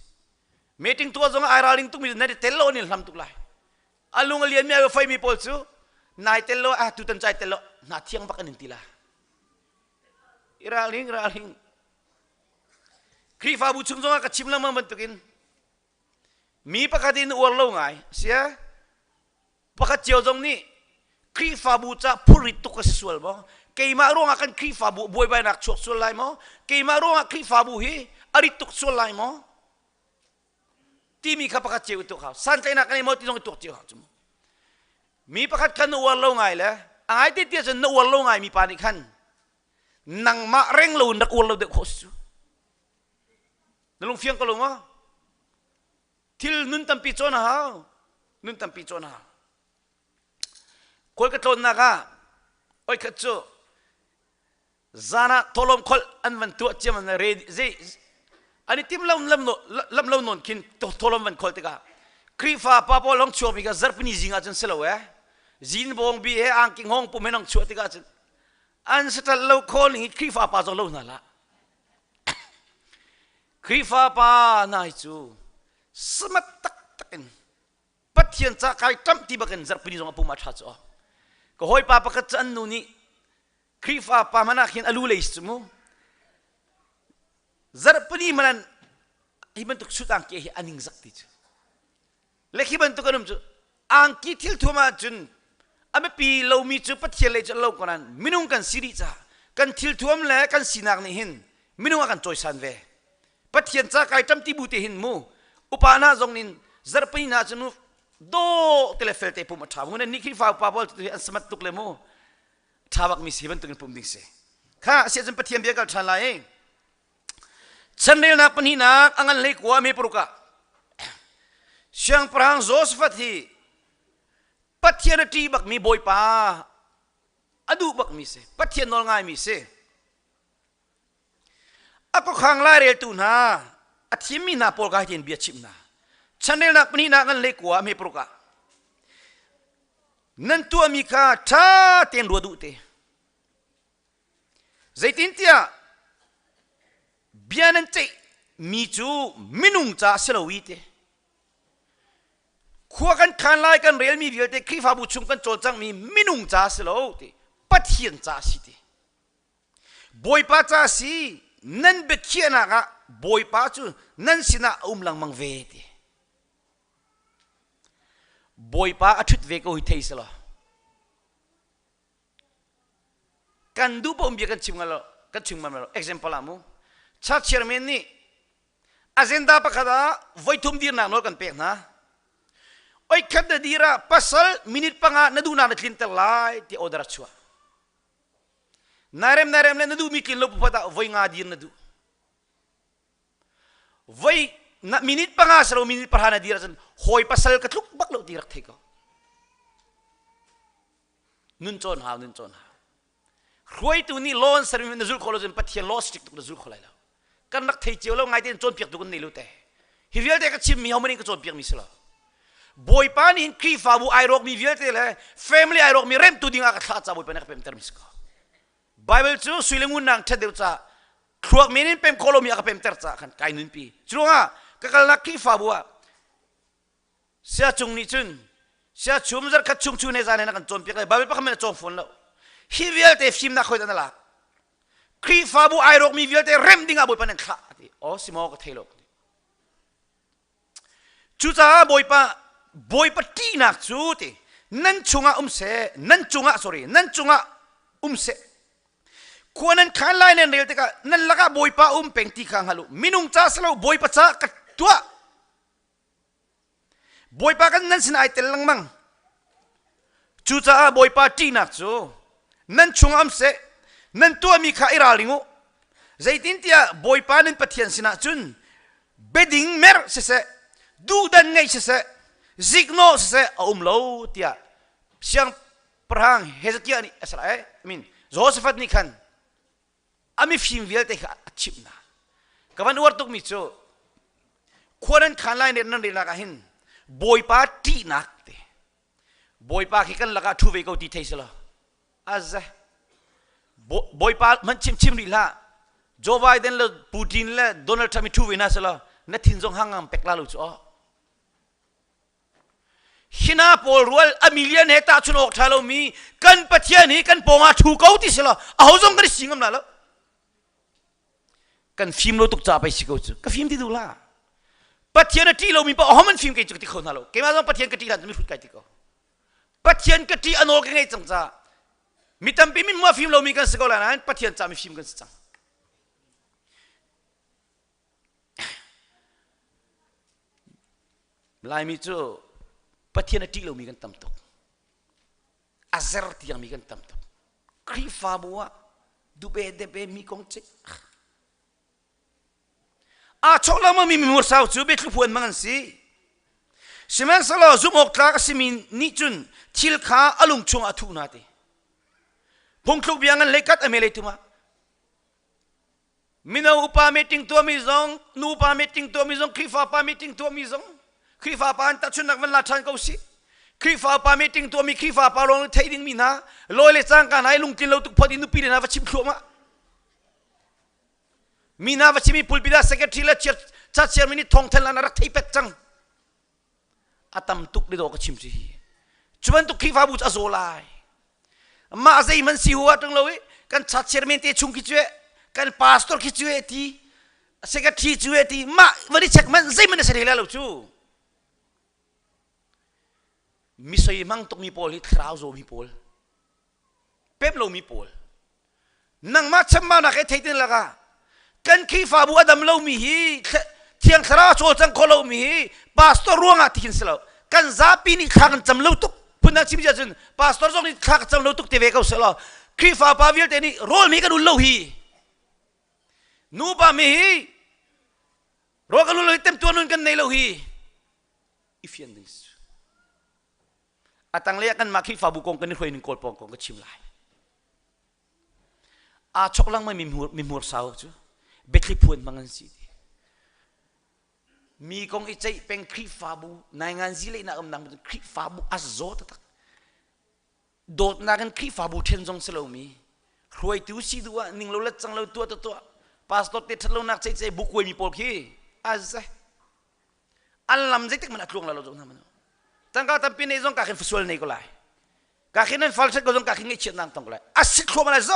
[SPEAKER 11] เมติงตัวจงไอราลิงตุกมีนั่นเตลโลนี่ทำตุกไลอาลุงเลียนมีไอไฟมีโพลซูนายเตลโลตุตันใจเตลโลนาเที่ยงปักนินติลาอิราลิงครีฟาบุชุงจงอาชิมลำมันตุกินมีปกตินอวลโลงไงเสียปกติเจ้าจงนี่ครีฟาบุจะพูริตุกสิสวลบ่เกี่ยมาร่วงกันครีฟาบุบวยใบนักชกสวลไลมั้งเกี่ยมาร่วงครีฟาบุฮีอริตุกสวลไลมั้งที่มีข้าปกติเจ้าตุกเขาสันใจนักนี่มอที่ต้องตุกเจ้าจุ่มมีปกติกันอวลโลงไงเลยไอ้ที่เดียวจะนอวลโลงไงมีปานิคันนังมาเร่งลูนักอวลโลเด็กโคสุนั่นลุงเฟียงก็ลุงวะทิลนุนตัมปีโจนะฮะนุนตัมปีโจนะฮะคนกระโดดนักะโอ้ยขจูจานะทอลมคอลอันวันตัวเจ้ามันเรดเจอันนี้ทีมลำนนกินทอลมวันคอลติกาครีฟ้าป้าพอลองชัวร์มีกันZarhpiniจิงอาจารย์เสลวะจินบงบีอังกิงฮงปุ่มไม่น้องชัวร์ติกาจันอันสุดท้ายเราคอลนี่ครีฟ้าป้าจะเล่านั่นละครีฟ้าป้านายจูสมัตตักนปัจเจียนจากใครจำที่บักันZarhpiniจงปุ่มมาชัดจ้ะก็หอยป้าประกาศอันนู้นนี่ครีฟ้าป้ามันนักเห็นอลูเลสมูZarhpiniมันฮิบันตุกสุดอังกี้อันนิงจักติจเล็กฮิบันตุกนุ่มจูอังกี้ทิลทัวมาจุนอเมปีเรามีจูปัจเจียนเลยจะเล่ากันนั้นมินุงกันสิริจ้ากันทิลทัวมเลยกันสินักนี่หินมินุงกันจอยสันเวปัจเจียนจากใครจำที่บุตรหินมูอุปานาจงนินZarhpiniน่าจะนูโดเทเลเฟลเตปุ่มท้ามุนนี่ครีฟ้าป้าบอลตัวอันสมัตตุกเลมูท้าวักมิสิบันตุกินปุ่มดิ่งเสข้าเสียจนปัจเจียนเบียกันทันไลฉันเรียนนักปนินักอังกันเล็กว่าไม่ปรุกะเชียงพรางโจสฟัตีปัจเจียนที่บักมีบอยป้าอดูบักมีเสปัจเจียนนอลง่ายมีเสอะก็ขังไล่เรียตูน่าอาทิมีนาปอลกาเห็นเบียชิมนาฉันเรียนนักปนินักอันเล็กว่าไม่ปรุกะนั่นตัวมีค่าท่าเตียนรัวดุเตใจตินเตียเบียนันเจมีจูมินุงจ้าเสลวิเตขัวกันขันไล่กันเรียลมีเบียเตครีฟ้าบุชุงกันโจจังมีมินุงจ้าเสลวเตปัจเจียนจ้าสิเตบอยป้าจ้าสินั่นเบคียนักะบอยป้าจูนั่นสินะลังมังเวเตบอยป้าอัดเวก็หิเทสละกันดูปมเบียกันชิมกันละกันชิมมันละ example อามูชัดเชื่อเมนนี่อาเจนดาปะคดาไว้ทุ่มดีร์นานอกันเปกนะไอ้ขัดดีระปัสสลมินิตปังอาณดูนานคลินเตลไลที่ออเดอร์ชัวนาเรมเลยณดูมีคลินลบพัดไว้งาดีร์ณดูไว้มินิตปังอาสโลมินิตปะหานาดีระจันหอยปัสสลกระทุกบักโลดีรักเทก็นุนจอนหาวรวยตัวนี้ล้นสริมนจุลขอลจนปัจเจียนล้อสติกตุกนจุลขอเลยแล้วกันนักเทเจียวแล้วไงเต้นโจนเปียกตุกันนี่รู้แต่ฮิวิลเตก็ชิมมีเขาไม่ได้ก็โจนเปียกมิสละบอยปานี่ครีฟ้าบุไอรอกมีวิลเตเลยแฟมิลี่ไอรอกมีเริ่มตัวดิ่งอาการท้าบอยปานี่ก็เป็นเทอร์มิสก็ไบเบิลจู่สุยเลงุนนังเทเดลจ้าครัวมีนี่เป็นโคโลมีอาการเป็นเทอร์จ้ากันไกนุนปีจู่งะก็กำลังนักครีฟ้าบัวเสียจุงนี่จุนเสียชุ่มจะคัดชุ่มในจานนี้นักโจนเปียกเลยไบเบิลพักไม่ได้โจนฝนแล้วฮิวิลเตฟิมนักคอยนั่นแหละครีฟ้าบุไอรอกมีวิลเตเริ่มดิ่งอาบอยปานี่ขาดอ๋อสิมอก็เทโล จูจ้าบอยปะตีนักจูตินั่นจุงะเสนั่นจุงะนั่นจุงะเสควรนั้นขันไล่เนี่ยเรียกแต่ก็นั่นละก็บอยปะเป็งตีข้างฮัลโหลมินุงจ้าสลาวบอยปะจ้ากัดตัวบอยปะกันนั่นสินไอเตลังมังจูจ้าบอยปะตีนักจูนั่นจุงะเสนั่นตัวมีข้าอิราลิงูใจตินเตียบอยปะนั่นปะเทียนสินะจุนเบดิงเมอร์เสดูดันไงเสซิกโนเสโลเตียเสียงพระหังเฮสเกียนี่อะไรมินโจเซฟัตนี่ขันอามีฟิล์มวิลเตะชิมนะกับวันอวดตุกมิโซควรนั้นขันไล่เนี่ยนั่นเรียกกันหินบอยปาตีนักเตะบอยปาขี้กันละก็ทูเวกเอาตีเทสละอาเซบอยปามันชิมดีละโจไบเดนละปูตินละโดนัลด์ทรัมป์ทูเวนัสละนัดทิ้งจงหังอัมเป็กลาลุจ้อฮินาโปลรัวอเมริกันเฮต้าชุนออกทาลมีกันปัจเจียนี่กันปองอาถูกเอาที่สิละเอาจงกันสิงห์นั่นละกันฟิล์มเราตุกจ่าไปสิเขาจุกันฟิล์มที่ดูละปัจเจียนที่เรามีปะอ๋อมันฟิล์มกันจุกที่เขานั่นละเกี่ยมาจงปัจเจียนกันที่นั่นจะมีฟุตกันที่เขาปัจเจียนกันที่อันโอกันไงจังจ้ามีตั้มปีมีมัวฟิล์มเรามีกันสิเขาละนั้นปัจเจียนจ่ามีฟิล์มกันสิจังลายมิจูปัจเจียนที่เรามีกันตั้มตุกอาเซอร์ที่ยังมีกันตั้มตุกครีฟาบัวดูเบเดเบมีกงเจชกลามามีมัวสาวจูเบคลุพวนมังสีสิมันสลาจุมอกตากสิมินนิจุนทิลขาอลุงชงอาทุนาเตพงคลุกเบียงันเล็กัดอเมริตุมามินาอุปาเมติงตัวมิซงนูปาเมติงตัวมิซงครีฟาปาเมติงตัวมิซงครีฟาปานตัดชุนนักวันลาชันเขาสิครีฟาปาเมติงตัวมีครีฟาปาลงเทดิงมินาลอยเลจังกันให้ลุงกินเราตุกพอดีนุปีเดนะวัชิมครัวมามีนาวัชิมีปุลบิดาเซกทีละเชียร์จัดเชียร์มินิทองเทลานารักที่เป็ดจังอาตัมตุกลิดอกชิมสิจวนตุกครีฟาบุตรอโซลายมาใจมันสิหัวตรงเลยกันจัดเชียร์มินิชุงคิดช่วยกันพาสตอร์คิดช่วยทีเซกทีช่วยทีมาวันนี้เช็คมันใจมันเสียแล้วลูกชูมิสอยมังตุกมีโพลฮิตคราวโซมีโพลเป๊ปโลมีโพลนังมาชมมานักเทตินละกันกันคีฟาบัวดำโลมีฮีเทียงคราโชจังโคโลมีฮีพาสตอร์ร่วงอาทิตย์สิลากันซาปีนี่ข้ากันจำโลตุกพุ่นนักชิมจัดจนพาสตอร์จงนี่ข้ากันจำโลตุกเทเวก้าสิลาคีฟาปาวิลเตนี่โรลมีกันอุลโลฮีนูปามีฮีโรกันอุลโลฮีเต็มตัวนุนกันในโลฮีอีฟิอันดิสอาตังเลียกันมาคีฟาบุกงกันนี่คุยหนึ่งโกลปองกงก็ชิมไลชกลังไม่มีมัวสาวจูเบคลิพวนมังงันสิมีกงอิจัยเป็นครีฟาบูนายงานสิเลยนะนังครีฟาบูอัจโจตตักโดดนักันครีฟาบูเทนจงสโลมีรวยติวซีดัวนิ่งโลเลจังโลตัวพาสตอร์เตทโลนักใจบุกเวมีโปลคีอาเซอัลลัมใจตึกมันอัดลงแล้วเราจงทำมันจังก็ทำปีนี้จงกักขึ้นฟิสวลนี่ก็เลยกักขึ้นนั้นฟัลเซก็จงกักขึ้นไอเชียนนั่งตรงก็เลยอาศิครัวมันอัจโจ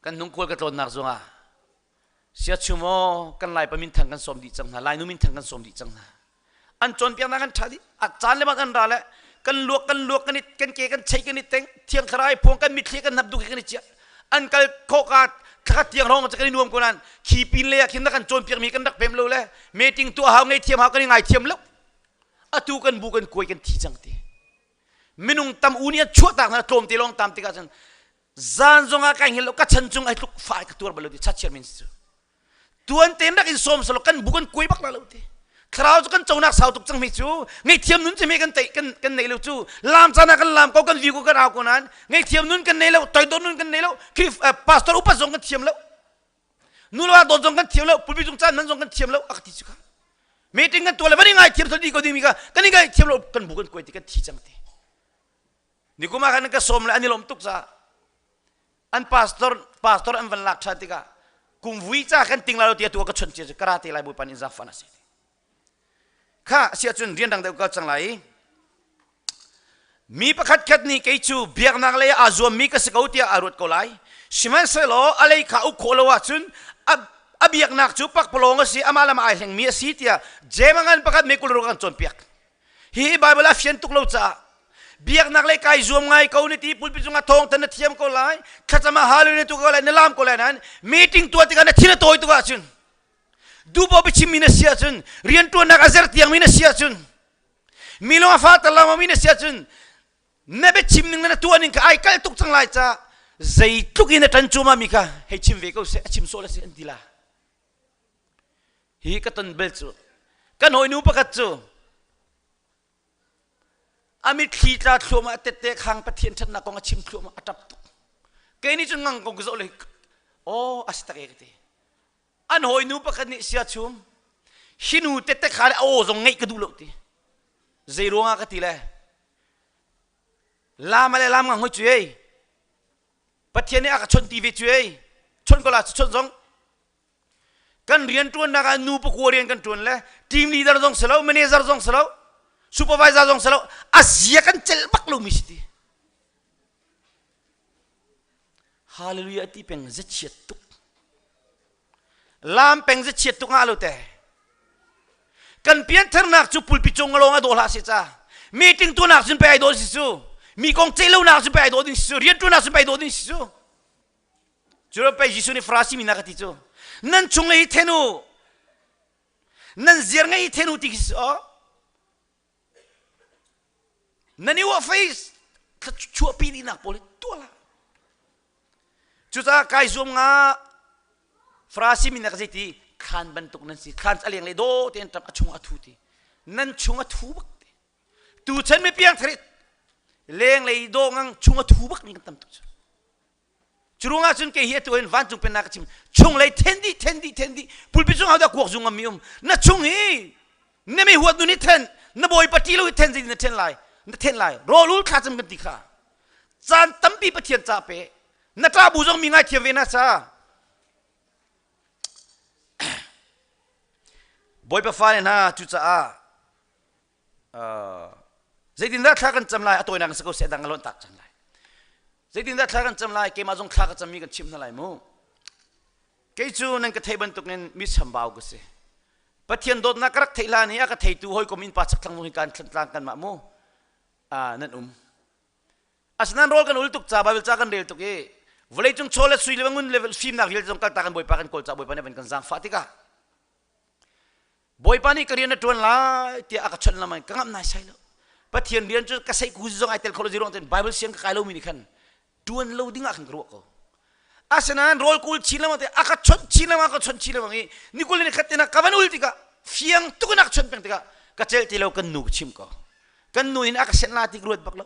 [SPEAKER 11] กันนุ่งควรกันตัวนักจงอ่ะเสียชั่วโมงกันไล่ไปมินทังกันสมดีจังนะไล่นุ่มินทังกันสมดีจังนะอันจนเพียงนั้นกันชาดิอาจารย์เลยมากันด่าเลยกันลวกกันนิดกันเกกันใช้กันนิดเต็งเที่ยงครายพวงกันมิดเที่ยงกันนับดูกันนิดเจ้าอันกันโคกาขัดเที่ยงร้องมันจะกันนุ่มกว่านั้นขี่ปีนเลยขินนักกันจนเพียงมีกันนักเพ็มเลยเมติงตัวหาไงเทียมหากันยังไงเทียมแล้วอะตูกันบุกันคุยกันที่จังตีมินุงตำอูนี่ชั่วต่างนะโจมตีลองตามตีกันจานจงอาการเห็นแล้วก็ฉันจงไอ้ลูกฝ่ายกับตัวบอลดีชัดเจนมินส์ตัวเต็นนักอินสมสโลกันบุกันคุยบักแล้วดีคราวจุกันเจ้านักสาวตุกจังมิจูไงเทียมนุนจะมีกันเตะกันในลูกจูลามจานักกันลามเขากันวิวกันเอาคนนั้นไงเทียมนุนกันในแล้วต่อยโดนนุนกันในแล้วคลิปพาสตอร์อุปสงกันเทียมแล้วนู่นว่าโดนจงกันเทียมแล้วปุบจงจานนั้นจงกันเทียมแล้วอักติจุกันมีติงกันตัวเลยวันนี้ไงเทียมตัวดีก็ดีมีกันนี่ไงเทียมแล้วกันบุกันคุยติกันที่จังตีนี่กูมากันก็สมเลยอันนี้ลมตุกซะอันพาสตอร์อันวันลักชาติกาคุมวิจากันติงลาโลเตียตัวก็ชนเจกระติลายบุปนินซาฟานาสิข้าเสียจนเรียนดังเดียวกันจังไรมีประคัดคัดนี่เกยจูเบียกนักเลยอาจวมมีกสิกเอาเตียอารุดก็ไลสิมันเสลออะไรข้าอุโคลวะจุน abiak nak chu pak polong si amala ma ai heng mi si tia jemangan pakat me kulro kan chon piak hi bible afian tuk lo cha biak nak le kai zoom ngai ko ni ti pulpi chunga thong tan thiam ko lai khachama halu ni tu ko lai nalam ko lai nan meeting tu ati kan thina toy tu ga chun du bo bi chimina sia chun rian tu nak azar tiang mina sia chun milo afa talama mina sia chun nebe chimning na tu anin ka ai kal tuk chang lai cha zai tuk in tan chuma mi ka he chim ve ko se chim so la se antila hi ka ton bel chu kan hoi nu pakat chu amit khi ta thloma te te khang pathian that na ko nga chim thloma atap tu ke ni chung ngang ko zo le o asta ke te an hoi nu pakat ni sia chum hinu te te khale o zo ngai ka du lo ti zai ro nga ka ti le lam ale lam ngang hoi chu ei pathian ni aka chon tv chu ei chon ko la chon zong kan rian tuan na kan nu pa ko rian kan tuan le team leader zong selo manager zong selo supervisor zong selo asia kan cel bak lu misti hallelujah ti peng za chiat tuk lam peng za chiat tuk alu te kan pian thar nak chu pulpi chong lo nga do la si cha meeting tu nak sin pe ai do si su mi kong chelo nak sin pe ai do din si su rian tu nak sin pe ai do din si su juro pe jisu ni frasi mi na ka ti chu nan chung lei thenu nan zier ngai thenu ti so nani wa face ka chu pi di nak pole tola chu ta kai zum nga frasi min ka ti khan ban tuk nan si khan aleng le do ten tap achung athu ti nan chung athu bak tu chen me piang thrit leng le do ngang chung athu bak ni tam tu churunga chun ke hi tu en van chung pen na ka chim chung le tendi pulpi chung ha da kuak chung amium na chung hi ne me huat nu ni ten na boy pati lo ten ji na ten lai ro lul kha cham kan ti kha chan tampi pathian cha pe na ta bu jong mi ngai thiam ve na cha boy pa fa na chu cha zaidin da kha kan cham lai atoi na sa ko se dang lon tak cham lai zaidin da kha kan cham lai ke ma jong kha ka cham mi kan chim na lai mo ke chu nan ka thei ban tuk nen mi sambau ko se pathian dot na karak theila ni aka thei tu hoi ko min pa chak thang ni kan thlang kan ma mo nan asnan rol kan ultuk cha bible cha kan rel tuk e volei chung chole sui lewangun level film na vil jong kal ta kan boy pa kan kol cha boy pa ne ben kan jang fatika boy pa ni karian na tuan la ti aka chon la mai kangam na sai lo pathian bian chu ka sai ku jong ai tel kholo jirong ten bible siang ka lo mi ni khan tuan lo ding akan ro ko asnan rol kul chila ma te aka chon chila ma ngi ni kul ni khatina kaban ultika fiang tu nak chon peng tika ka chel ti lo kan nu chim ko kan nu in aka sen la ti gruat baklo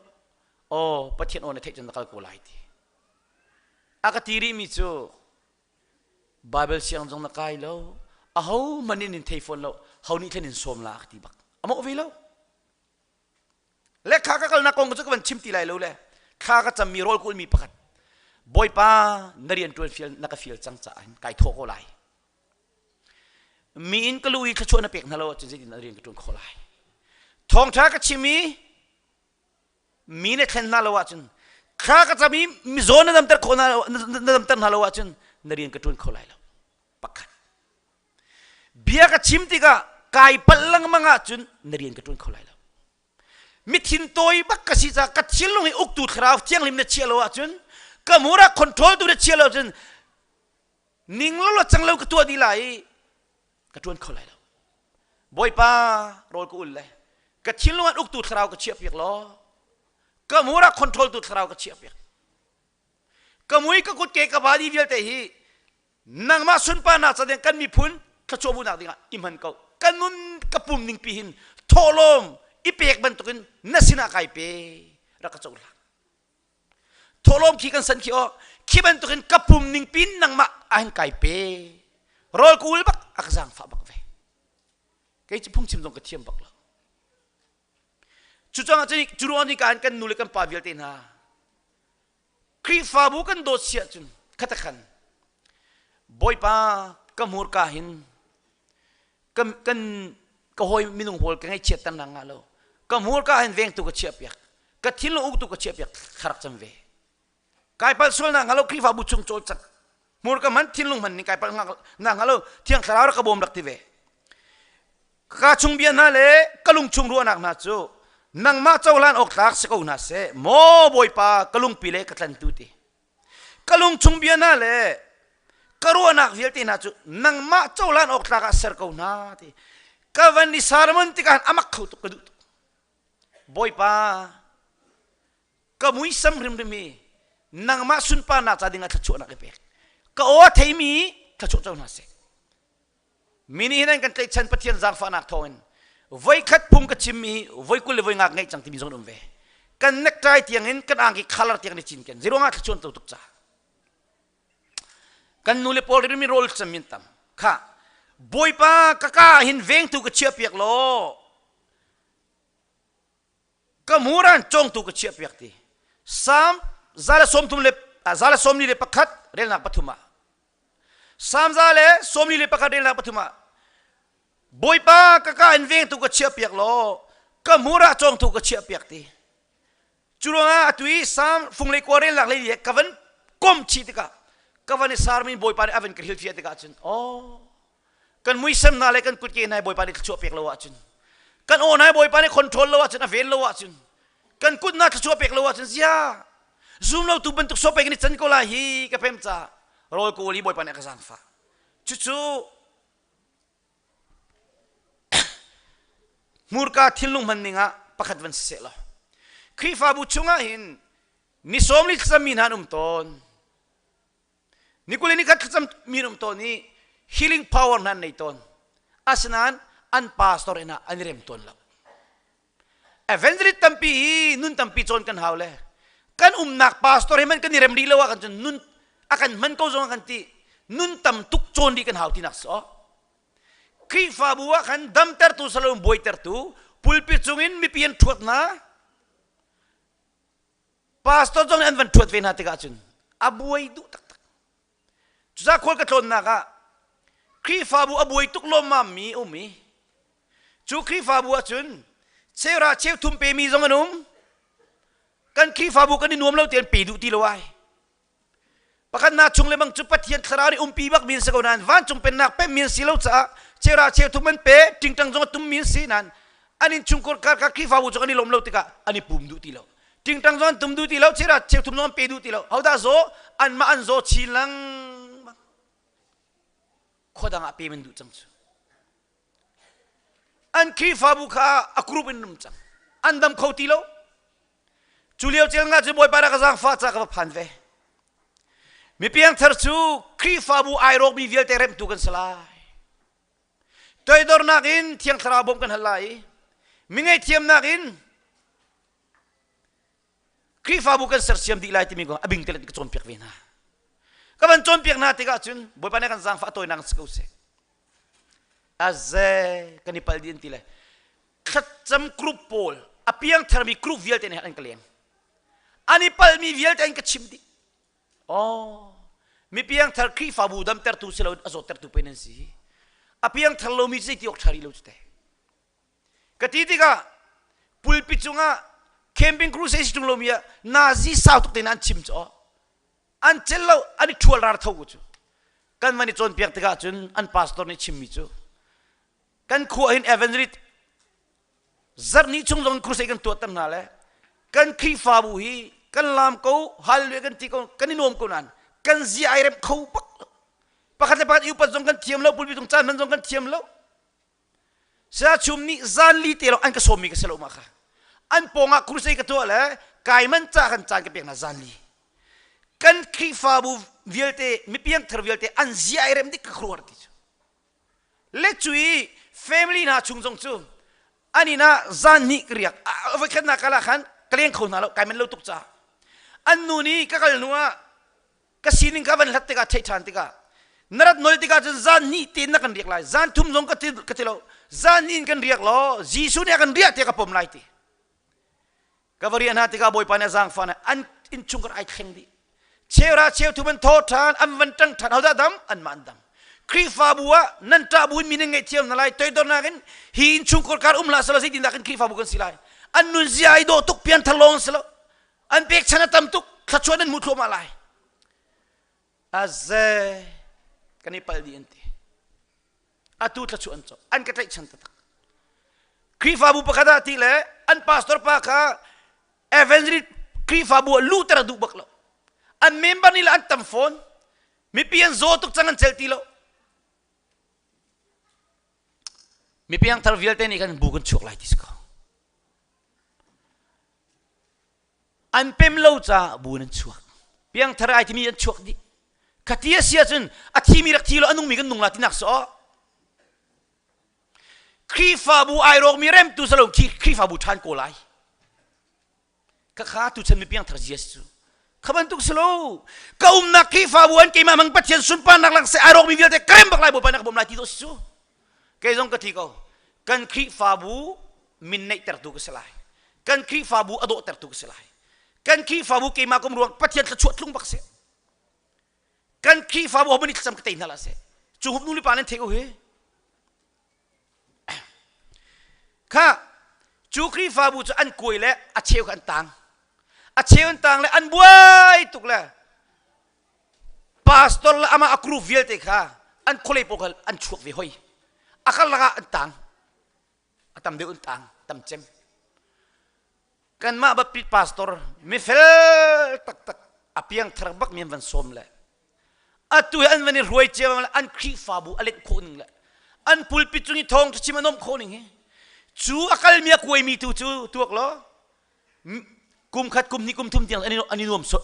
[SPEAKER 11] o pathian on thei chen nakal ko lai ti aka tiri mi chu bible siang jong na kai lo a ho manin in thei phone lo ho ni thlen in som la ti bak amo ve lo le kha ka kal na kong chu kan chim ti lai lo le kha ka cham mi rol kul mi pakat boy pa narian tuan fiel naka fiel chang cha an kai tho ko lai mi in ka lui ka chona pek na lo chen ji narian ka tuan ko lai thong tha ka chimi mi ne thlen na lo wa chen kha ka chami mi zona dam tar khona dam tar na lo wa chen narian ka tuan ko lai lo pakat bia ka chim ti ka kai palang manga chun narian ka tuan ko lai lo mi thin toy bak ka si cha ka thilung hi uk tu khraw tiang lim na chialo wa chun kamura control tu de chialo chen ning lo chang lo ka tu di lai ka tuan ko lai lo boy pa rol ko ul le ka thilung an uk tu khraw ka chiap yak lo kamura control tu khraw ka chiap yak kamui ka kut ke ka badi vial te hi nang ma sun pa na cha den kan mi phun ka chobu na dinga imhan ko kanun kapum ning pihin tholom ipek ban tukin nasina kai pe ra ka chawla tholom ki kan san ki o ki ban tukin kapum ning pin nang ma an kai pe rol kul bak akzang fa bak ve ke chi phung chim dong ka thiam bak la chu chang achai churon ni kan nule kan pa vial te na kri fa bu kan do sia chun khata khan boy pa kamur ka hin kan ka hoi minung hol ka ngai chet tan na nga lo ka mur ka hen veng tu ka chiap yak ka thil lo uk tu ka chiap yak kharak cham ve kai pal sul na nga lo kri fa bu chung chol chak มูร์กมันทิ้งลงมันนี่ไก่ปังนังฮัลโหลเที่ยงสาวรักบ่มรักทีเวกาชุงเบียนนั่นเลยกะลุงชุงรัวนักมาจูนังมาเจ้าล้านออกทักสกุลน่ะเสโมบอยปากะลุงปีเล็กกันตุติกะลุงชุงเบียนนั่นเลยกะรัวนักเวลตีน่ะจูนังมาเจ้าล้านออกทักสกุลน่ะทีกะวันนี้สารมันติกันอามักเขาตุกดุบอยปากะมุยสัมริมริมีนังมาสุนปานักจะดิ่งทัชชวนักเปกกะโอเทมีทัชชวเจ้าน่ะเสมินินั่นกันใจฉันปะเทียนจากฟ้านักทอนไว้คัดพุ่งกับชิมมีไว้กุลไว้งักไงจังที่มีส่วนนุ่มเวกันนักใจเตียงเห็นกันอ่างกีคัลร์เตียงในจินกันซีโร่งักชวนตัวตุกจ้ากันนูเลปอลเรื่องมีโรลสมินตัมค่ะบอยป้ากะกาหินเวงตุกเชียบเปียกโลก็มูรันจงตุกเชียบเปียกทีสามซาเลสมทุมเลซาเลสมนี่เลปคัดเรื่องนักปฐุมาสามซาเลสมนี่เลปคัดเรื่องนักปฐุมาบอยป้ากะกาอินเวงตุกเชียบเปียกโลก็มูระจงตุกเชียบเปียกทีจุลงาตุยสามฟุงเลกวาเรนหลักเลยกะวันก้มชีติกากะวันสารมินบอยป้าเนี่ยอเวนกริลชีติกาจุนโอ้กันมุยเซมนาเลกันกุดเกนายบอยป้าเนี่ยชั่วเปียกโลวะจุนกันโอ้นายบอยป้าเนี่ยคอนโทรลโลวะจุนอเวนโลวะจุนกันกุดน่าชั่วเปียกโลวะจุนเสียซูมเราตุบันตุกโซเปกนี่จันก็ลาฮีกะเพมจ้าโรยกูลีบอยป้าเนี่ยกระซังฟ้าจู่มูร์กาทิลลุงมันนิงะปักดวันเสละครีฟาบุชุงะหินนิสอมลิขมินานตนนิคุเลนิคัดขจำมินตนนี่ healing power นั้นในตนอาสนั้นอันพาสตอร์เอ็นะอันเริ่มต้นแล้วeventually ตั้มปีนุนตั้มปีจนกันหาวเลยกันนักพาสตอร์มันกันเริ่มดีแล้วว่ากันจนนุนอากันมันก็จงกันที่นุนตั้มทุกจนดีกันหาวที่นักสอครีฟาบัวกันดัมเตอร์ตูสลามบอยเตอร์ตูปุลปิจงอินมีเพียงทวดนะพาสตอร์จงอันวันทวดเวนัติกาจุนอาบวยดูตักจุดคนกระทนนักครีฟาบัวอาบวยตุกลมมามีอุมีจูครีฟาบัวจุนเชราเชฟทุ่มเปมีจงอนุมกันครีฟาบัวกันนี่นวมเราเตียนปีดูตีละไว้ปะกันนาชงเลยบังจุดปะเทียนครานี่ปีบักมีนสกุลนั้นวันจงเป็นนักเป็นมีนสิเราจ้าเชราเชฟทุ่มมันเป๊ะจริงจังจงตุ้มมีนสีนั้นอันนี้ชงคนการครีฟาบัวจงอันนี้ลมเราติกะอันนี้ปุ่มดูตีเราจริงจังจงตุ้มดูตีเราเชราเชฟทุ่มจงเป๊ะดูตีเราเอาได้โซอันมาอันโซชิลังขดังอาเปมันดูจังจูอันครีฟาบุคาอักรูเป็นนุ่มจังอันดำเขาตีเราจูเลียวเจ้าง่าจะบอยปารักจังฟ้าจากกับพันเวมีเพียงเธอจูครีฟาบุไอโรกมีเวลเตเรมตุกันสลายตัวดอร์นักินเทียงทราบมกันหลายมิไงเทียมนักินครีฟาบุกันเสียมดีไลที่มีก็อบิงเตลติกจนเปียกเวนะก็มันจนเปียกนาติกาจุนบอยปานักจังฟ้าตัวนังสกุลเสอาเซกันนี่พัลดินทีเลยขัดจำครูปอลอภิยังเธอมีครูวิลเตนให้อันกเลียงอันนี้พัลมีวิลเตนกัดชิมดิโอ้มีเพียงเธอครีฟาบูดัมเตอร์ตูเซลล์อโซเตอร์ตูเป็นนั่นสิอภิยังเธอโลมิจิติออกชาริโลจุดเตะกติติกาปุลปิจุงะแคมปิ้งครูเซสิจุงโลมียนาซีสาวตุกเตนันชิมจ่ออันเจลล์อันนี้ชัวร์ราร์ทาวกุจูกันวันนี้จนเปียกติกาจุนอันพาสตอร์นี่ชิมมิจูกันขวาหินเอเวนริตซาร์นี่ชงจงครูเซกันตัวตั้งนาเลยกันครีฟาบูฮีกันลามเขาฮัลเวกันที่กันนี่นวมกูนันกันซีไอเร็มเขาปักแต่ปักอยู่ปัจจุบันกันเทียมแล้วปุ่นไปตรงจานมันจงกันเทียมแล้วเสียชุมนี่จานลีเตลอันก็สมิกเสลมาค่ะอันปงะครูเซกันตัวเลยกายมันจ้ากันจานกันเปียกน่ะจานลีกันครีฟาบูเวลเตมีเพียงเทอร์เวลเตอันซีไอเร็มดิกครัวร์ติจูเล็กจุยfamily น่าชุงจงจูอันนี้น่าจานนี่เรียกเอาไว้ขันนักละขันเกลียงเขาหน้าเราไก่มันเล่าตุกจ้าอันนู้นี่ก็กลนัวก็สิ่งที่วันหัดติกาใช้ทานติกานรัดนอลติกาจานนี่ตีนักกันเรียกไรจานทุ่มจงก็ติเราจานนี่กันเรียกล้อจีสุเนี่ยกันเรียกติกาปมไล่ติก็วารีอันหัดติกาบอยปานจางฟันอันอินชุงกันไอ้เข่งดิเชื่อราเชื่อทุ่มมันโทษทานอันวันจังทานเอาได้ดำอันมันดำครีฟาบัวนั่นตาบุญมีนึงไงเทียมนั่นไรตัวดอนนักนหินชุงกอการลาสละสิดินนักนครีฟาบุกันสิไลอันนุนซีไอโดตุกเพียนทะลองสละอันเป็กชนะตำตุกขจวนนั้นมุดลมาไล aze kani paldi ente atu tla chu ancho an ka tai chan ta krifa bu pakada ti le an pastor pa ka evangelist krifa bu luter du baklo an member nila an tam phone mi pian zo tuk changan chel ti lo mi piang thar vial te ni kan bugun chuk lai tis ko an pem lo cha bunan chuak piang thar ai ti mi an chuak di katia sia chun a thi mi rak thi lo anung mi kan nung la ti nak so krifa bu ai rok mi rem tu salo krifa bu than ko lai ka kha tu chen mi piang thar jesu khaban tuk salo ka na krifa bu an ke ma mang pathian sun pa nak lang se ai rok mi vial te krem bak lai bo pa nak bom lai ti do su cái giống cái thi câu cần khi phá bú mình nảy ter tu cái selai cần khi phá bú ado ter tu cái selai cần khi phá bú cái mà công ruộng bắt hiện là chuột lung bạc se cần khi phá bú mình chăm cái tay nala se chú hụp nuli panen theo he kha chú khi phá bú cho ăn quỳ lẽ à treo ăn tang lẽ ăn buai tục lẽ pastor là ama akru viel te kha ăn khole pokal ăn chuột về hoi akal laga antang atam de untang tam chem kan ma ba pit pastor mi fel tak apiang tharbak mi van som le atu an vani ruai chem an khi fabu alet khoning le an pulpit chungi thong chimanom khoning he chu akal mi koi mi tu tuak lo kum khat kum ni kum thum tiang ani nom so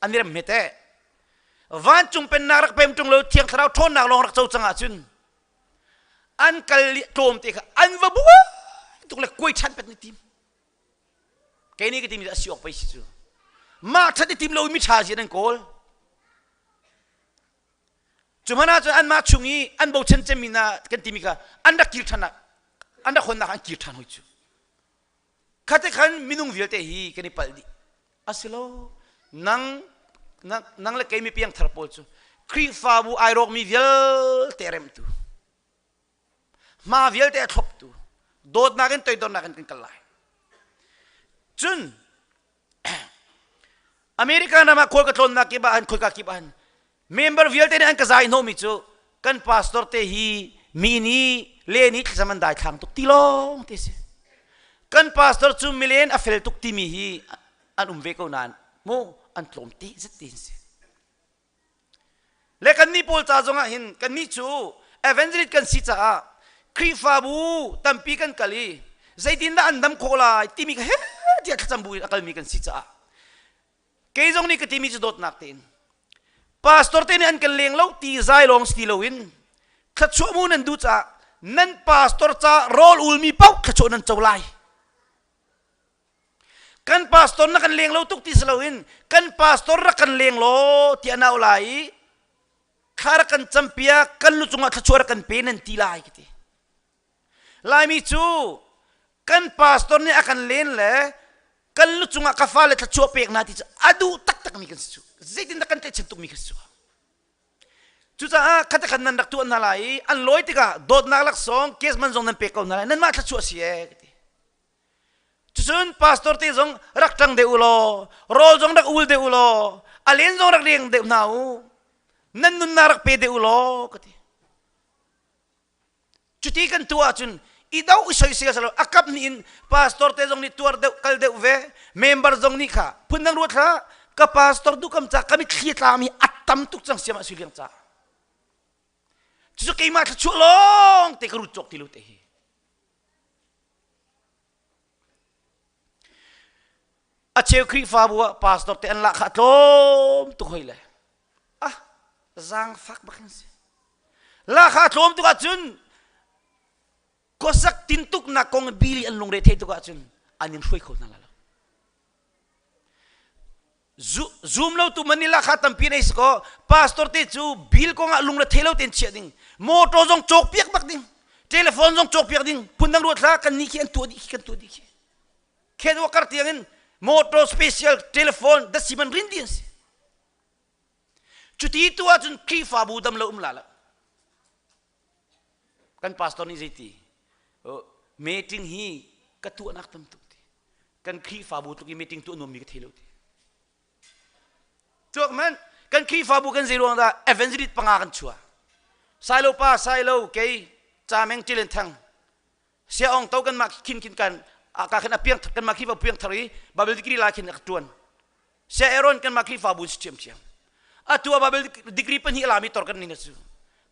[SPEAKER 11] aniram mete van chung pen narak pem chung lo thiang thrau thon nak long rak chau changa chun an kal tôm te kha an va bua tuk le koi chan pet ni tim ke ni ke tim da siok pai si chu ma that ni tim lo mi cha ji nan kol chumana chu an ma chungi an bo chen chemina kan timi ka an da kil thana an da khon na an kil than hoi chu khate khan minung vil te hi ke ni pal di asilo nang le ke mi piang thar pol chu khri fa bu ai rok mi vil terem tu ma vial te thop tu dot na kan toy don na kan kalai chun america na ma khol ka thon na ki ba an khol ka ki ban member vial te an ka zai no mi chu kan pastor te hi mi ni le ni zaman dai thang tu tilong te se kan pastor chu milen a fel tuk ti mi hi an ve ko nan mo an tlom te zat tin se le kan ni pol cha zonga hin kan ni chu evangelist kan si cha krifa bu tampi kan kali zaitin da andam khola timi ka he dia chambu akal mi kan si cha ke jong ni ka timi chu dot nak tin pastor te ni an kan leng lo ti zai long sti lo in khachu mu nan du cha nan pastor cha rol ul mi pau khachu nan chawlai kan pastor na kan leng lo tuk ti slo in kan pastor ra kan leng lo ti anau lai khar kan champia kan lu chunga khachu ra kan pe nan ti lai ki lai mi chu kan pastor ni akan len le kan lu chunga ka fa le tha chu pek na ti adu tak mi kan chu zaitin da kan te chen tuk mi kan chu cha khata kan nan dak tu na lai an loi ti ka dot na lak song kes man jong nan pe ko na lai nan ma tha chu sie chu chun pastor ti jong rak tang de ulo rol jong dak ul de ulo alen jong rak reng de nau nan nun na rak pe de ulo kati chuti kan tua chun idau isoi sia salo akap ni in pastor te jong ni tuar de kal de ve member jong ni kha punang ru tha ka pastor du kam cha kami khia tla mi atam tuk chang siam asiliang cha chu ke ma chu long te kru chok ti lu te hi a cheu khri fa bu pastor te an la kha tlom tu hoile zang fak bakin se la kha tlom tu ka chun kosak tintuk na kong bili an lung re the tu ka chun anin hroi kho na la zoom lo tu manila khatam pi nei ko pastor te chu bil ko nga lung re thelo ten che ding moto jong chok piak bak ding telephone jong chok piak ding punang ro thla kan ni ki an tu di khen wa kar tiangin moto special telephone da siman rin din se chuti tu a chun ki fa bu dam lo la kan pastor ni zeti meeting hi ka tu anak tam tu kan khi fa bu tu ki meeting tu no mi ka thelo ti chok man กันขี้ฟ้าบุกันสิรวงตาเอเวนซิลิตปังอากันชัวไซโลป้าไซโลเกยจาเมงจิเลนทังเสียองเต้ากันมากินกันอากาศกันเพียงกันมาขี้ฟ้าเพียงทารีบาเบลดิกรีลาขินอักตวนเสียเอรอนกันมาขี้ฟ้าบุเฉียมตัวบาเบลดิกรีเป็นฮิลามิตอร์กันนี่นะซู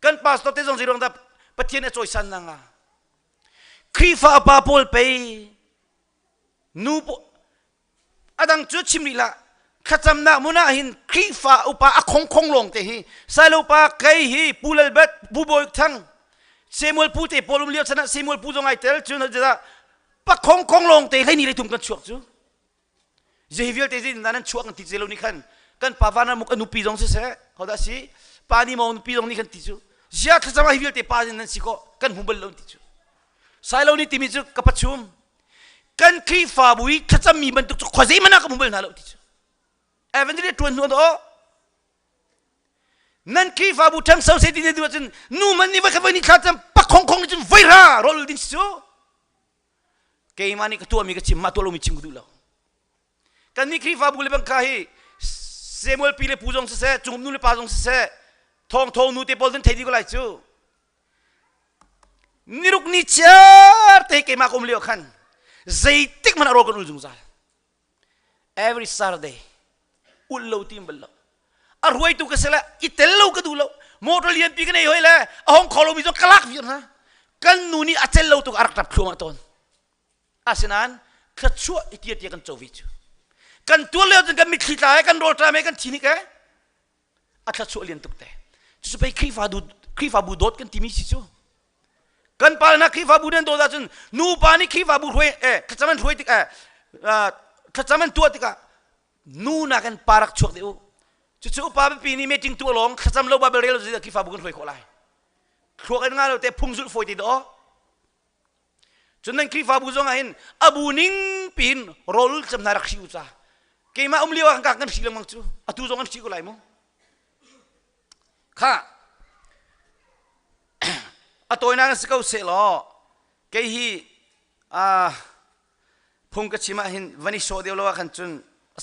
[SPEAKER 11] กันพาสตัวเตจงสิรวงตาปะเทียนเอโซยสันนังขี้ฟ้าปาโพลไปนูปอดังจุดชิมลีละขจำนามุนาหินครีฟ้าอุปาอคงลงเตหีไซโลปาไกฮีปูเลเบ็ดบูบอยทั้งเซมูลปูเตปอลุมเลียวชนะเซมูลปูจงไอเตลจุนจะปะคงลงเตให้นี่เลยทุ่มกันช่วงจูเจวิลเตจินนั้นช่วงกันติเจโลนี่ขันกันปาวานามุกอนุปีจงเสะเขาได้สิปานีมาอนุปีจงนี่ขันติจูเจ้าขจำมาฮิวิลเตปาจินนั้นสิก็กันหุ่นเบลลงติจูไซโลนี่ติมิจูกับปัจจุมกันครีฟ้าบุยขจำมีมันตุกขวาใจมันนักหุ่นเบลนาโลติจูเอเวนต์เรทวนนัวโตนั่นคีฟ้าบุตรทั้งสาวเสด็จดูว่าจนนู่มันนี่ว่าเขาวันนี้ข้าจะปักของนี่จนไฟร่ารอลดินสู้เกี่ยมันนี่ก็ตัวมีก็ชิมมาตัวเรามีชิมกูดูแล้วกันนี่คีฟ้าบุเลยบังคับให้เซมูเอลปีเลปูจงเสะจุ่มนู่นเลปาจงเสะทองนู่นเตปอลดินเทดีก็ไล่จูนี่รุกนี่เชิดเตะเกี่ยมาคมเลี้ยวขันใจติ๊กมันอารมณ์กันอุลจงใจ every Saturdayอุลโลทีมเบลล์อรวยตุกเสละอิตเตลโลก็ดูโลโมโตเลียนปีกันเองเฮ้ยเลยห้องคอลมีจงกลักอยู่นะกันนูนี่อัจเจลโลตุกอารักตับครัวมาตอนอาเซนันขชัวอิตเตียกันโจวิจูกันตัวเลี้ยวจนกันมิคิดายกันโรตราเมกันทีนี่แกอัจฉริยะตุกเตะจะไปครีฟาบูดดกันทีมิสิจูกันปาลนักครีฟาบูเดนโดดจนนูปานี่ครีฟาบูรวยขจามันรวยติกขจามันตัวติกนูนักกันปารักชวกเดียวจู่ๆป้าเป็นปีนี้ไม่จริงตัวหลงขจำเราบาเบลเรลจะคีฟ้าบุกกันรวยขอไล่ครัวกันงานเราแต่พุ่งสุดฝอยติดอ๋อจนนั้นคีฟ้าบุกจงเห็นอบูนิงปีนโรลจำนารักชิวจ้าเกี่ยมาเลี้ยวกันกันชิลมังจู่อตูจงกันชิวก็ไล่มั้งข้าตัวนั้นสกัดเสร็จแล้วเกี่ยพุ่งกันชิมาเห็นวันนี้โชว์เดียวเรากันจน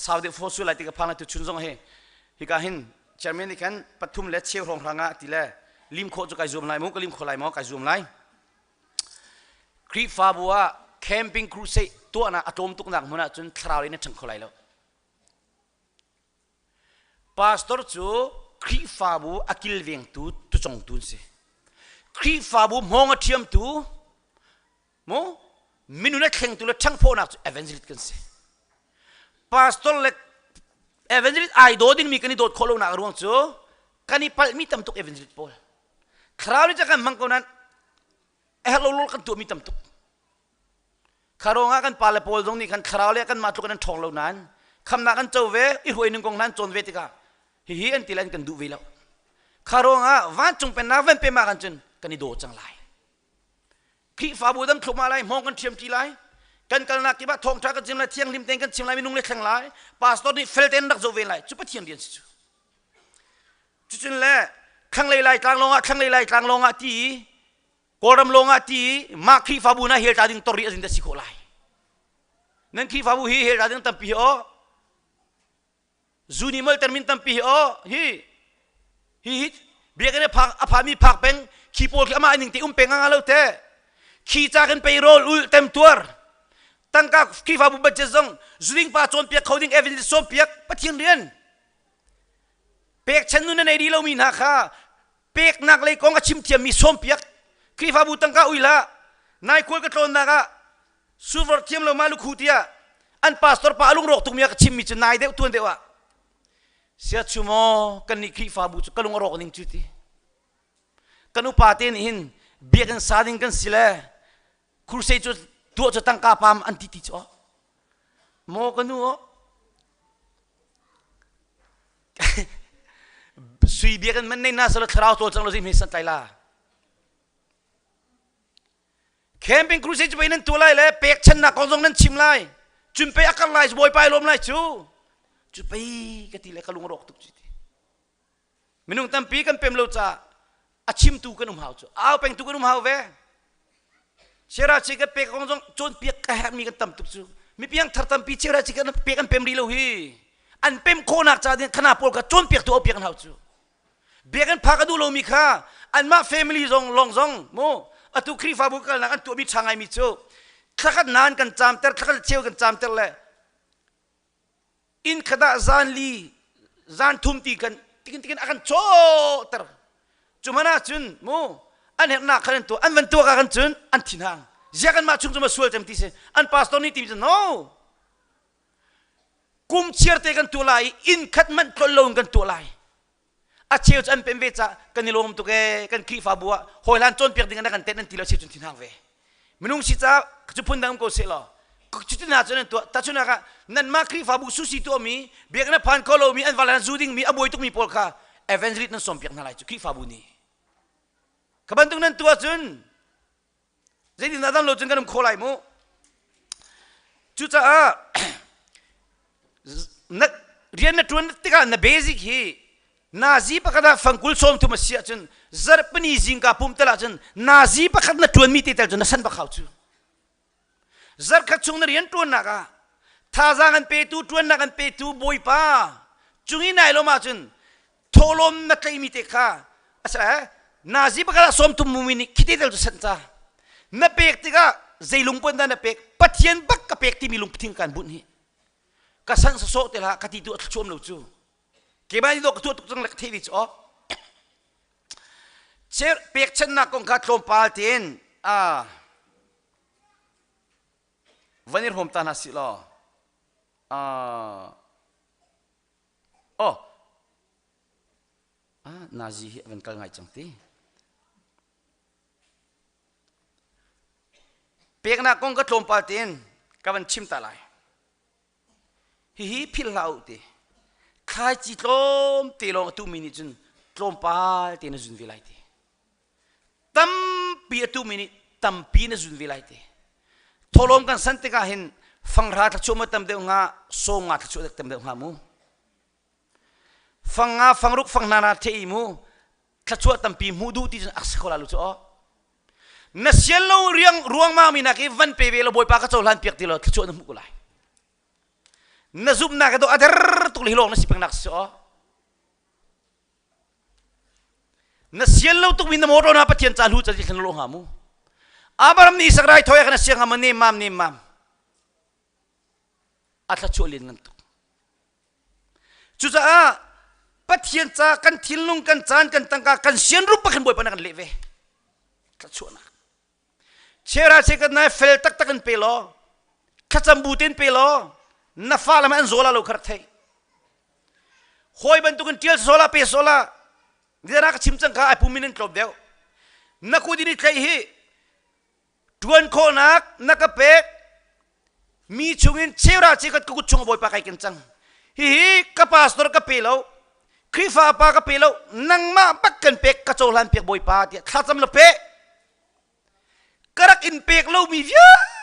[SPEAKER 11] สาวเดียวโฟสุไลติกับพังตัวชุนจงเฮฮิกาหินเชอร์เมนดิกันปฐุมเล็ดเชี่ยวรองรังอ่ะทีเล่ลิมโคจุกไอซูมไลมุกลิมโคไลมอกไอซูมไลครีฟาบัวแคมปิ้งครูเซตัวน่ะอะตอมตุกหนักมันอ่ะจนคราวนี้เนี่ยจังโคไลแล้วพาสตอร์จูครีฟาบัวอากิลเวียงตุจงตุนเซครีฟาบัวมองอาเทียมตุโมมินุเล็กแข่งตุเล็กช่างโพนักเอเวนซิลิตกันเซพาสตอร์เล็กเอเวนจิลิตไอโดดินมีกันนี่โดดโคโลนักรวงจูกันนี่พัลมีตั้มตุกเอเวนจิลิตพอลคราวนี้จะกันมังกรนั้นเอฮโลโลกันตัวมีตั้มตุกคารองกันพาเลพอลตรงนี้กันคราวนี้กันมาตุกันนั้นทองเหล่านั้นคำนักกันเจ้าเวอีรวยหนึ่งกองนั้นจนเวติกาฮีอันติลันกันดูเวแล้วคารองวันจงเป็นนักเวนเป็นมากันจนกันนี่โดดจังไรขี้ฟ้าบูดังขลุมาไรมองกันเทียมจีไรกันกันนักที่บ้าทองทักกันจิมไรเที่ยงริมเต็งกันจิมไรมีนุ่งเล็กแข็งไรพาสตอร์นี่เฟลเทนดักโจเวลไรจุดปะเทียมเดียนสิจุดนี้ขังเลยไล่กลางลงอ่ะขังเลยไล่กลางลงอ่ะที่โกรมลงอ่ะที่มาขี้ฟ้าบูน่าเฮลตาดิ้งตอรีอสินเดสิโคไลนั่นขี้ฟ้าบูฮีเฮลตาดิ้งตั้มปีโอจูนิมัลเตอร์มินตั้มปีโอฮีเบียกันเนี่ยพักอภามีพักเป็นขี้โพลขี้อามาอันหนึ่งที่เป็งงานเราเตะขี้จากกันไปโรลอุลเต็มตัวตั้งกับคีฟ้าบุบเจซงจุลิงป้าโจนเปียกเขาดิ้งเอเวนต์โจนเปียกปะเทียงเรียนเปียกฉันนู่นในดีเรามีนักค่ะเปียกนักเลยกองกระชิมเทียมมีโจนเปียกคีฟ้าบุตั้งกับอุยละนายคุยกับโจนนักะสูฟร์เทียมเรามาลุกหูเตียอันพาสตอร์ป้าลุงรกตุกมีกระชิมมีจนนายเดียวตัวเดียวเสียชั่วโมงกันนี่คีฟ้าบุก็ลุงรกนิ่งจุดที่กันอุปาเทนหินเบียกันสาดิงกันสิเลครูเซจุดตัวจะตั้งกาปามอันที่ติดอ๋อโมกันนูอ๋อสุยเบียกันมันในน่าสลดคราวตัวจังเราสิมีสันติลาแคมปิ้งครูเซจะไปนั่นตัวไรเลยเปียกชนะกองทรงนั้นชิมไรจุนไปอักไลส์บอยไปลมไรจูไปกติเลยกลุงรกตุกจิตมินุ่งตั้มปีกันเป็นโลจ่าอาชิมตูกันหาวจูเอาเป็นตูกันหาวเวเชื่อราชิกเปียกของจงจนเปียกแค่มีกันตั้มตุกจูมีเพียงทัดตั้มปีเชื่อราชิกเปียกกันเป็นรีโลฮี อันเป็นโคนักจ่าเนี่ยขนาดปวดกับจนเปียกตัวเปียกกันเท่าจูเบียกันพากันดูโลมีค่าอันมาเฟมิลี่ซองลองซองโมอตุครีฟาบุกันนักอันตัวมีช่างไงมีจูถ้ากันนานกันจามแต่ถ้ากันเชี่ยวกันจามแต่เลยอินขดาจานลีจานทุ่มตีกันตีกันอากันโชตร์จุมานาจุนโมอันเห็นหน้ากันตัวอันวันตัวกันจุนอันทิ้งห่างเจ้ากันมาชุมจุมาสวยจำที่เสอันพาสตอร์นี่ทีมจะ no กุมเชียร์เตกันตัวไลอินขัดมันตลงกันตัวไลอาเชียวจะอันเป็นเวจ้ากันนิลงตัวแกกันครีฟาบัวหอยลันจนเปียกดิ่งกันเต้นนั่นทีเราเชียวจนทิ้งห่างเวมนุษย์สิจ้าจะพูดดังก็เสียหรอก็จุดนั้นจนตัวแต่จุดนั้นนั่นมาครีฟาบุสุสิตัวมีเบียกนั้นผ่านคอโลมีอันวาลันจูดิ้งมีอบวยตุกมีพอลค่ะเอเวนซ์ริตนั้นสมเปียกนั่นไรจุครีฟาบุนี่ขบันตรงนั้นตัวจุนเจดินนั่นเราจุนกันมันโคไลมูจุดจ้านักเรียนนักทุนที่กันนักเบสิกฮีนาซีปะกันฟังกุลสมทุมาเสียจนซาร์ปนีจิงกับปุ่มตลาดจนนาซีปะกันนักทุนมีติดจนนักสันปะเขาจูซาร์คัดชงนักเรียนทุนนักท่าจางกันเปตูทุนนักกันเปตูบอยป้าจุงอินายลมาจนทอลมนักใครมีติดค่ะอาศัยนาซีปะกันสมทุมมุมินิคิดเดียวจะสันจ้านักเปกติกาใจลุงปนด้านนักเปกปัจเจียนบักกับเปกที่มีลุงทิ้งกันบุญฮีก็สั่งสโตเตล่ะก็ที่ตัวชมเราจูเก็บไว้ที่ตัวตัวตุกจังเล็กที่ดิอ๋อเชื่อเปียกฉันนักกงขัดลมปาลเตียนวันนี้ผมตาหนักสิล่ะนาซีวันกันไงจังทีเปียกนักกงขัดลมปาลเตียนก็วันชิมตาไหลฮีพิลลาวเตข้าจิตลมเตลงตุมินิจุนลมปาเตนจุนวิไลเตตั้มปีตุมินิตั้มปีนจุนวิไลเตทอลมกันสันติกาเห็นฟังราทัชมาตั้มเดียวงาโซงาทัชมาตั้มเดียวงามูฟังงาฟังรุกฟังนานาเทอิมูทัชมาตั้มปีมูดูที่จุนอักษรละลุจ้อนัสเยลโลเรียงรวงมามีนักวันเปเวลบอยปากกระโจลันเปียกติลทัชมาตั้มมุกุไลนัซุบนักitu ada tuh lihong nasi pengnak so, nasiel lo tuh minta motor napa cian calu jadi kan lo kamu, abaram ni sakrai thoya kan nasiel kamu nemam, atau colin ngantuk, cuca patian ca kan tilung kan can kan tangka kan sian rupa kan boy panakan leve, kacuna, cera cekat naik fel tak takan pelo, kacambutin pelo. Nafal man zola lo karte hoi bantukan tiel zola pe zola dia nak cimcang ka ai puminin klop deu naku dini kai hi tuan konak nakapek mi chungin chera chikat ku chung boy pa kai kencang hi ka pastor ka pelo krifa pa ka pelo nang ma bakkan pek ka cholan pek boy pa ti thacham lo pe karak in pek lo mi via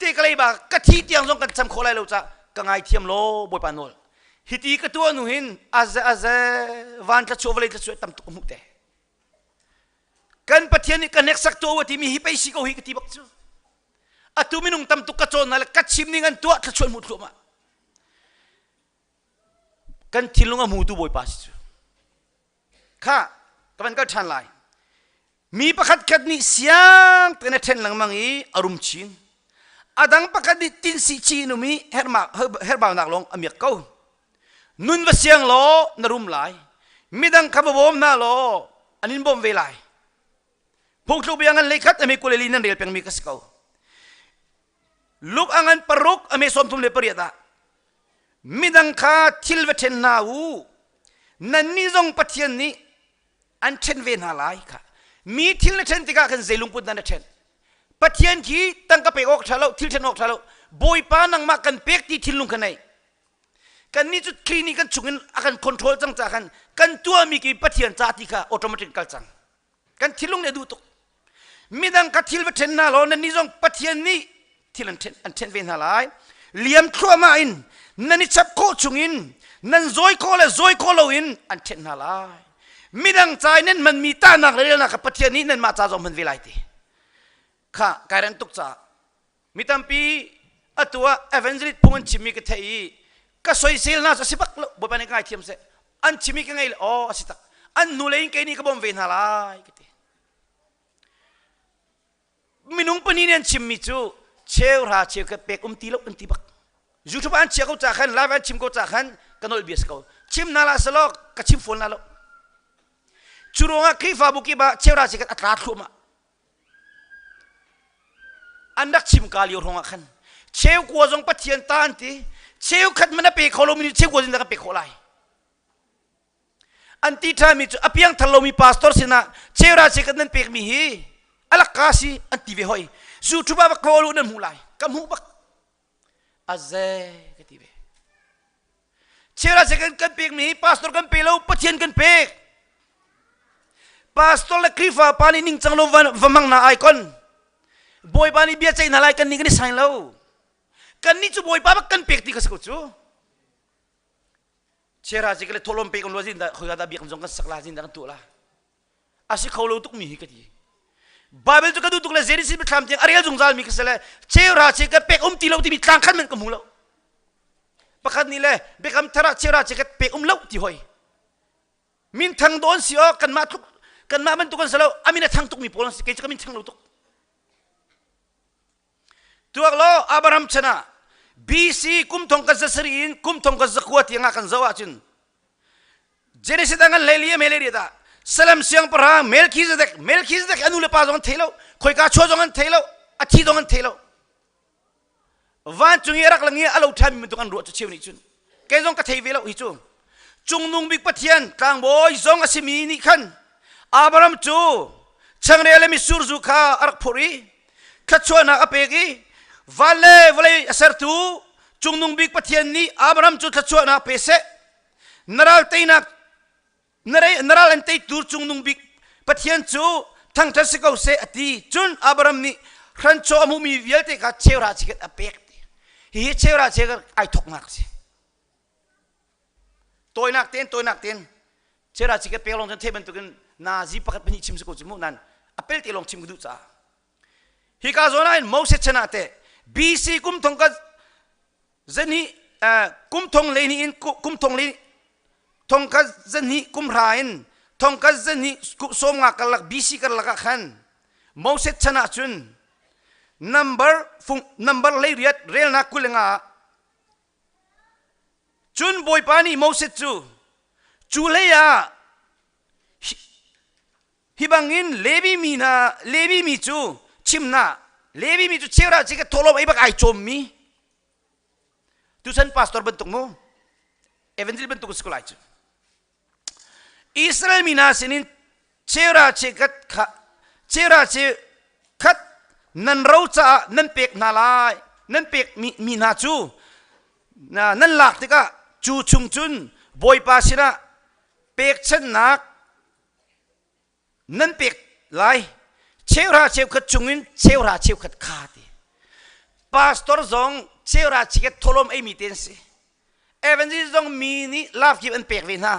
[SPEAKER 11] ตีกันเลยบ่ากะทิเตียงส่งกันจำโคไลเราจะกังไงเทียมโลบอยปานนฮิตีกะตัวหนูหินอาเซวันจะโชว์เลยจะช่วยตำตุกมุกเตกันปะเทียนกันเน็กสักตัวว่าที่มีฮิไปสิโกฮิกะทิบักจูอะตุมินุงตำตุกกะโจนนั่นแหละกัดชิมนี่กันตัวจะช่วยมุดตัวมากันทิลุงอะมูตูบอยปาสิจูข้ากันก็ทันไลมีประคัดคัดนี่เสียงแต่ในเทนหลังมังอีอารมณ์ชินadang pakadi tin si chinu mi herba nak long amiak kau nun va siang lo narum lai midang kabobom na lo anin bom ve lai pungtlu biangan lekat ame kuleli nan rel peng mi kas kau luk angan paruk ame som tum le pariata midang kha thil va then na u nan ni zong pathian ni an then ve na lai kha mi thil na then tika kan zelung put na thenปะเทียนขี้ตั้งกระเปกออกทะเลทิลเทนออกทะเลบอยป้านังมากันเปียกที่ทิลลุงกันไหนกันนี่จุดคลินิกกันฉุงกันคอนโทรลจังจากกันตัวมีกี่ปะเทียนจ่าที่ค่ะออโตเมติกกัลจังกันทิลลุงเนี่ยดูตุกมีดังกัดทิลเวทนนาโลนั่นนี่จงปะเทียนนี่ทิลอันเทนเวนหาลายเลี้ยมครัวมาอินนั่นนี่จับโคฉุงอินนั่นซอยโคเลยซอยโคโลอินอันเทนหาลายมีดังใจนั่นมันมีตาหนักเลยนะกับปะเทียนนี้นั่นมาจ่าจงมันเวลาตีข้าการันตุกจ่ามิตัมปีอัตัวเอเวนซ์ลิตพุ่งชิมิกเทย ก็สวยเซลน่าจะสิบักลุบ่ปานง่ายเทียมเสอันชิมิกันไงอ๋อสิตักอันนูเลยแค่นี้ก็บ่มเวนหาลายกติมินุงปนีเนี่ยชิมมิจูเชลราเชลก็เป็กตีลกตีบักยูทูบอันเชียเขาจากขันไลฟ์อันชิมเขาจากขันกันโนลเบียสเขาชิมนาลาสโลกก็ชิมฝนนาลจูรงะคริฟาบุกิบะเชลราเชลก็อัตราทุ่มอันดักชิมกาลิโอรงะขันเชลกัวจงปัจเจียนตานตีเชลขัดมันน่ะเป็กเขาลงมีเชลกัวจงจะเป็กเขาไลอันที่ท่ามีจูอภิยังทะเลมีพาสตอร์สินะเชลราเชลก็นั่นเป็กมีฮีอลักกาซีอันที่เวหอยยูทูบะบักโคลูนั่นหูไลกำหูบักอาเซ่ก็ที่เวเชลราเชลกันเป็กมีพาสตอร์กันเป็กแล้วปัจเจียนกันเป็กพาสตอร์และคริฟาปานี่นิ่งจังโลวันมังนาไอคอนบอยปานี่เบียใจนาไลกันนี่กันนี่ใส่แล้วกันนี่จูบอยปาบักกันเป็กที่ก็สกุลจูเชลราเชลเลยทอลมเป็กกันว่าจินดาคุยกันเบียกันจงกันสักลาจินดากันตัวละอาศัยเขาเราตุกมีก็ที่บาเบลจุกดูตุกเลยเจนิสิบทำจริงอะไรก็จงจามีก็เสร็จเชลราเชลก็เป็กตีเราที่มีทางขันมันก็มูแล้วประคันนี้เลยเบคำทาราเชลราเชลก็เป็กเล่าที่หอยมินทางโดนเสียกันมาทุกกันมามันตุกันเสร็จแล้วอามินะทางตุกมีโพลังสิเกจก็มินทางเราตุกตัวเราอับรามชนะบีซีคุมทงกัซสรีนคุมทงกัซขวดยังอากันzawat jin jenis dengan lelia meleria da salam siang perang melkizedek anu lepas jangan thelo khoi ka cho jangan thelo athi jangan thelo van chung yerak langi alo tham mi tukan ro chu cheu ni chun ke jong ka thei velo hi chu chung nung bik pathian kang boy jong asimi ni khan abram chu changne le mi sur zu kha arak phori khachona apegi vale asar tu chung nung bik pathian ni abram chu khachona pese naral teina naral ante tur chung nung bik pathian chu thang thasiko se ati chun abram ni khan cho amu mi vialte ka chewra chiket apek hi chewra chegar ai thok ngak si toy nak ten chewra chiket pelong jan theben tukin na ji pakat pani chim siko chimu nan apel te long chim gudu cha hi ka zona in mo se chana te bc kum thong ka zani kum thong leini in kum thong leini thong ka zani kum rain thong ka zani som nga kalak bc kalak khan mo se chana chun number lay riat rel na kulenga chun boy pani mo se chu leya hibangin lebi mi chu chimna lebi mi chu chewra chike tholom ai bak ai chom mi tu san pastor bentuk mo evangel bentuk sekolah chu Israel mina sinin chewra chikat chewra chikat nan raucha nan pek nalai nan pek mi na chu na nan lak tika chu chung chun boy pa sina pek chen nak nan pek lai chewra chew khat chungin chewra chew khat khati pastor zong chewra chiket tholom ai mi ten se evangel zong mi ni laf ki an pek ve na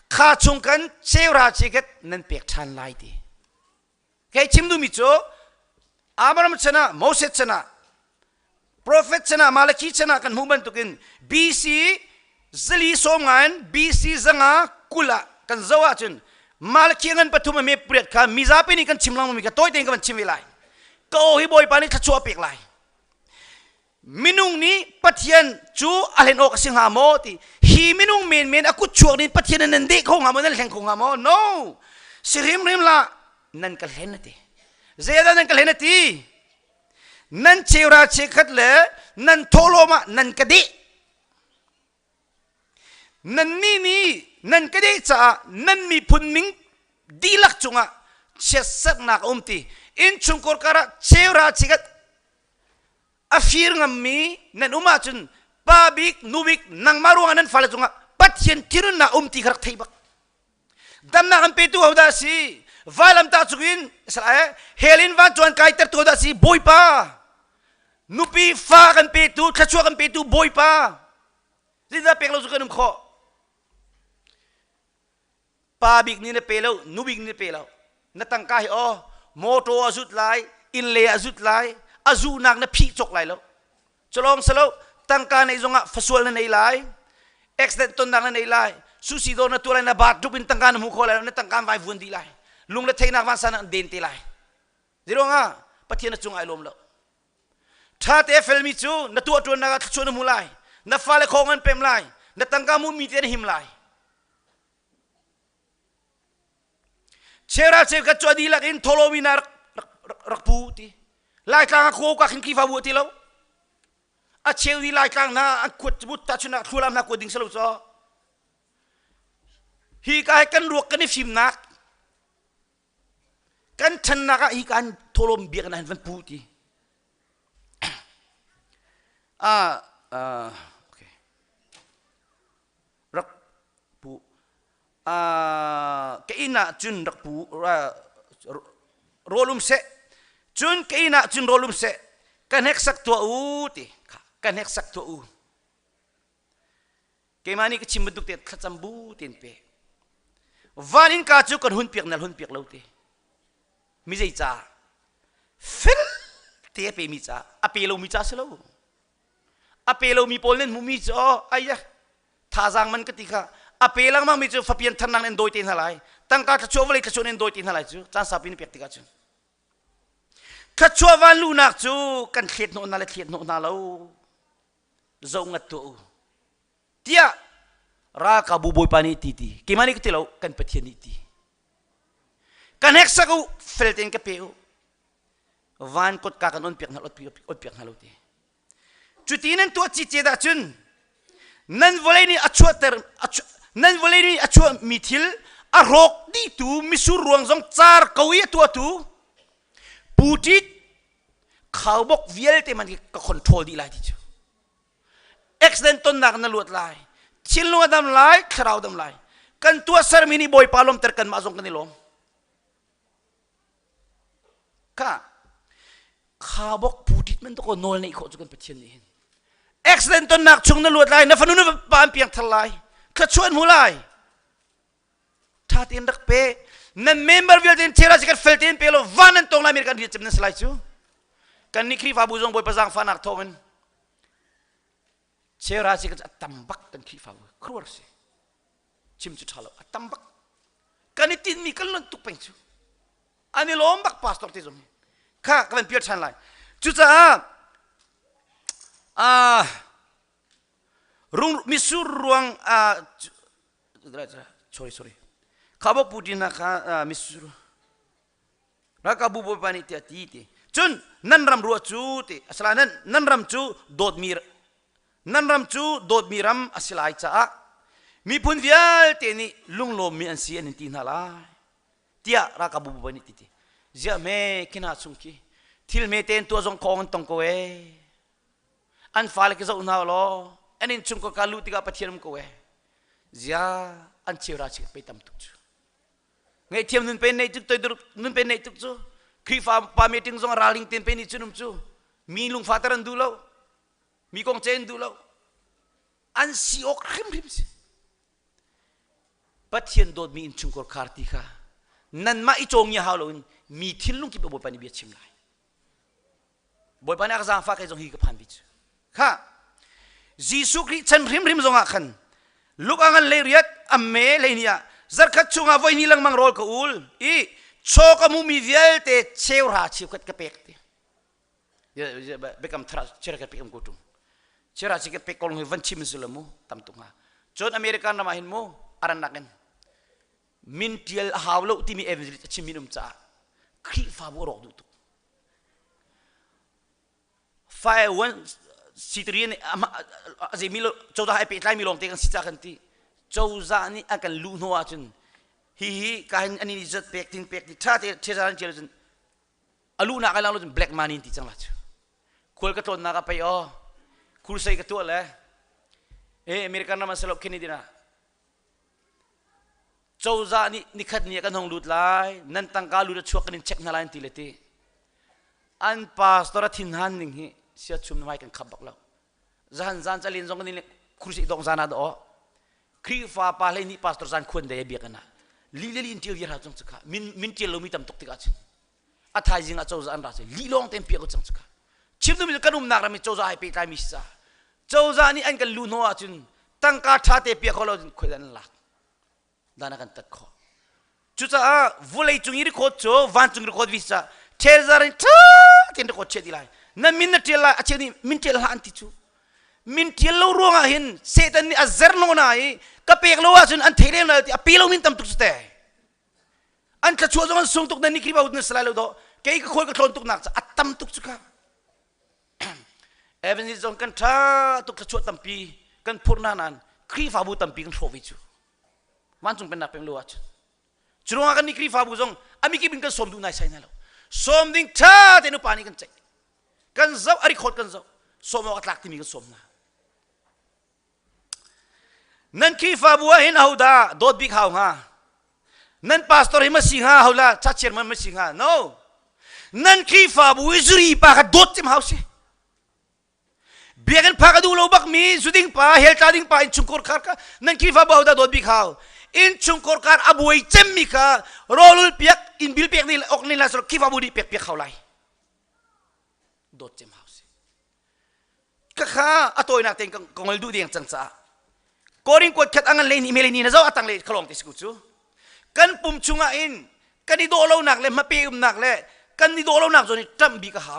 [SPEAKER 11] kha chung kan chewra chiket nan pek than lai ti kai chimdu mi cho Abraham chana Moses chana prophet chana Malachi chana kan huban tukin BC zali songan BC zanga kula kan zawa chun Malachi ngan pathuma me priat kha mizape ni kan chimlang mi ka toy teng kan chimilai ko hi boy pani thachua pek lai minung ni pathian chu alen ok sing ha mo ti hi minung men aku chuak ni pathian nan de khong ha mo nan leng khong ha mo no sirim rim la nan kal hen ti zeda nan kal hen ti nan chewra chekhat le nan tholoma nan kadi nan ni nan kadi cha nan mi phunming dilak chunga chesat nak umti in chungkor kara chewra chekhat afir ngammi nan uma chun pabik nubik nang maruang nan fala chunga pathian tirun na umti kharak theibak damna kan petu hauda si valam ta chuin sala helin van chuan kai ter to da si boy pa nupi fa kan petu khachua kan petu boy pa zinda peklo chu kanum kho pabik ni ne pelo nubik ni pelo natang kai o moto azut lai inle azut lai azu nak na phi chok lai lo cholong salo tangka nei zonga faswal na nei lai accident ton nang nei lai susi do na tulai na bat dupin tangkan mu khol na tangkan vai vun di lai lung le theina wan san den ti lai zero nga pathian chung ai lom lo tha te fel mi chu na tu tu na chu na mu lai na fa le khong an pem lai na tangka mu mi te him lai chera che ka chodi la in tholo mi na rak pu ti lai tang ko ka khin ki fa bu ti lo a cheu di lai tang na an kut but ta chuna thulam na ko ding selo cho hi ka kan ruak kan fim nak kan chan na ka hi kan tholom biak na han pu ti okay rak pu ke ina chun rak pu rolum se chun ke ina chun rolum se kan hek sak tua u ti kan hek sak tua u ke mani ke chimbuduk te khachambu tin pe vanin ka chu kan hun piak lo te mi jai cha fil te pe mi cha apelo mi cha selo apelo mi polnen mu mi cho aya thajang man ka tika apelang ma mi chu fapian thanang en doi tin halai tangka chowle ka chonen doi tin halai chu chan sapin pek tika chu kachuawan lu nak chu kan khet no na lo zo ngat tu tia ra ka bu boy pani ti ki mani ki lo kan pathian ni ti kan hek sa ko felten ka peu van kot ka kan on pek na lot pek na lo ti chutinen to chi che da chun nan voleni nan voleni achua mithil a rok di tu misur ruang jong char kawi tu putit khau bok viel te man ka control di lai ti chu accident ton nak na lut lai chilno adam lai khrau dam lai kan tua sar mini boy palom ter kan ma jong kan ilom ka khau bok putit man to ko nol nei kho chu kan pathian ni accident ton nak chung na lut lai na fanu na pam piang thalai ka chuan mu lai tha tin dak pe nan member vil tin chera sikat feltin pelo vanan tong la amerikan dia chimna slai chu kan nikri fa buzong boy pasang fanak thomen chera sikat tambak kan khi fa kruar se chim chu thalo tambak kan tin mi kan lon tuk pen chu ani lombak pastor ti zong kha kan pier chan lai chu cha rung misur ruang sorry kabo putina ka misur raka bubo pani ti chun nan ram ru chu ti asla nan ram chu dot miram asilai cha mi pun vial te ni lunglom mi an si an tin hala tia raka bubo pani ti zia me kina chungki thil me ten to jong khong tong ko e an fal ke zo na lo anin chung ko kalu ti ka pathiam ko e zia an chira chi pe tam tuk chu ngay thiam nun pe nei tuk toi nun pe nei tuk chu khi fa pa meeting zong raling tin pe ni chunum chu mi lung fataran du lo mi kong chen du lo an si ok rim si pathian dot mi in chung ko kharti kha nan ma i chong ya halo mi thil lung ki bo pani bi chim lai boy pani ak zang fa kai zong hi ka phan bi chu kha jisu kri chan rim zong a khan luk angan le riat amme le nia zarkhat chunga voi ni lang mang rol ka ul I choka mu mi viel te cheu ra chi khat ka pek te ya bekam thra chera ka pek am kutum chera chi ka pek kol ngi van chim zulamu tam tunga chon american na mahin mo aran naken min tiel hawlo ti mi evangelist chiminum cha khri fa bo ro du tu fa one sitrien azimilo choda hai pe tlai mi long te kan sicha kan ti chouza ni akan lu no a chun hi kan ani zat pek ti tha te cheran chun alu na ka lang lo chun black money ti chang la chu khol ka ton na ka pai o khul sai ka to le american na masalo kini dina chouza ni khat ni kan hong lut lai nan tang ka lu da chuak kan check na lain ti le ti an pastor thin han ning hi sia chum mai kan khabak lo zan chalin jong ni khursi dong zana do khri fa pa le ni pastor zan khun de bi kana li intil yer ha chang chaka min tel lo mi tam tok tika chin a thai jing a chou za an ra se li long tem pi ko chang chaka chim nu mi kanum nak ra mi chou za hai pe tai mi sa chou za ni an kan lu no a chin ตั้งการท่าเตเปียเขาเราคุยกันหลักด้านกันตัดข้อจุดจ้าวุ้ยจุงยีริโคตรโจวันจุงยีริโคตรวิสาเทซารินท่าเทียนโคตรเชดิไลนั่นมินเทลละอาเชนี่มินเทลละอันติจูมินเทลเรารู้งาหินเซตันนี่อัจเซอร์โนนาอีกับเปียกเราว่าจนอันเทเรนเลยอปีเรามินตั้มตุกสเตอันจะช่วยจงส่งตุกนั่นนี่คลิปเอาเนี่ยสไลด์เราโตเกี่ยก็คุยกับคนตุกหนักจะอัดตั้มตุกสุก้าเอเวนนี่จงกันท่าตุกจะช่วยตั้มปีกันพูดนานคลิปอาบุตั้มปีกันโชวิจูวันจงเป็นนักเป็นรู้ว่าจุดว่ากันนี่คลิปอาบุจงอามิกิบินกันสมดุลในใช่ไหมล่ะสมดิ่งท่าเต็นุปานี่กันใจกันเจ้าอาริโคตกันเจ้าสมว่าอัตลักษณ์ที่มีกันสมนะนั่นคลิปอาบุเห็นเอาด่าโดดบิ๊กเฮาฮะนั่นพาสตอร์เห็นมาสิงหาเอาละชัดเจนมันมาสิงหา no นั่นคลิปอาบุอิจรีปากโดดจิมเฮาสิเบียกันพากดูโลบักมีสุดิ้งปาเฮลตาดิ้งปาอินชุงโคร์คาร์นั่นคลิปอาบุเอาด่าโดดบิ๊กเฮาอินชุงโคร์คาร์อาบุไอเจมมิกาโรลุลเปียกอินบิลเปียกนี่ออกนี่ละสรุปคลิปอาบุดีเปียกเปียกเขาไล่โดดจิมเฮาสิก็ข้าอัตโอยนักเต็งกงลดูเดียงจังจ้าโกริงกดขัดอังเลนี่เมเลนี่นะเจ้าอัตังเลขลองติสกุจูกันปุ่มชุงอินกันนี่โดนเราหนักเลยมาเปียมหนักเลยกันนี่โดนเราหนักจนจำบีกะเขา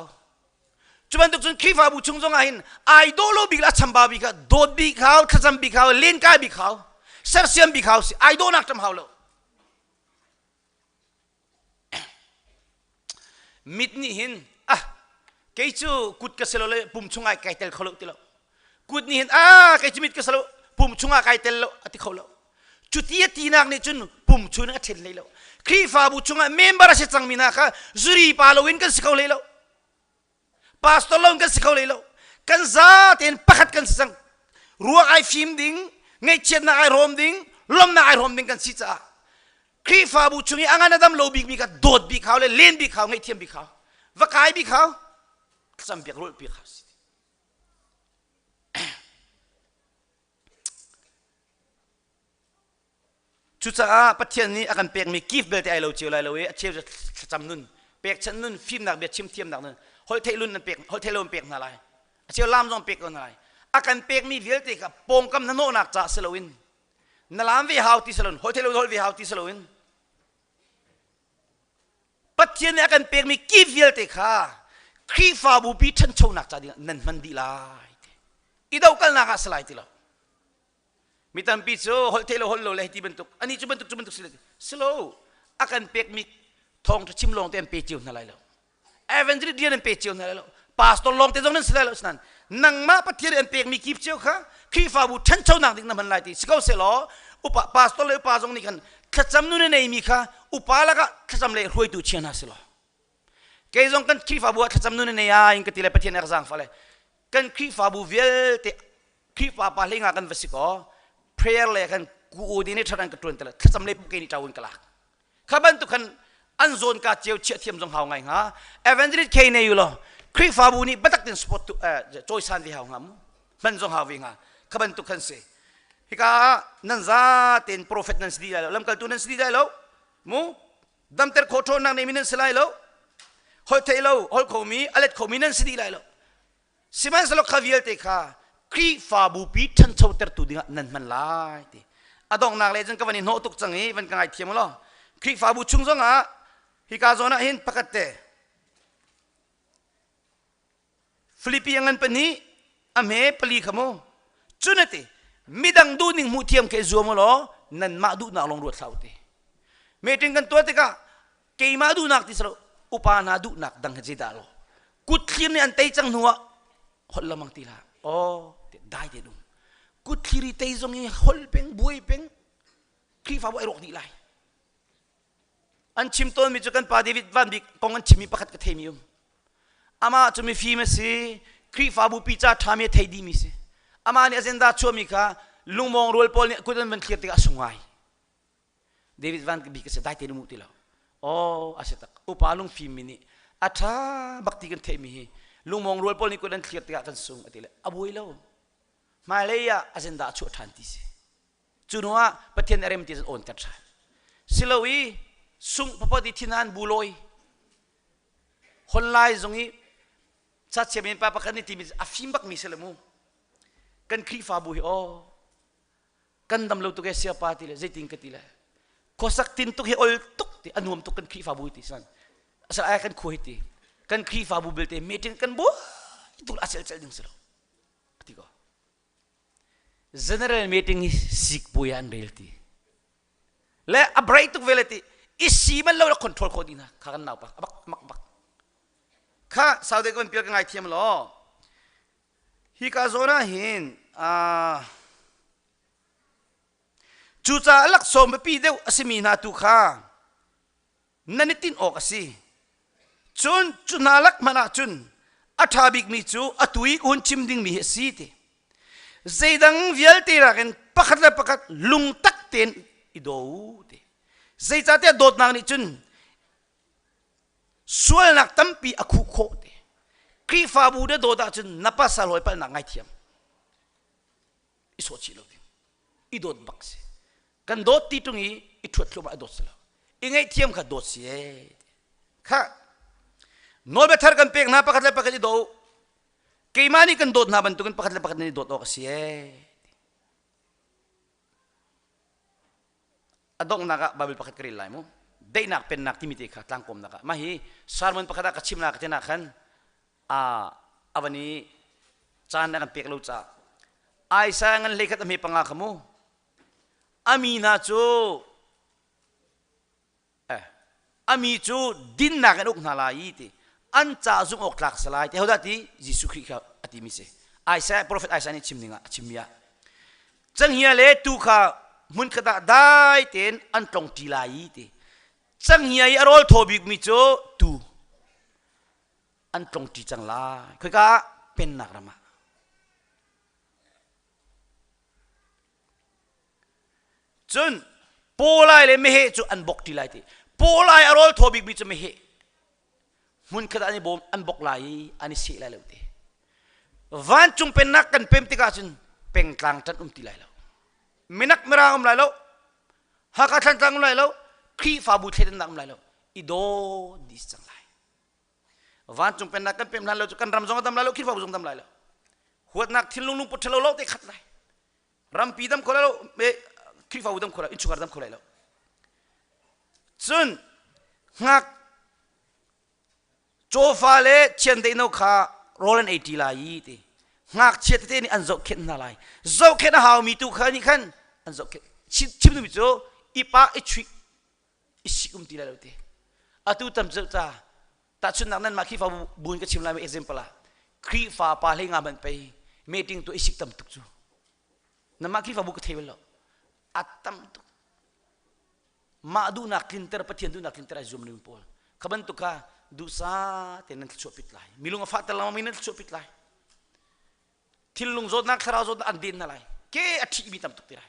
[SPEAKER 11] จุบันตุกจนคลิปอาบุชุงจงอินไอโดนเราบีกละชัมบาบีกะโดดบีเขาขจำบีเขาเล่นกายบีเขาเสียเสียมบีเขาสิไอโดนนักจำเขาเลยมิดนี่หินอ่ะแกจูกุดกระเซลเลยปุ่มชุงไอไก่เตลเขาเลยติละกุดนี่หินแกจูมิดกระเซลปุ่มชุงไอไก่เตลเลยติเขาเลยจุดที่ตีนักนี่จุนปุ่มชุนก็เทนเลยแล้วครีฟาบุชุงไอเมมเบอร์เสจังมินาค่ะจุรีปาโลวินกันสิเขาเลยแล้วพาสตอร์ลงกันสิเขาเลยแล้วกันซาเต็นปักกันสิจังรัวไอฟิมดิ้งไงเช็ดนักไอรอมดิ้งลมนักไอรอมดิ้งกันสิจ้าครีฟาบุชุงไออังอันดัมโลบิกบิกโดดบิกเขาเลยเล่นบิกเขาไงเทียมบิกเขาวักไอบิกเขาสัมเปียกรุลบิกเขาสิชุดจ้าปัจจัยนี้อาการเปียกมีกิฟต์เบลต์ไอเราเชียวไรเราเชียวจะจำนุ่นเปียกชั้นนุ่นฟิล์มหนักเบียดชิมเทียมหนักนุ่นหอยเทลุนนั่นเปียกหอยเทลุนเปียกอะไรเชียวลามจงเปียกอะไรอาการเปียกมีเวลติกับปงกำนันโนนักจ่าสโลวินนั่นลามวิหาวที่สโลวินหอยเทลุนหอยวิหาวที่สโลวินปัจจัยนี้อาการเปียกมีกิฟต์เวลติค่ะครีฟาบูปีฉันโชว์นักจ่าดีนั่นมันดีลายอีดาวกันนักสลายติละมิตัมปิโซฮอลเทโลฮอลโลเลยที่บรรทุกอันนี้จุบรรทุกสโลอาการเปียกมีทองจะชิมลงเต็มเปจิวนั่นไรแล้วเอเวนจ์เดียนเปจิวนั่นไรแล้วพาสตอร์ลงเต็มตรงนั้นสไลด์แล้วนั่นนังมาปฏิเรียนเปียกมีกิฟต์เจ้าค่ะครีฟาบูฉันเจ้านักดิ้งน้ำมันไหลที่สกาวเซลอุปพาสตอร์เลยพาสงนี่กันขจำนู่นนี่มีค่ะอุปาละก็ขจำเลยรวยตุเชียนฮะสโลเกยจงกันครีฟาบูขจำนู่นนี่ยังอินกติเลปฏิเนกจังฟ้าเลยกันครีฟาบูเวลเตครีฟาปาลิงอากันเวสิโกprayer เลยกันกูดีนี่ทางกระตุ้นตลอดขจำเลยพวกนี้จะวุ่นกันละข้าบันทุกคนอันโซนการเจียวเชี่ยเทียมจงหาวไงฮะเอเวนจ์เคยเนี่ยอยู่หรอครีฟาบูนี่บัตักตินสปอตจอยซันวิหาวงามบันจงหาวิ่งฮะข้าบันทุกคนเสฮิกานั่นซาตินโปรเฟตนั่นสิดีแล้วลำกัลตุนั่นสิดีแล้วมูดัมเตอร์โคโทนังในมินันสไลแล้วฮอลเทลฮอลโคมีอเลตโคมีนั่นสิดีแล้วสิมันสลบข้าวิลเตค่ะครีฟาบูปีฉันชอบเตอร์ตูดิ้งนั่นมันไล่ที่อดองนักเลยจังก็วันนี้โนตุกจังงี้วันกันไอเทียมล้อครีฟาบูชุ่งจงอ่ะฮิกาโซน่ะเห็นปกติฟิลิปปินส์เป็นนี้อเมริกาลีขโมจุนติมิดังดูนิ่งมุเทียมเคซัวมล้อนั่นมาดูนักลงรวดสาวตีเมื่อถึงกันตัวติกะเกี่ยมาดูนักที่สระอุปานาดูนักดังเจดาล้อกุดขีนี่อันเตยจังหัวฮอลละมังตีละโอ้ได้เด็ดกุดขีริเตยจงยี่ฮอลเป็งบุยเป็งครีฟาบูไอรอกดีไลอันชิมต้นมีจุกันปาเดวิดวันบิกกองอันชิมีประคัดกระเทมิยมอามาจะมีฟีมสิครีฟาบูปีจ้าทามีเทดีมิสิอามาเนี่ยเซนดาชัวมิค่ะลุงมองโรลพอลเนี่ยกุดันมันเคลียร์ติกาสงายเดวิดวันบิกเสได้เตนุมุติแล้วโอ้อาเสตักอุปาลุงฟีมินี่อัฐาบักติกันเทมิลุงมองโรลพอลนี่กุดันเคลียร์ติกากันสงอติเลยอบุยแล้วมาเลยอะเซนดาชัวทันทีสิจุนัวประเทศเรมติสโอนตัดชันสิลวีสุงพระปฏิทินานบุลอยคนไล่ตรงนี้ชัดเจนเป็นปะปะกันนี่ที่มีอาฟิมบักมีเสลมูกันครีฟาบุยโอ กันดำเราตุกเสียปาติเลยใจติงกติเลยขอสักตินตุกเฮอลตุกติอันนุ่มตุกกันครีฟาบุติสันสลายกันคุยติกันครีฟาบุเบลติเมติงกันบัวตุลาเซลเซลดึงสโลติก็ general meeting sik buyan reality และอับไรตุกเวลติอิสีมันเราคอนโทรลคนดีนะข้ากันน่าปะบักมักบักข้าสาวเด็กมันเปลี่ยนกันไงเทียมล้อฮิกาโซน่าเห็นจูจ่าลักสมไปปีเดียวอสิมีนาตุข้านั่นนี่ตินออกสิจุนจุนนาลักมานาจุนอัฐาบิกมีจูอัตุยกุนชิมดิ่งมีเฮสีเตใจดังวิลตีรักันปักเลยปักลุงตักเต็นอิโดเตใจจ่าเตะโดดนางนี่จุนส่วนนักตั้มปีอคุโคเตครีฟาบูเดโดดจุนนับภาษาลอยไปนักไงเทียมอิสวชิโลเตอิโดดบักเซกันโดดตีตรงนี้อิทวดลงมาโดดเสลอิงไงเทียมขัดโดดเสียค่ะโนเบทาร์กันเปียกนาปักเลยปักอิโดเกี่ยมานี่กันโดดนาบันตุกันปักเลยปักนี่โดดออกเสียอดงนักบาบิลปักกรีไลมูได้นักเป็นนักที่มีเอกตั้งกลมนักมาฮีสารมันปักนักชิมนักเจนักขันวันนี้จานนักเปียกลูจ้าไอ้สางันเล็กก็มีปังอาขมูอามีนาจูอามีจูดินนักนุกนาลายตีอันจ้าจุงออกหลักสลายแต่เขาได้ที่ยิสุคริสต์อธิมิเสไอ้สายโปรเฟตไอ้สายนี่ชิมนิ่งชิมยาจังเฮียเล่ตุข้ามุนขดาได้เต็นอันตรงทีลายตีจังเฮียอารอลทบิกมิจูตูอันตรงทีจังลายคือก็เป็นนักรามาจนโปลายเลยไม่เห็นจูอันบกทีลายตีโปลายอารอลทบิกมิจูไม่เห็นมุนขดานี่บอมอันบกลายอันนี้เสียแล้วตีวันจุงเป็นนักกันเป็นติกาจนเป็นกลางจันตีลายแล้วไม่นักไม่รางอะไรแล้วหากท่านจังอะไรแล้วครีฟาบุเทนนักอะไรแล้วอีโดดิสจังไรวันจุงเป็นนักกันเป็นนั้นแล้วจุกันรำจงทำอะไรแล้วครีฟาบุจงทำอะไรแล้วหัวนักทิ้งลุงปุถุโลกได้ขัดไรรำปีดำคนแล้วครีฟาบุดำคนแล้วอินชุกรดำคนแล้วจนหักโจฟาเลเชียนเดนโอคาโรเลนเอติลายีตีงักเชียนเตนี่อันจบเข็นนาไลจบเข็นหาวมีตุขันนี่ขันอันจบเข็นชิมดูมิโจอีป้าอีทริกอีสิกุมตีลาเลตีอาตุตัมเจ้าจ้าแต่ชุนนักนั้นมาคีฟ้าบุญก็ชิมลายเป็น example ละคีฟ้าปาเลงามันไปเมติงตัวอีสิกตัมตุกจูนั่นมาคีฟ้าบุญก็เทวแล้วอัตตัมตุกมาดูนักลินเตอร์ปะเทียนดูนักลินเตอร์จอมนิมพอลขบันตุกะดูซาเทนันชั่วปิดไลมีลุงฟ้าแต่ละมีนันชั่วปิดไลที่ลุงโจดนักคราวโจดอันดินอะไรเกี่ยที่มีตามตุกตีไร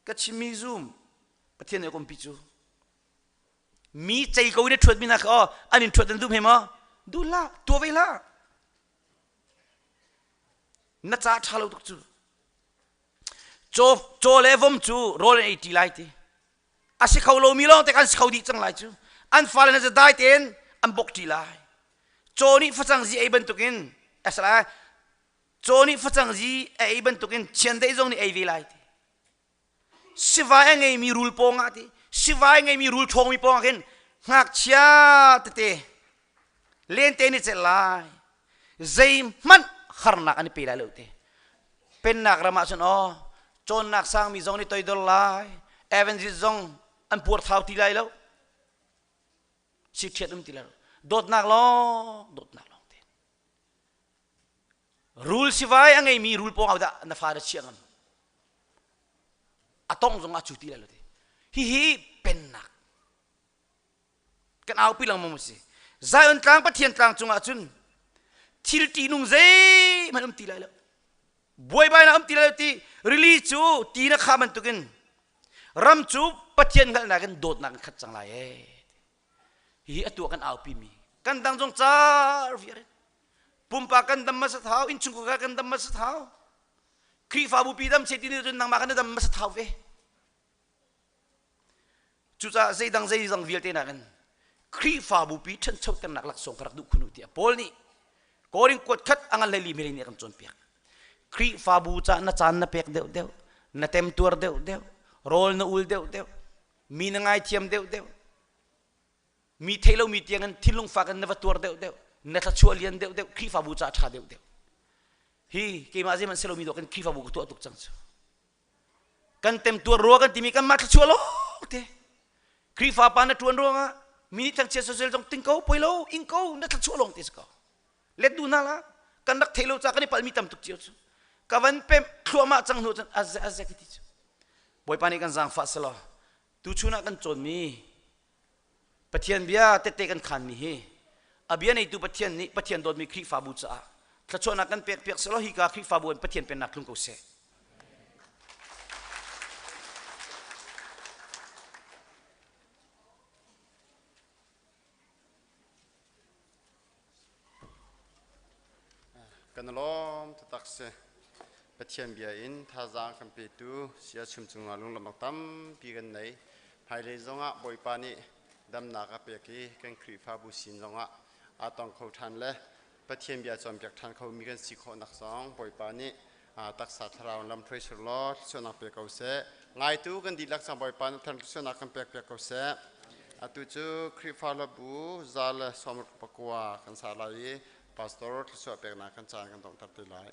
[SPEAKER 11] ก็ชิมิซูมประเทศเนี่ยก็มีจูมีใจเขาเนี่ยชดมีนักอันนี้ชดนั่นดูเห็นมั้ยดูละตัวเวลานัดจ่าทารุตุกจูโจเลวมจูโรเลนไอทีไลท์อาศัยเขาโลมีลองแต่การเขาดีจังไรจูอันฟ้าเนี่ยจะได้เต็นอันบกทีไลโจนี่ฟังจีไอ้บรรทุกินอะไรโจนี่ฟังจีไอ้บรรทุกินเชียนได้จงนี่ไอ้เวลาทีสิว่าไงมีรูลปองอ่ะทีสิว่าไงมีรูลทองมีปองกันหักเชียเตเล่นเตนี่เจลายใจมันขรนักอันนี้ปีละเลยทีเป็นนักรามาชนโจนนักสร้างมีจงนี่ตัวดอลลาร์เอเวนจิจงอันปวดเท้าทีไรแล้วสิเทียดทีไรโดดนักล้อโดดนักล้อเตรูลสิว่าไงมีรูลปองเอาแต่นักฟาดเชียงอัตองจงอาจุตีเลยฮีเป็นนักกันเอาปีหลังมั่งสิใจอันกลางปะเทียนกลางจงอาจุนทิลตีนุ่งใจมันตีเลยแล้วบวยใบน่ะตีเลยตีรีลีจูตีนักข้ามันตุกินรำจูปะเทียนกันนักกันโดดนักขัดจังไรฮีอัตัวกันเอาปีมีกันดังจงจ้าเรียนปุ่มปากกันดำมาสะเท้าอินชุงกุกันดำมาสะเท้าครีฟาบุปีดำเชตินี่จนนางมากันดำมาสะเท้าเวจุจ้าใจดังวิลเตนักันครีฟาบุปีฉันชอบกันนักหลักส่งกระดูกคุณุติอาพอลนี่กอริงกดขัดอังเลลีเมลินี่กันจนเปียกครีฟาบุจ้าน่าจานน่าเปียกเดียว na tem tuar deu rol na ul deu mi na ngai thiam deu mi thelo mi tiangan thilung fakan na tuar deu na tha chualian deu khi fa bu cha tha deu hi ke ma je man selo mi do kan khi fa bu tu atuk chang chu kan tem tuar ro kan timi kan ma tha chualo te khi fa pa na tuan ro nga mi thang che social jong ting ko poilo ing ko na tha chualong tis ko let du na la kan nak thelo cha kan pal mi tam tuk chiu chu kawan pem khoma chang no chan az ki ti chu boy pani kan jang fa selo tu chuna kan chon mi pathian bia te kan khan mi he abia nei tu pathian dot mi khi fa bu cha tla chona kan pek selo hi ka khi fa bu pathian pen nak lung ko se
[SPEAKER 1] kan lom tatak se pathian bia in tha jang kan pe tu sia chum chunga lung lamak tam pi kan nei phai le zonga boy pani dam na ka pe ki kan khri fa bu sin zonga atong kho than le pathian bia chom pek than kho mi kan si kho nak song boy pani tak sa tharau lam threi sur lo chona pe ko se ngai tu kan di lak chang boy pan than chona kan pek ko se atu chu khri fa la bu zal som pakwa kan sa lai pastor so pek na kan chan kan tong tar ti lai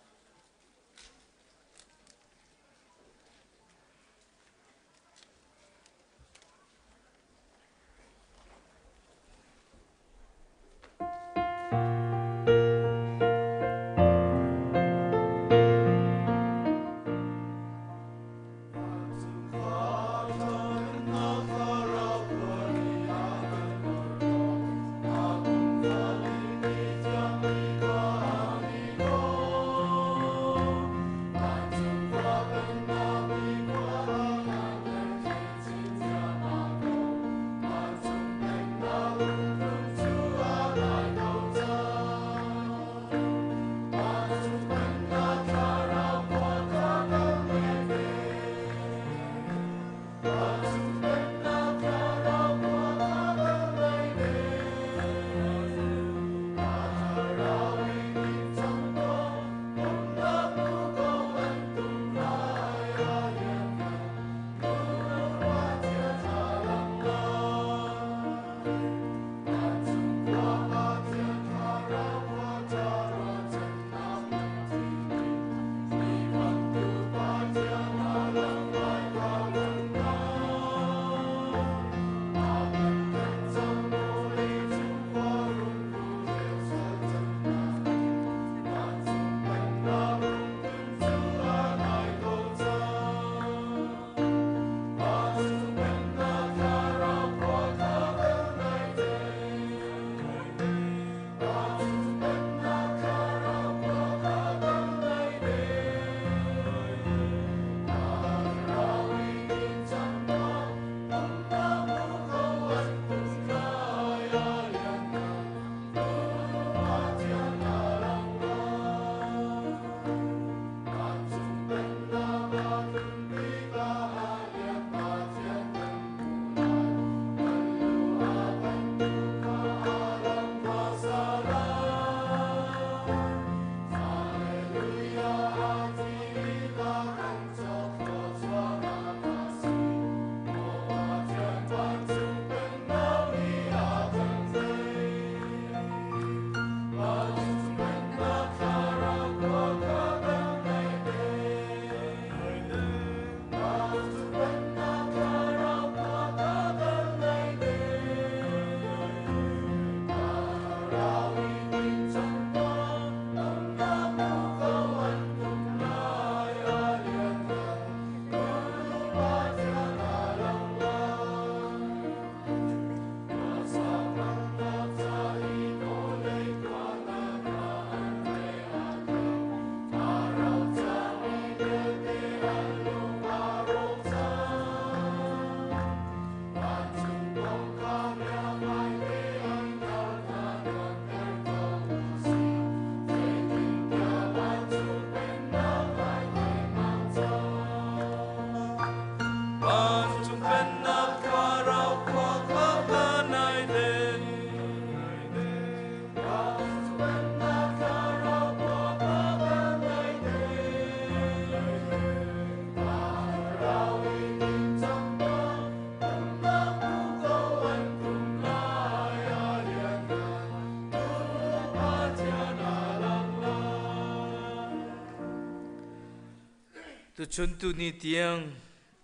[SPEAKER 6] tu chun tu ni tiang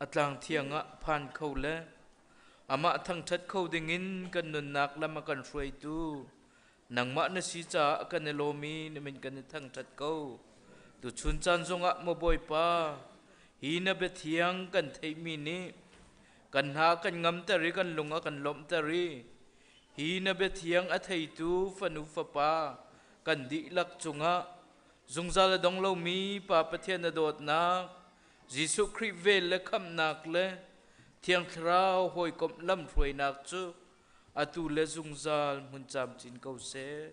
[SPEAKER 6] atlang thianga phan khâu le ama thang that khâu dingin kan nun nak lama kan ruai tu nang ma na si cha kan elomi ni min kan thang that ko tu chun chan zonga mo boy pa hi na be thiang kan thei mi ni kan ha kan ngam ta ri kan lunga kan lom ta ri hi na be thiang a thei tu fanu fa pa kan di lak chunga zungzal dong lo mi pa pathian na dot na Giêsu Christ về le kham nak le thiang thrao hoi kom lam roi nak chu atu le zungzal mun cham chin ko se